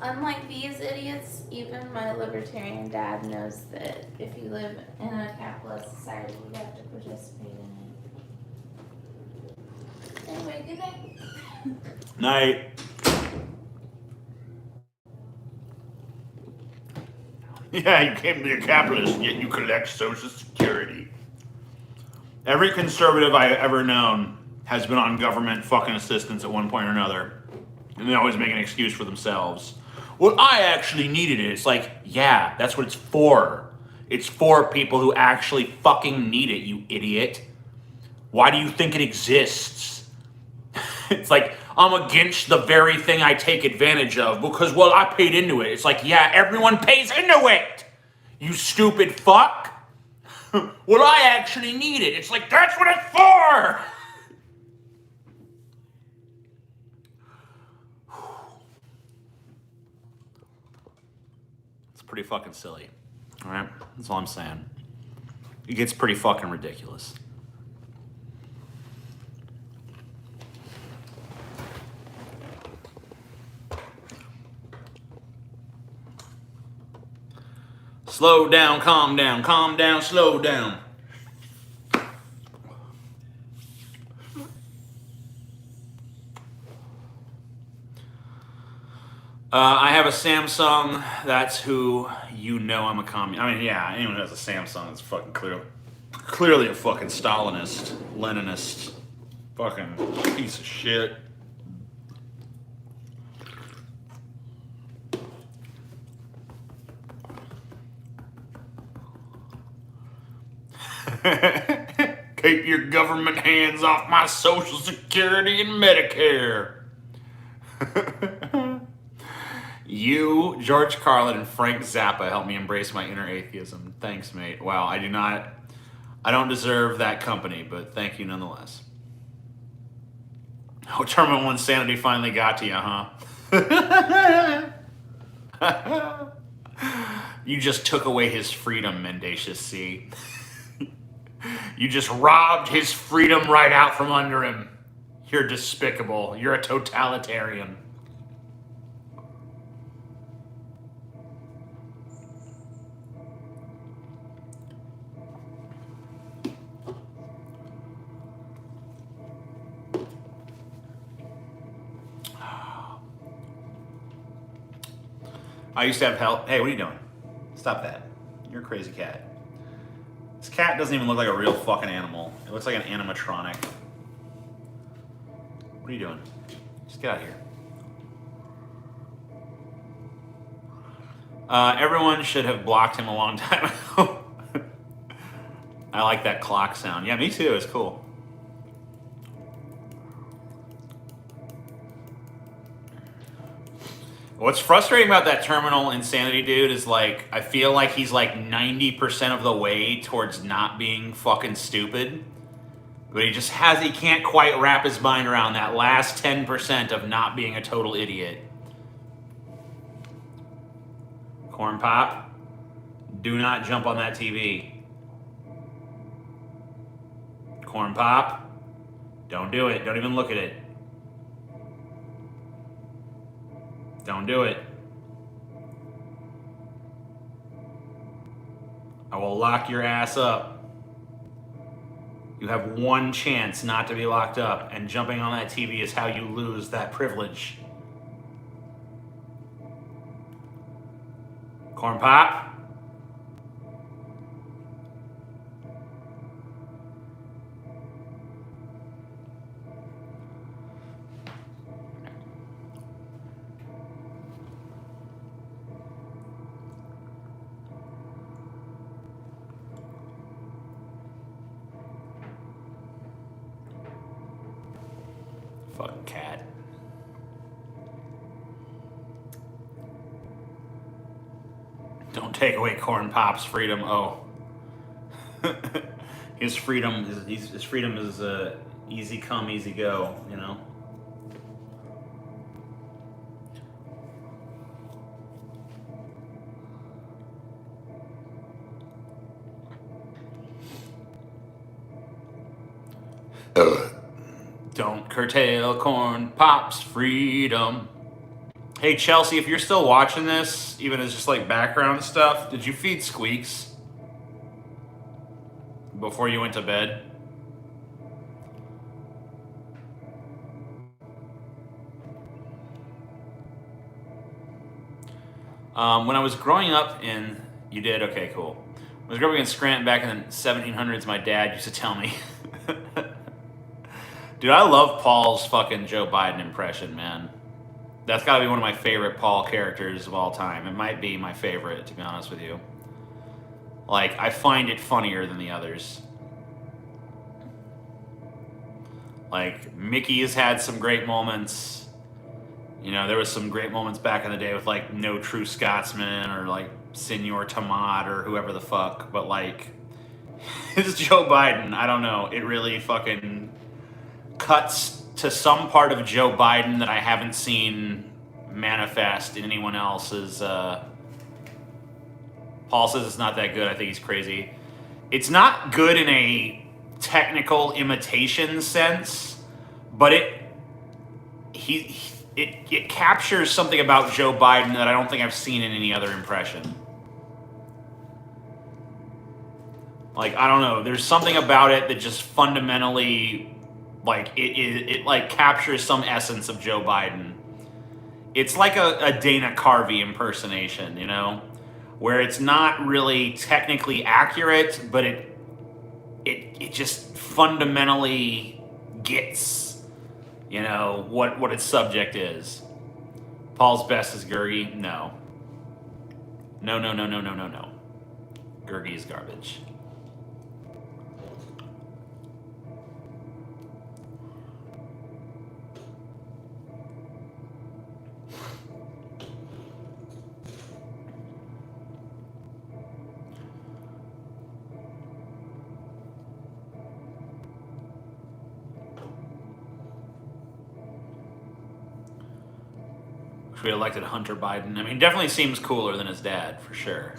Unlike these idiots, even my libertarian dad knows that if you live in a capitalist society, you have to participate in it. Anyway, good night. Night. Yeah, you came to be a capitalist, yet you collect Social Security. Every conservative I've ever known has been on government fucking assistance at one point or another. And they always make an excuse for themselves. Well, I actually needed it. It's like, yeah, that's what it's for. It's for people who actually fucking need it, you idiot. Why do you think it exists? It's like, I'm against the very thing I take advantage of because, well, I paid into it. It's like, yeah, everyone pays into it, you stupid fuck. Well, I actually need it. It's like, that's what it's for. It's pretty fucking silly. All right? That's all I'm saying. It gets pretty fucking ridiculous. Slow down, calm down, slow down. I have a Samsung. That's who you know I'm a communist. I mean, yeah, anyone who has a Samsung is fucking clearly a fucking Stalinist, Leninist, fucking piece of shit. Keep your government hands off my Social Security and Medicare. You, George Carlin, and Frank Zappa helped me embrace my inner atheism. Thanks, mate. Wow, I don't deserve that company, but thank you nonetheless. Oh, Terminal Insanity finally got to you, huh? You just took away his freedom, mendacious C. You just robbed his freedom right out from under him. You're despicable. You're a totalitarian. I used to have help. Hey, what are you doing? Stop that. You're a crazy cat. This cat doesn't even look like a real fucking animal. It looks like an animatronic. What are you doing? Just get out of here. Everyone should have blocked him a long time ago. I like that clock sound. Yeah, me too. It's cool. What's frustrating about that terminal insanity dude is like, I feel like he's like 90% of the way towards not being fucking stupid. But he can't quite wrap his mind around that last 10% of not being a total idiot. Corn Pop, do not jump on that TV. Corn Pop, don't do it. Don't even look at it. Don't do it. I will lock your ass up. You have one chance not to be locked up, and jumping on that TV is how you lose that privilege. Corn Pop? Fucking cat. Don't take away Corn Pop's freedom. Oh, his freedom is easy come, easy go. You know. Don't curtail Corn Pop's freedom. Hey Chelsea, if you're still watching this, even as just like background stuff, did you feed Squeaks before you went to bed? When I was growing up in, you did? Okay, cool. When I was growing up in Scranton back in the 1700s, my dad used to tell me. Dude, I love Paul's fucking Joe Biden impression, man. That's gotta be one of my favorite Paul characters of all time. It might be my favorite, to be honest with you. Like, I find it funnier than the others. Like, Mickey has had some great moments. You know, there was some great moments back in the day with, like, No True Scotsman or, like, Senor Tomat or whoever the fuck. But, like, it's Joe Biden. I don't know. It really fucking cuts to some part of Joe Biden that I haven't seen manifest in anyone else's. Paul says it's not that good. I think he's crazy. It's not good in a technical imitation sense, but it captures something about Joe Biden that I don't think I've seen in any other impression. Like, I don't know. There's something about it that just fundamentally, like, it like captures some essence of Joe Biden. It's like a Dana Carvey impersonation, you know, where it's not really technically accurate, but it just fundamentally gets, you know, what its subject is. Paul's best is Gurgi? No. No. Gurgi is garbage. We elected Hunter Biden. I mean, definitely seems cooler than his dad, for sure.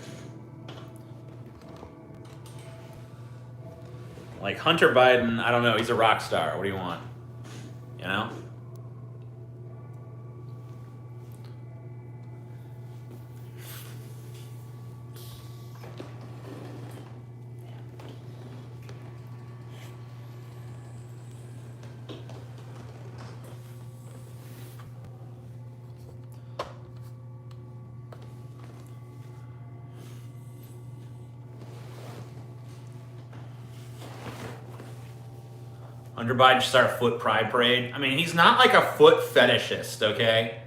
Like, Hunter Biden, I don't know, he's a rock star. What do you want? You know? Hunter Biden should start a foot pride parade. I mean, he's not like a foot fetishist, okay?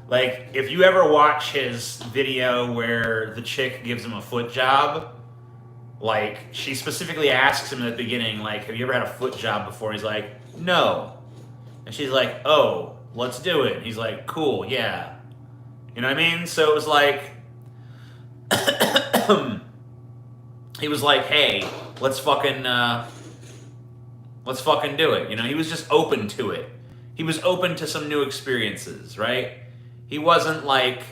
Like, if you ever watch his video where the chick gives him a foot job, like, she specifically asks him at the beginning, like, have you ever had a foot job before? He's like, no. And she's like, oh, let's do it. He's like, cool, yeah. You know what I mean? So it was like, he was like, hey, let's fucking do it. You know, he was just open to it. He was open to some new experiences, right? He wasn't like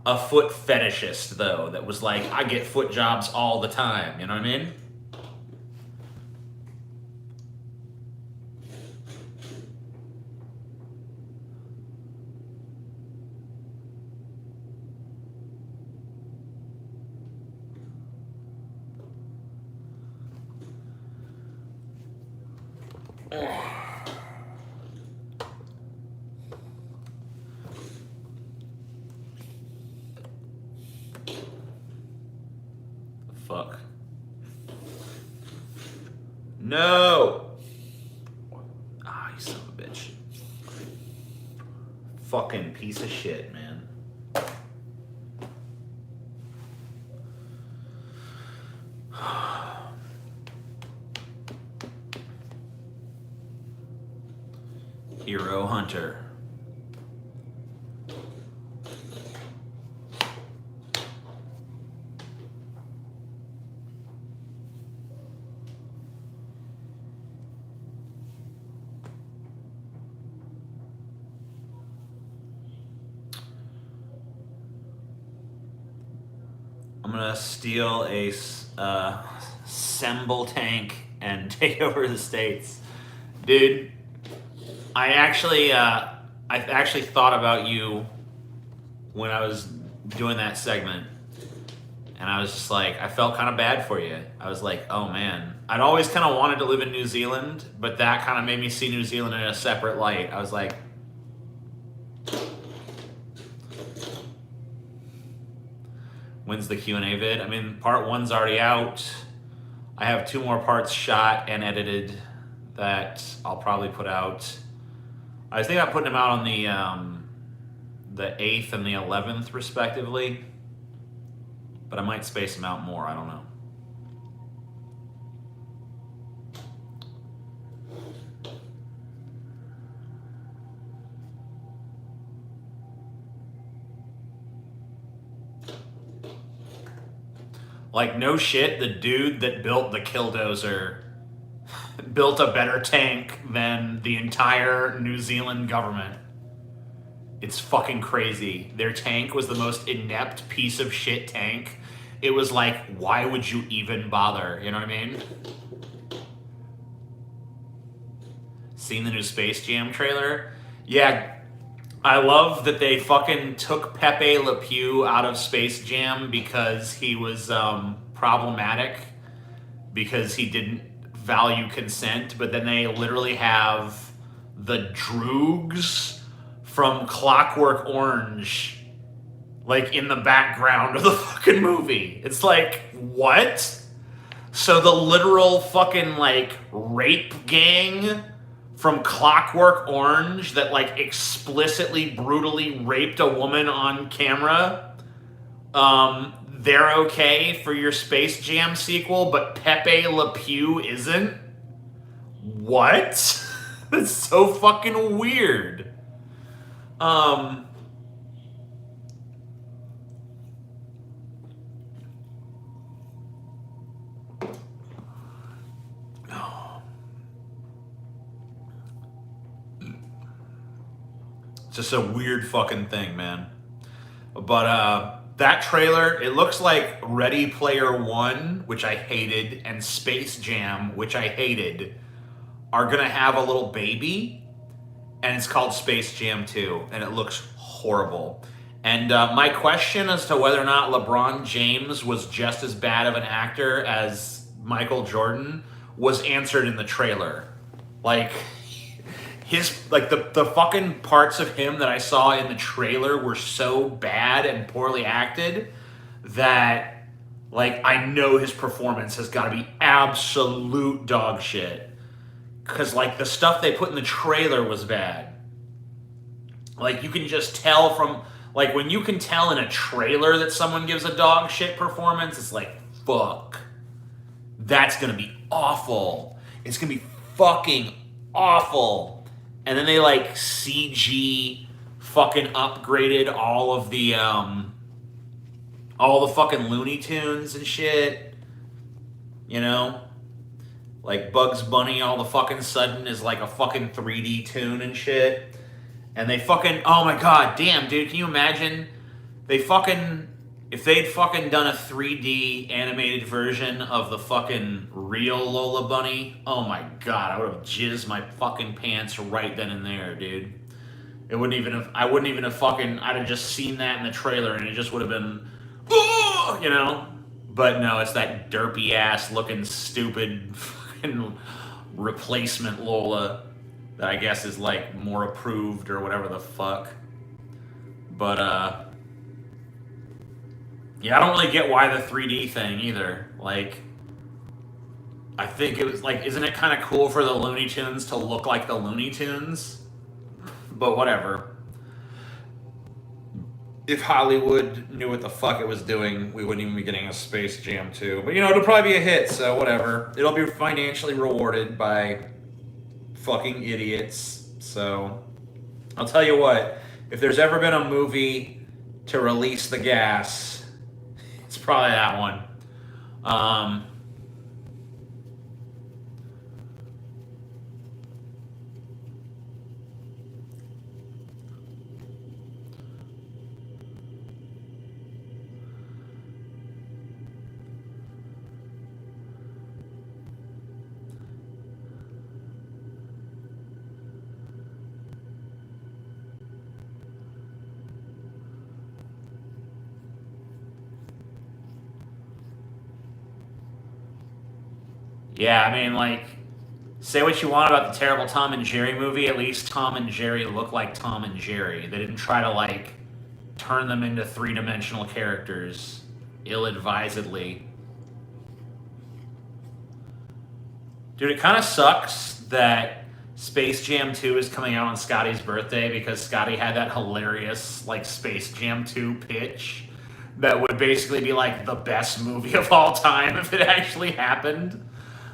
a foot fetishist, though, that was like, I get foot jobs all the time. You know what I mean? Fuck. No! Ah, you son of a bitch. Fucking piece of shit, man. Hero Hunter. I'm gonna steal a Semble tank and take over the States. Dude, I actually thought about you when I was doing that segment. And I was just like, I felt kind of bad for you. I was like, oh man. I'd always kind of wanted to live in New Zealand, but that kind of made me see New Zealand in a separate light. I was like, when's the Q&A vid? I mean, part 1's already out. I have 2 more parts shot and edited that I'll probably put out. I think I'm putting them out on the 8th and the 11th, respectively. But I might space them out more, I don't know. Like, no shit, the dude that built the Killdozer built a better tank than the entire New Zealand government. It's fucking crazy. Their tank was the most inept piece of shit tank. It was like, why would you even bother? You know what I mean? Seen the new Space Jam trailer? Yeah, I love that they fucking took Pepe Le Pew out of Space Jam because he was problematic, because he didn't value consent, but then they literally have the Droogs from Clockwork Orange like in the background of the fucking movie. It's like, what? So the literal fucking like rape gang from Clockwork Orange that like explicitly brutally raped a woman on camera, they're okay for your Space Jam sequel, but Pepe Le Pew isn't? What? That's so fucking weird. It's just a weird fucking thing, man. But that trailer, it looks like Ready Player One, which I hated, and Space Jam, which I hated, are gonna have a little baby, and it's called Space Jam 2, and it looks horrible. And my question as to whether or not LeBron James was just as bad of an actor as Michael Jordan was answered in the trailer. Like, the fucking parts of him that I saw in the trailer were so bad and poorly acted that, like, I know his performance has got to be absolute dog shit. because like the stuff they put in the trailer was bad. Like you can just tell from like when you can tell in a trailer that someone gives a dog shit performance, it's like fuck. That's gonna be awful. It's gonna be fucking awful. And then they like CG fucking upgraded all the fucking Looney Tunes and shit. You know? Like Bugs Bunny all the fucking sudden is like a fucking 3D tune and shit. And they fucking, oh my god, damn, dude, can you imagine? If they'd fucking done a 3D animated version of the fucking real Lola Bunny, oh my god, I would have jizzed my fucking pants right then and there, dude. I wouldn't even have fucking, I'd have just seen that in the trailer and it just would have been, you know? But no, it's that derpy ass looking stupid fucking replacement Lola that I guess is like more approved or whatever the fuck. But yeah, I don't really get why the 3D thing either. Like, I think it was like, isn't it kind of cool for the Looney Tunes to look like the Looney Tunes? But whatever. If Hollywood knew what the fuck it was doing, we wouldn't even be getting a Space Jam 2. But you know, it'll probably be a hit, so whatever. It'll be financially rewarded by fucking idiots. So I'll tell you what, if there's ever been a movie to release the gas, it's probably that one. Yeah, I mean, like, say what you want about the terrible Tom and Jerry movie, at least Tom and Jerry look like Tom and Jerry. They didn't try to, like, turn them into three-dimensional characters ill-advisedly. Dude, it kind of sucks that Space Jam 2 is coming out on Scotty's birthday because Scotty had that hilarious, like, Space Jam 2 pitch that would basically be, like, the best movie of all time if it actually happened.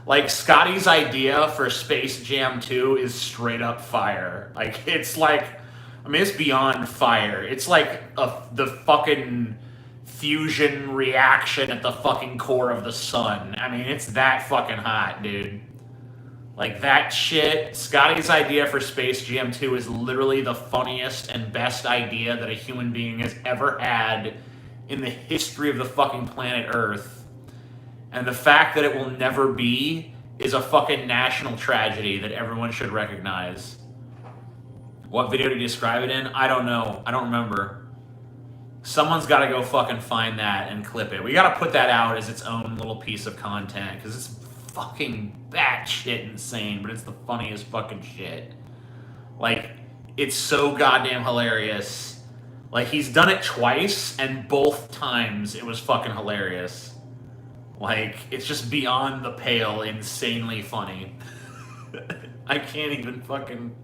Like, Scotty's idea for Space Jam 2 is straight up fire. Like, it's like, I mean, it's beyond fire. It's like the fucking fusion reaction at the fucking core of the sun. I mean, it's that fucking hot, dude. Like, that shit, Scotty's idea for Space Jam 2 is literally the funniest and best idea that a human being has ever had in the history of the fucking planet Earth. And the fact that it will never be is a fucking national tragedy that everyone should recognize. What video did you describe it in? I don't know. I don't remember. Someone's got to go fucking find that and clip it. We got to put that out as its own little piece of content because it's fucking batshit insane, but it's the funniest fucking shit. Like, it's so goddamn hilarious. Like, he's done it twice, and both times it was fucking hilarious. Like, it's just beyond the pale, insanely funny. I can't even fucking...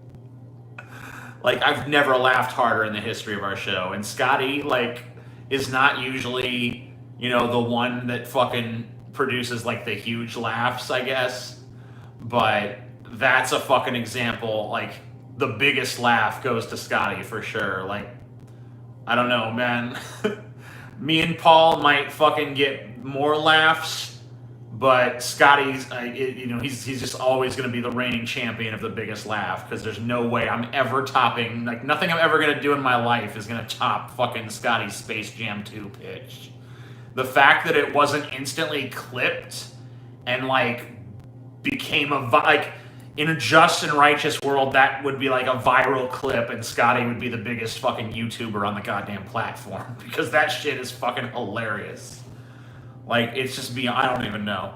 Like, I've never laughed harder in the history of our show. And Scotty, like, is not usually, you know, the one that fucking produces, like, the huge laughs, I guess. But that's a fucking example. Like, the biggest laugh goes to Scotty, for sure. Like, I don't know, man. Me and Paul might fucking get more laughs, but Scotty's, you know, he's just always going to be the reigning champion of the biggest laugh because there's no way I'm ever topping, like, nothing I'm ever going to do in my life is going to top fucking Scotty's Space Jam 2 pitch. The fact that it wasn't instantly clipped and, like, became like, in a just and righteous world, that would be like a viral clip and Scotty would be the biggest fucking YouTuber on the goddamn platform because that shit is fucking hilarious. Like, it's just I don't even know.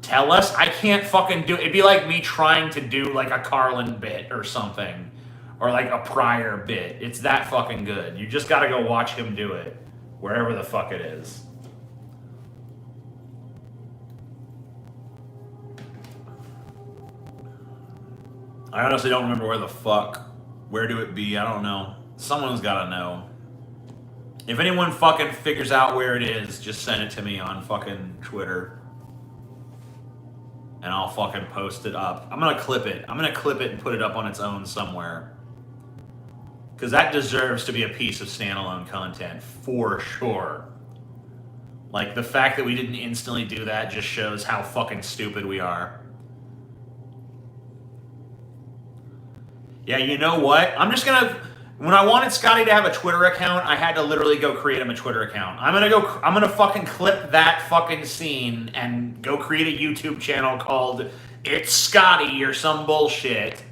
Tell us? I can't fucking do it. It'd be like me trying to do like a Carlin bit or something. Or like a Pryor bit. It's that fucking good. You just gotta go watch him do it. Wherever the fuck it is. I honestly don't remember where do it be? I don't know. Someone's gotta know. If anyone fucking figures out where it is, just send it to me on fucking Twitter. And I'll fucking post it up. I'm gonna clip it. I'm gonna clip it and put it up on its own somewhere. Because that deserves to be a piece of standalone content, for sure. Like, the fact that we didn't instantly do that just shows how fucking stupid we are. Yeah, you know what? I'm just gonna... When I wanted Scotty to have a Twitter account, I had to literally go create him a Twitter account. I'm gonna fucking clip that fucking scene and go create a YouTube channel called It's Scotty or some bullshit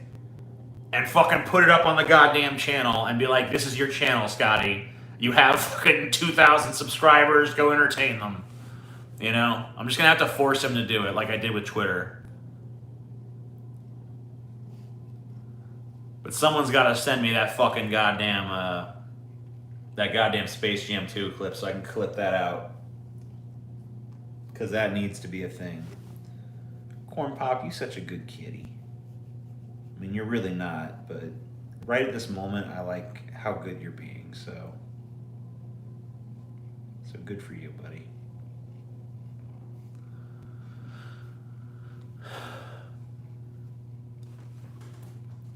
and fucking put it up on the goddamn channel and be like, this is your channel, Scotty. You have fucking 2,000 subscribers, go entertain them. You know? I'm just gonna have to force him to do it like I did with Twitter. But someone's got to send me that fucking goddamn, that goddamn Space Jam 2 clip so I can clip that out. Because that needs to be a thing. Corn Pop, you such a good kitty. I mean, you're really not, but right at this moment, I like how good you're being, so. So good for you, buddy.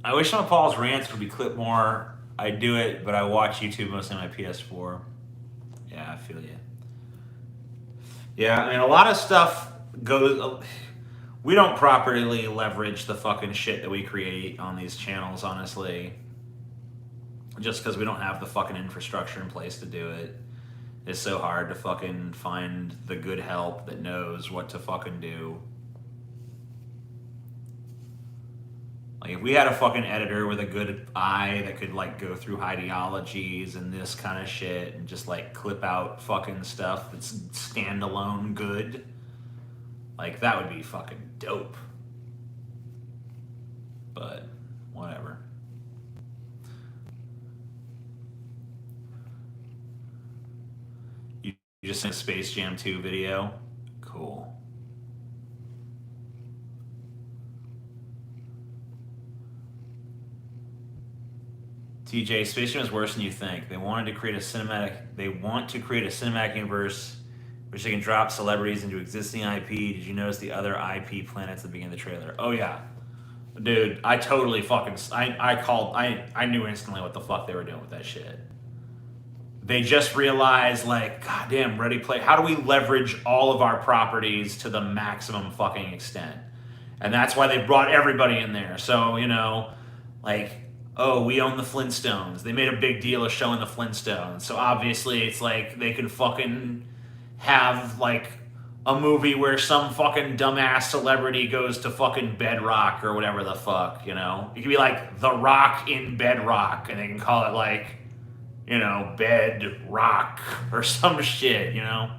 I wish some of Paul's rants would be clipped more. I do it, but I watch YouTube mostly on my PS4. Yeah, I feel you. Yeah, I mean, a lot of stuff goes... We don't properly leverage the fucking shit that we create on these channels, honestly. Just because we don't have the fucking infrastructure in place to do it. It's so hard to fucking find the good help that knows what to fucking do. Like, if we had a fucking editor with a good eye that could, like, go through ideologies and this kind of shit and just, like, clip out fucking stuff that's standalone good, like, that would be fucking dope. But, whatever. You just sent a Space Jam 2 video? Cool. TJ, Space Jam is worse than you think. They want to create a cinematic universe which they can drop celebrities into existing IP. Did you notice the other IP planets at the beginning of the trailer? Oh yeah. Dude, I totally fucking I knew instantly what the fuck they were doing with that shit. They just realized, like, goddamn, how do we leverage all of our properties to the maximum fucking extent? And that's why they brought everybody in there. So, you know, like, oh, we own the Flintstones. They made a big deal of showing the Flintstones. So obviously it's like they can fucking have like a movie where some fucking dumbass celebrity goes to fucking Bedrock or whatever the fuck, you know? It could be like The Rock in Bedrock and they can call it like, you know, Bedrock or some shit, you know?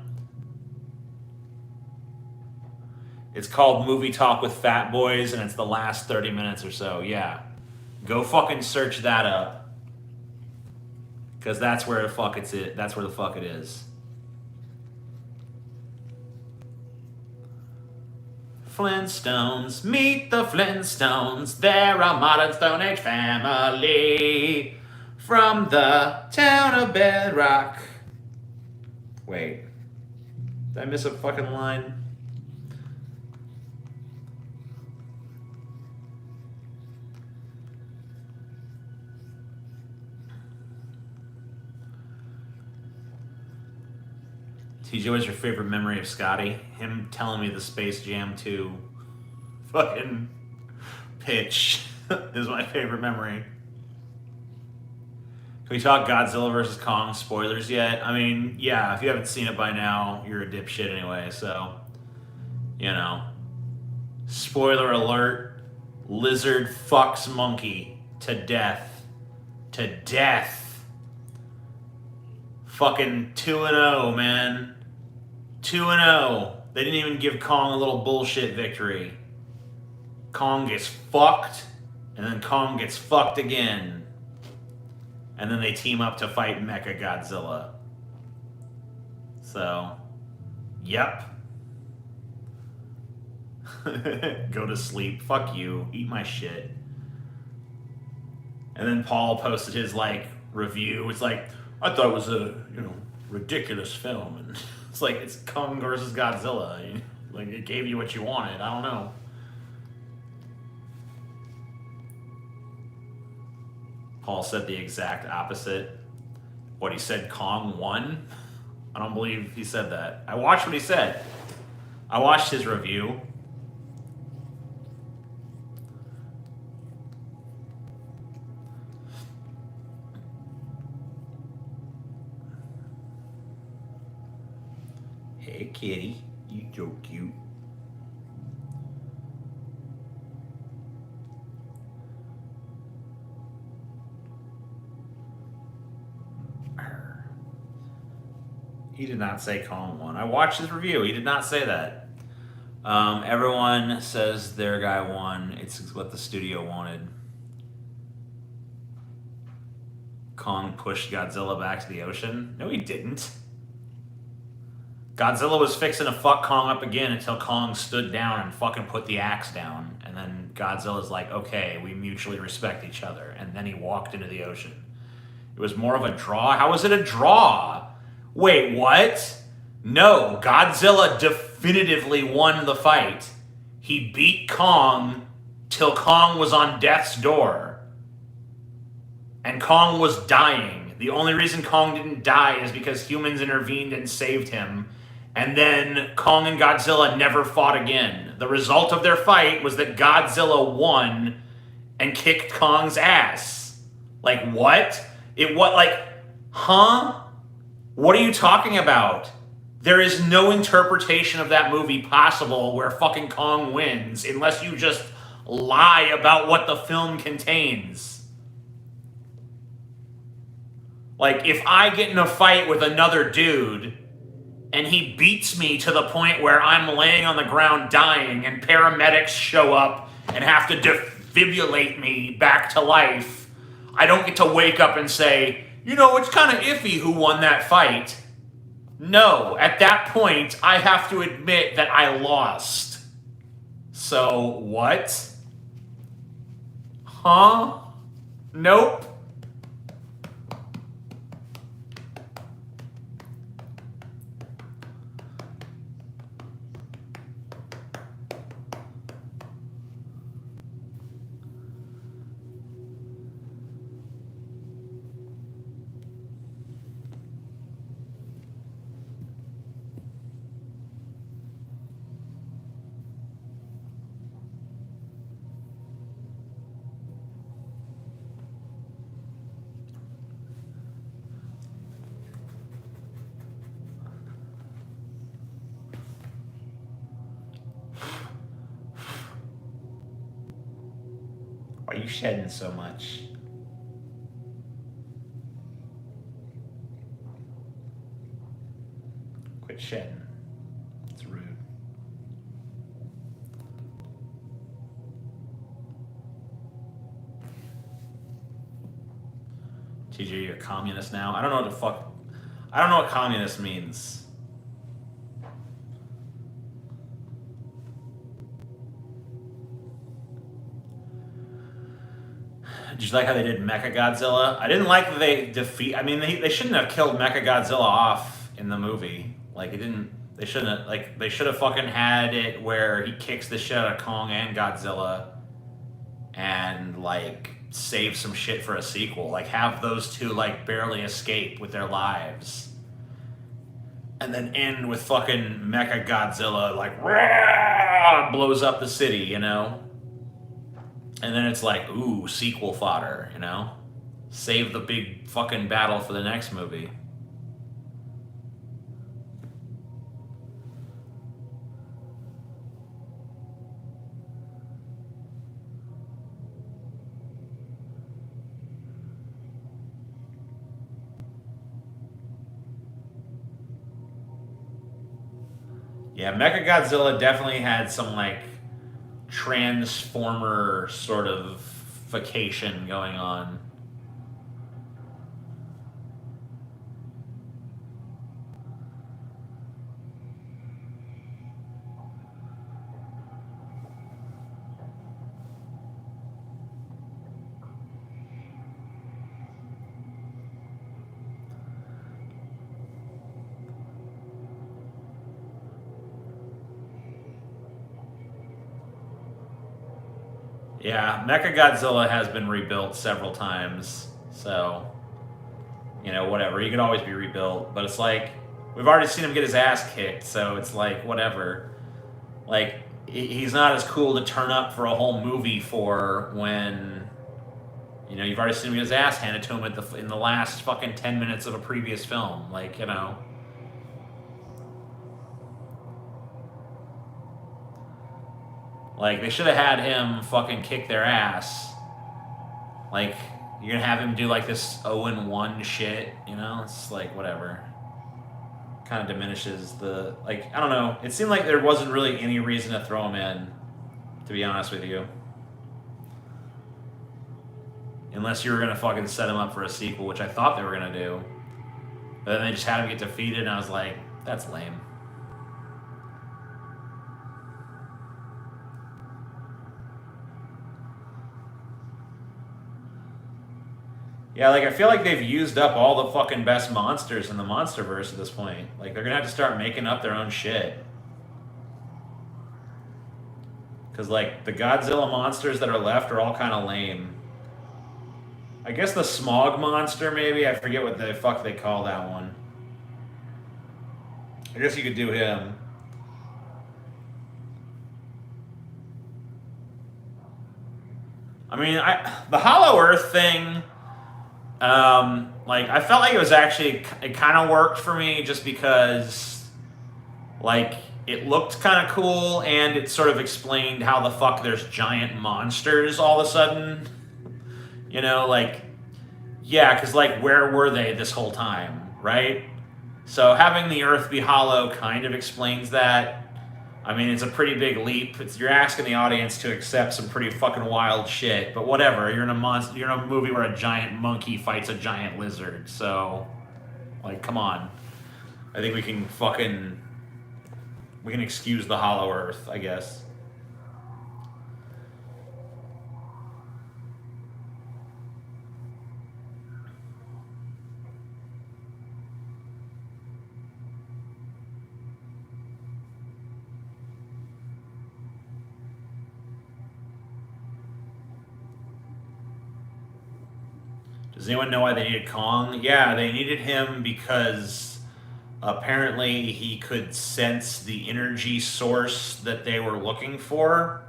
It's called Movie Talk with Fat Boys and it's the last 30 minutes or so, yeah. Go fucking search that up. Because that's where the fuck that's where the fuck it is. Flintstones, meet the Flintstones. They're a modern Stone Age family from the town of Bedrock. Wait. Did I miss a fucking line? TJ, what's your favorite memory of Scotty? Him telling me the Space Jam 2 fucking pitch is my favorite memory. Can we talk Godzilla vs. Kong spoilers yet? I mean, yeah, if you haven't seen it by now, you're a dipshit anyway, so, you know. Spoiler alert, lizard fucks monkey to death. To death. Fucking 2-0, man. 2-0. They didn't even give Kong a little bullshit victory. Kong gets fucked, and then Kong gets fucked again. And then they team up to fight Mecha Godzilla. So, yep. Go to sleep. Fuck you. Eat my shit. And then Paul posted his like review. It's like, I thought it was a ridiculous film, and it's like it's Kong versus Godzilla. Like it gave you what you wanted. I don't know. Paul said the exact opposite. What he said, Kong won. I don't believe he said that. I watched what he said. I watched his review. Hey, kitty. You so cute. He did not say Kong won. I watched his review. He did not say that. Everyone says their guy won. It's what the studio wanted. Kong pushed Godzilla back to the ocean. No, he didn't. Godzilla was fixing to fuck Kong up again until Kong stood down and fucking put the axe down. And then Godzilla's like, okay, we mutually respect each other. And then he walked into the ocean. It was more of a draw. How was it a draw? Wait, what? No, Godzilla definitively won the fight. He beat Kong till Kong was on death's door. And Kong was dying. The only reason Kong didn't die is because humans intervened and saved him. And then Kong and Godzilla never fought again. The result of their fight was that Godzilla won and kicked Kong's ass. Like, what? Huh? What are you talking about? There is no interpretation of that movie possible where fucking Kong wins unless you just lie about what the film contains. Like, if I get in a fight with another dude and he beats me to the point where I'm laying on the ground dying and paramedics show up and have to defibrillate me back to life, I don't get to wake up and say, it's kind of iffy who won that fight. No, at that point, I have to admit that I lost. So, what? Huh? Nope. Why are you shedding so much? Quit shedding. It's rude. TJ, you're a communist now? I don't know what communist means. Did you like how they did Mechagodzilla? I didn't like that they they shouldn't have killed Mechagodzilla off in the movie. Like, they should have fucking had it where he kicks the shit out of Kong and Godzilla and, like, save some shit for a sequel. Like, have those two, like, barely escape with their lives. And then end with fucking Mechagodzilla, like, rah, blows up the city, And then it's like, ooh, sequel fodder, Save the big fucking battle for the next movie. Yeah, Mechagodzilla definitely had some, like, Transformer sort of vacation going on. Yeah, Mechagodzilla has been rebuilt several times, so whatever. He could always be rebuilt, but it's like we've already seen him get his ass kicked, so it's like whatever. Like he's not as cool to turn up for a whole movie for when you've already seen him get his ass handed to him in the last fucking 10 minutes of a previous film. Like like they should have had him fucking kick their ass. Like you're gonna have him do like this 0-1 shit, It's like whatever. Kind of diminishes the I don't know. It seemed like there wasn't really any reason to throw him in, to be honest with you. Unless you were gonna fucking set him up for a sequel, which I thought they were gonna do. But then they just had him get defeated, and I was like, that's lame. Yeah, I feel like they've used up all the fucking best monsters in the MonsterVerse at this point. Like, they're gonna have to start making up their own shit. Because, the Godzilla monsters that are left are all kind of lame. I guess the Smog monster, maybe? I forget what the fuck they call that one. I guess you could do him. I mean, the Hollow Earth thing... I felt like it kind of worked for me just because, it looked kind of cool and it sort of explained how the fuck there's giant monsters all of a sudden. Yeah, because, where were they this whole time, right? So having the Earth be hollow kind of explains that. I mean, it's a pretty big leap. You're asking the audience to accept some pretty fucking wild shit, but whatever. You're in a movie where a giant monkey fights a giant lizard, so come on. I think we can excuse the Hollow Earth, I guess. Does anyone know why they needed Kong? Yeah, they needed him because apparently he could sense the energy source that they were looking for.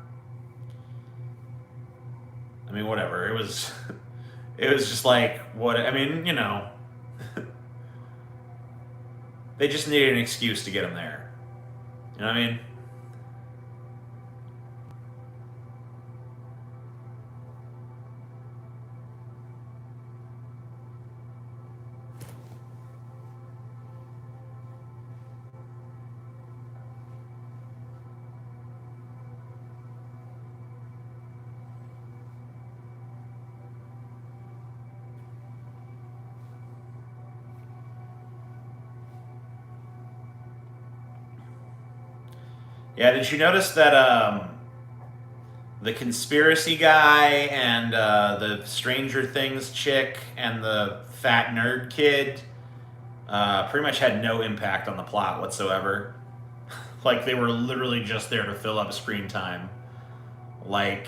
I mean, whatever. It was just they just needed an excuse to get him there. You know what I mean? Yeah, did you notice that the conspiracy guy and the Stranger Things chick and the fat nerd kid pretty much had no impact on the plot whatsoever? They were literally just there to fill up screen time. I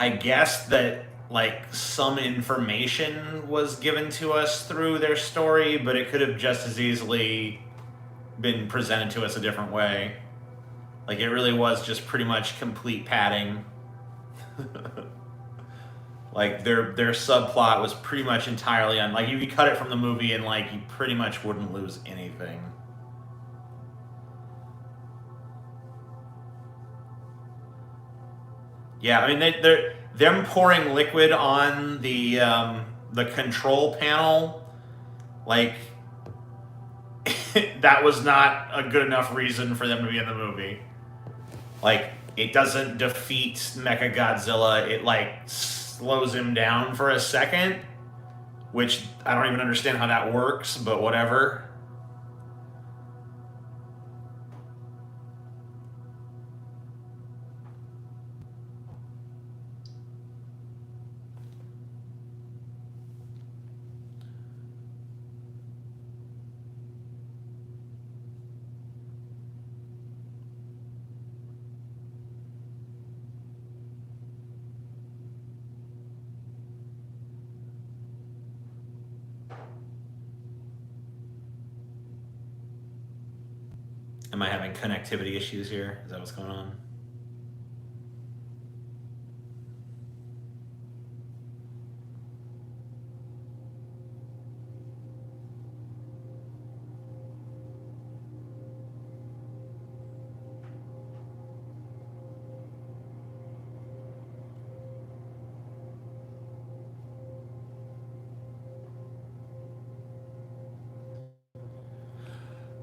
guess that some information was given to us through their story, but it could have just as easily been presented to us a different way. It really was just pretty much complete padding. Their subplot was pretty much entirely you could cut it from the movie and you pretty much wouldn't lose anything. Yeah, I mean them pouring liquid on the control panel, that was not a good enough reason for them to be in the movie. It doesn't defeat Mechagodzilla. It slows him down for a second, which I don't even understand how that works, but whatever. Am I having connectivity issues here? Is that what's going on?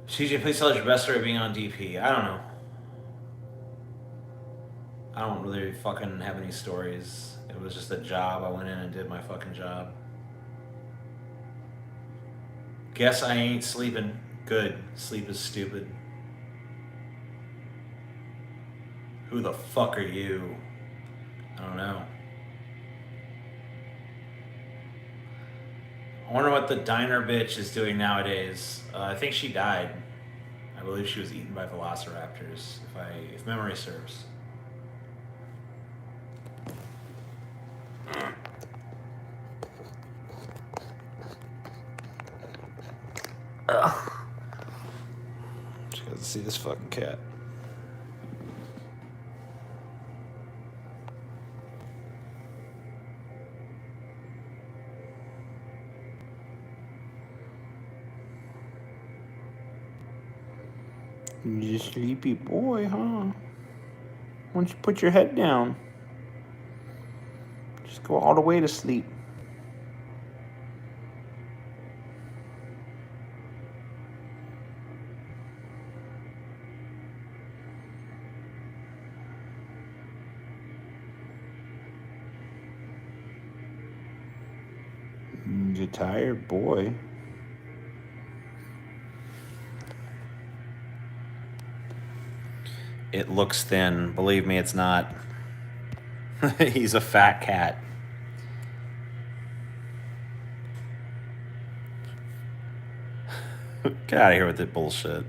CJ, please tell us your best story of being on DP. I don't know. I don't really fucking have any stories. It was just a job. I went in and did my fucking job. Guess I ain't sleeping. Good. Sleep is stupid. Who the fuck are you? I don't know. I wonder what the diner bitch is doing nowadays. I think she died. I believe she was eaten by velociraptors, if memory serves. Ugh. Just got to see this fucking cat. You're a sleepy boy, huh? Why don't you put your head down? Just go all the way to sleep. You're tired, boy. It looks thin. Believe me, it's not. He's a fat cat. Get out of here with that bullshit.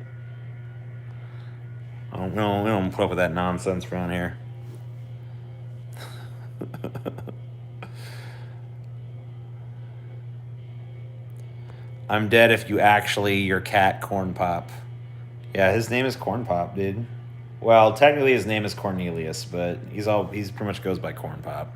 We don't put up with that nonsense around here. I'm dead if you actually your cat Corn Pop. Yeah, his name is Corn Pop, dude. Well, technically his name is Cornelius, but he's pretty much goes by Corn Pop.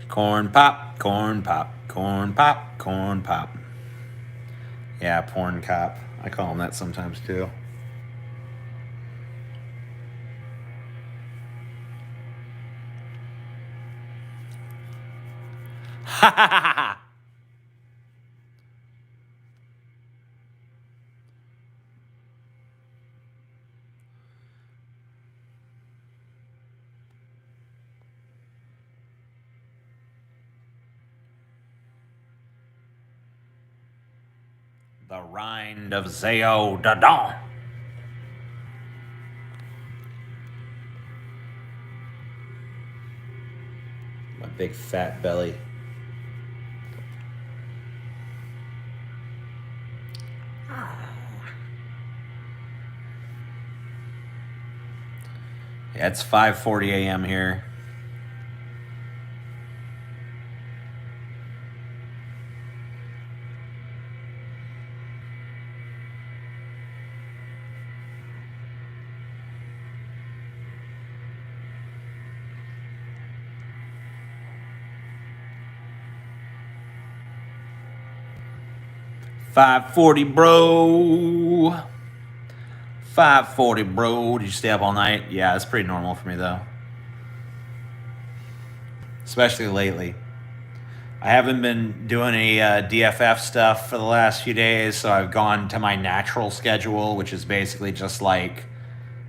Corn Pop, Corn Pop, Corn Pop, Corn Pop. Yeah, Porn Cop. I call him that sometimes too. Ha ha ha ha! The Rind of Zao Dadon. My big fat belly. Yeah, it's 5:40 a.m. here. $5.40, bro. $5.40, bro. Did you stay up all night? Yeah, that's pretty normal for me, though. Especially lately. I haven't been doing any DFF stuff for the last few days, so I've gone to my natural schedule, which is basically just like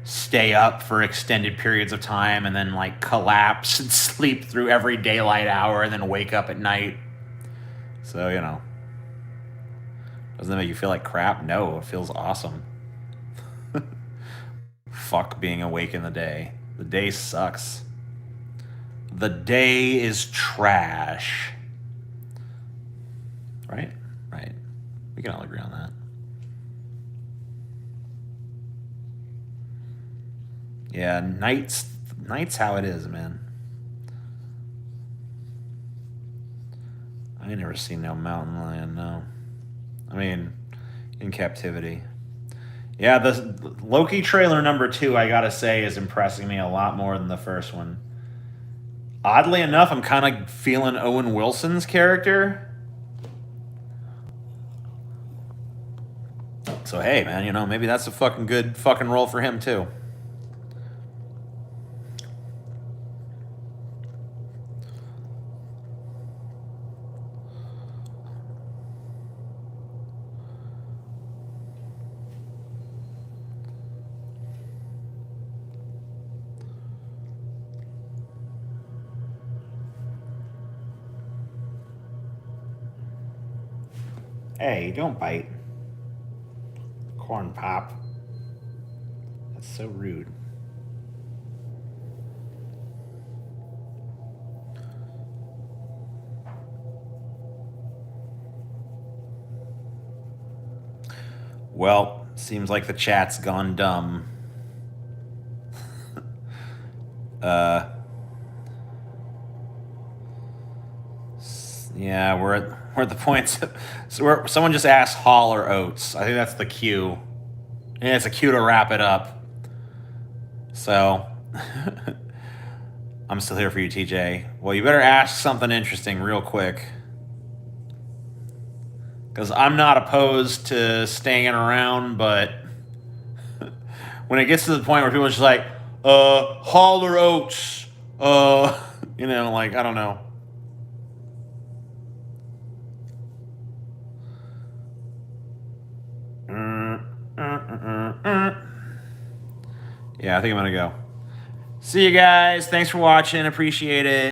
stay up for extended periods of time and then like collapse and sleep through every daylight hour and then wake up at night. So, you know. Doesn't that make you feel like crap? No, it feels awesome. Fuck being awake in the day. The day sucks. The day is trash. Right? Right. We can all agree on that. Yeah, night's how it is, man. I ain't never seen no mountain lion, no. I mean, in captivity. Yeah, the Loki trailer number 2, I gotta say, is impressing me a lot more than the first one. Oddly enough, I'm kind of feeling Owen Wilson's character. So hey, man, you know, maybe that's a fucking good fucking role for him too. Hey, don't bite. Corn pop. That's so rude. Well, seems like the chat's gone dumb. Yeah, we're at the point. So someone just asked Hall or Oats. I think that's the cue. And it's a cue to wrap it up. So, I'm still here for you, TJ. Well, you better ask something interesting real quick. Because I'm not opposed to staying around, but when it gets to the point where people are just like, Hall or Oats, you know, like, I don't know. Yeah, I think I'm gonna go. See you guys. Thanks for watching. Appreciate it.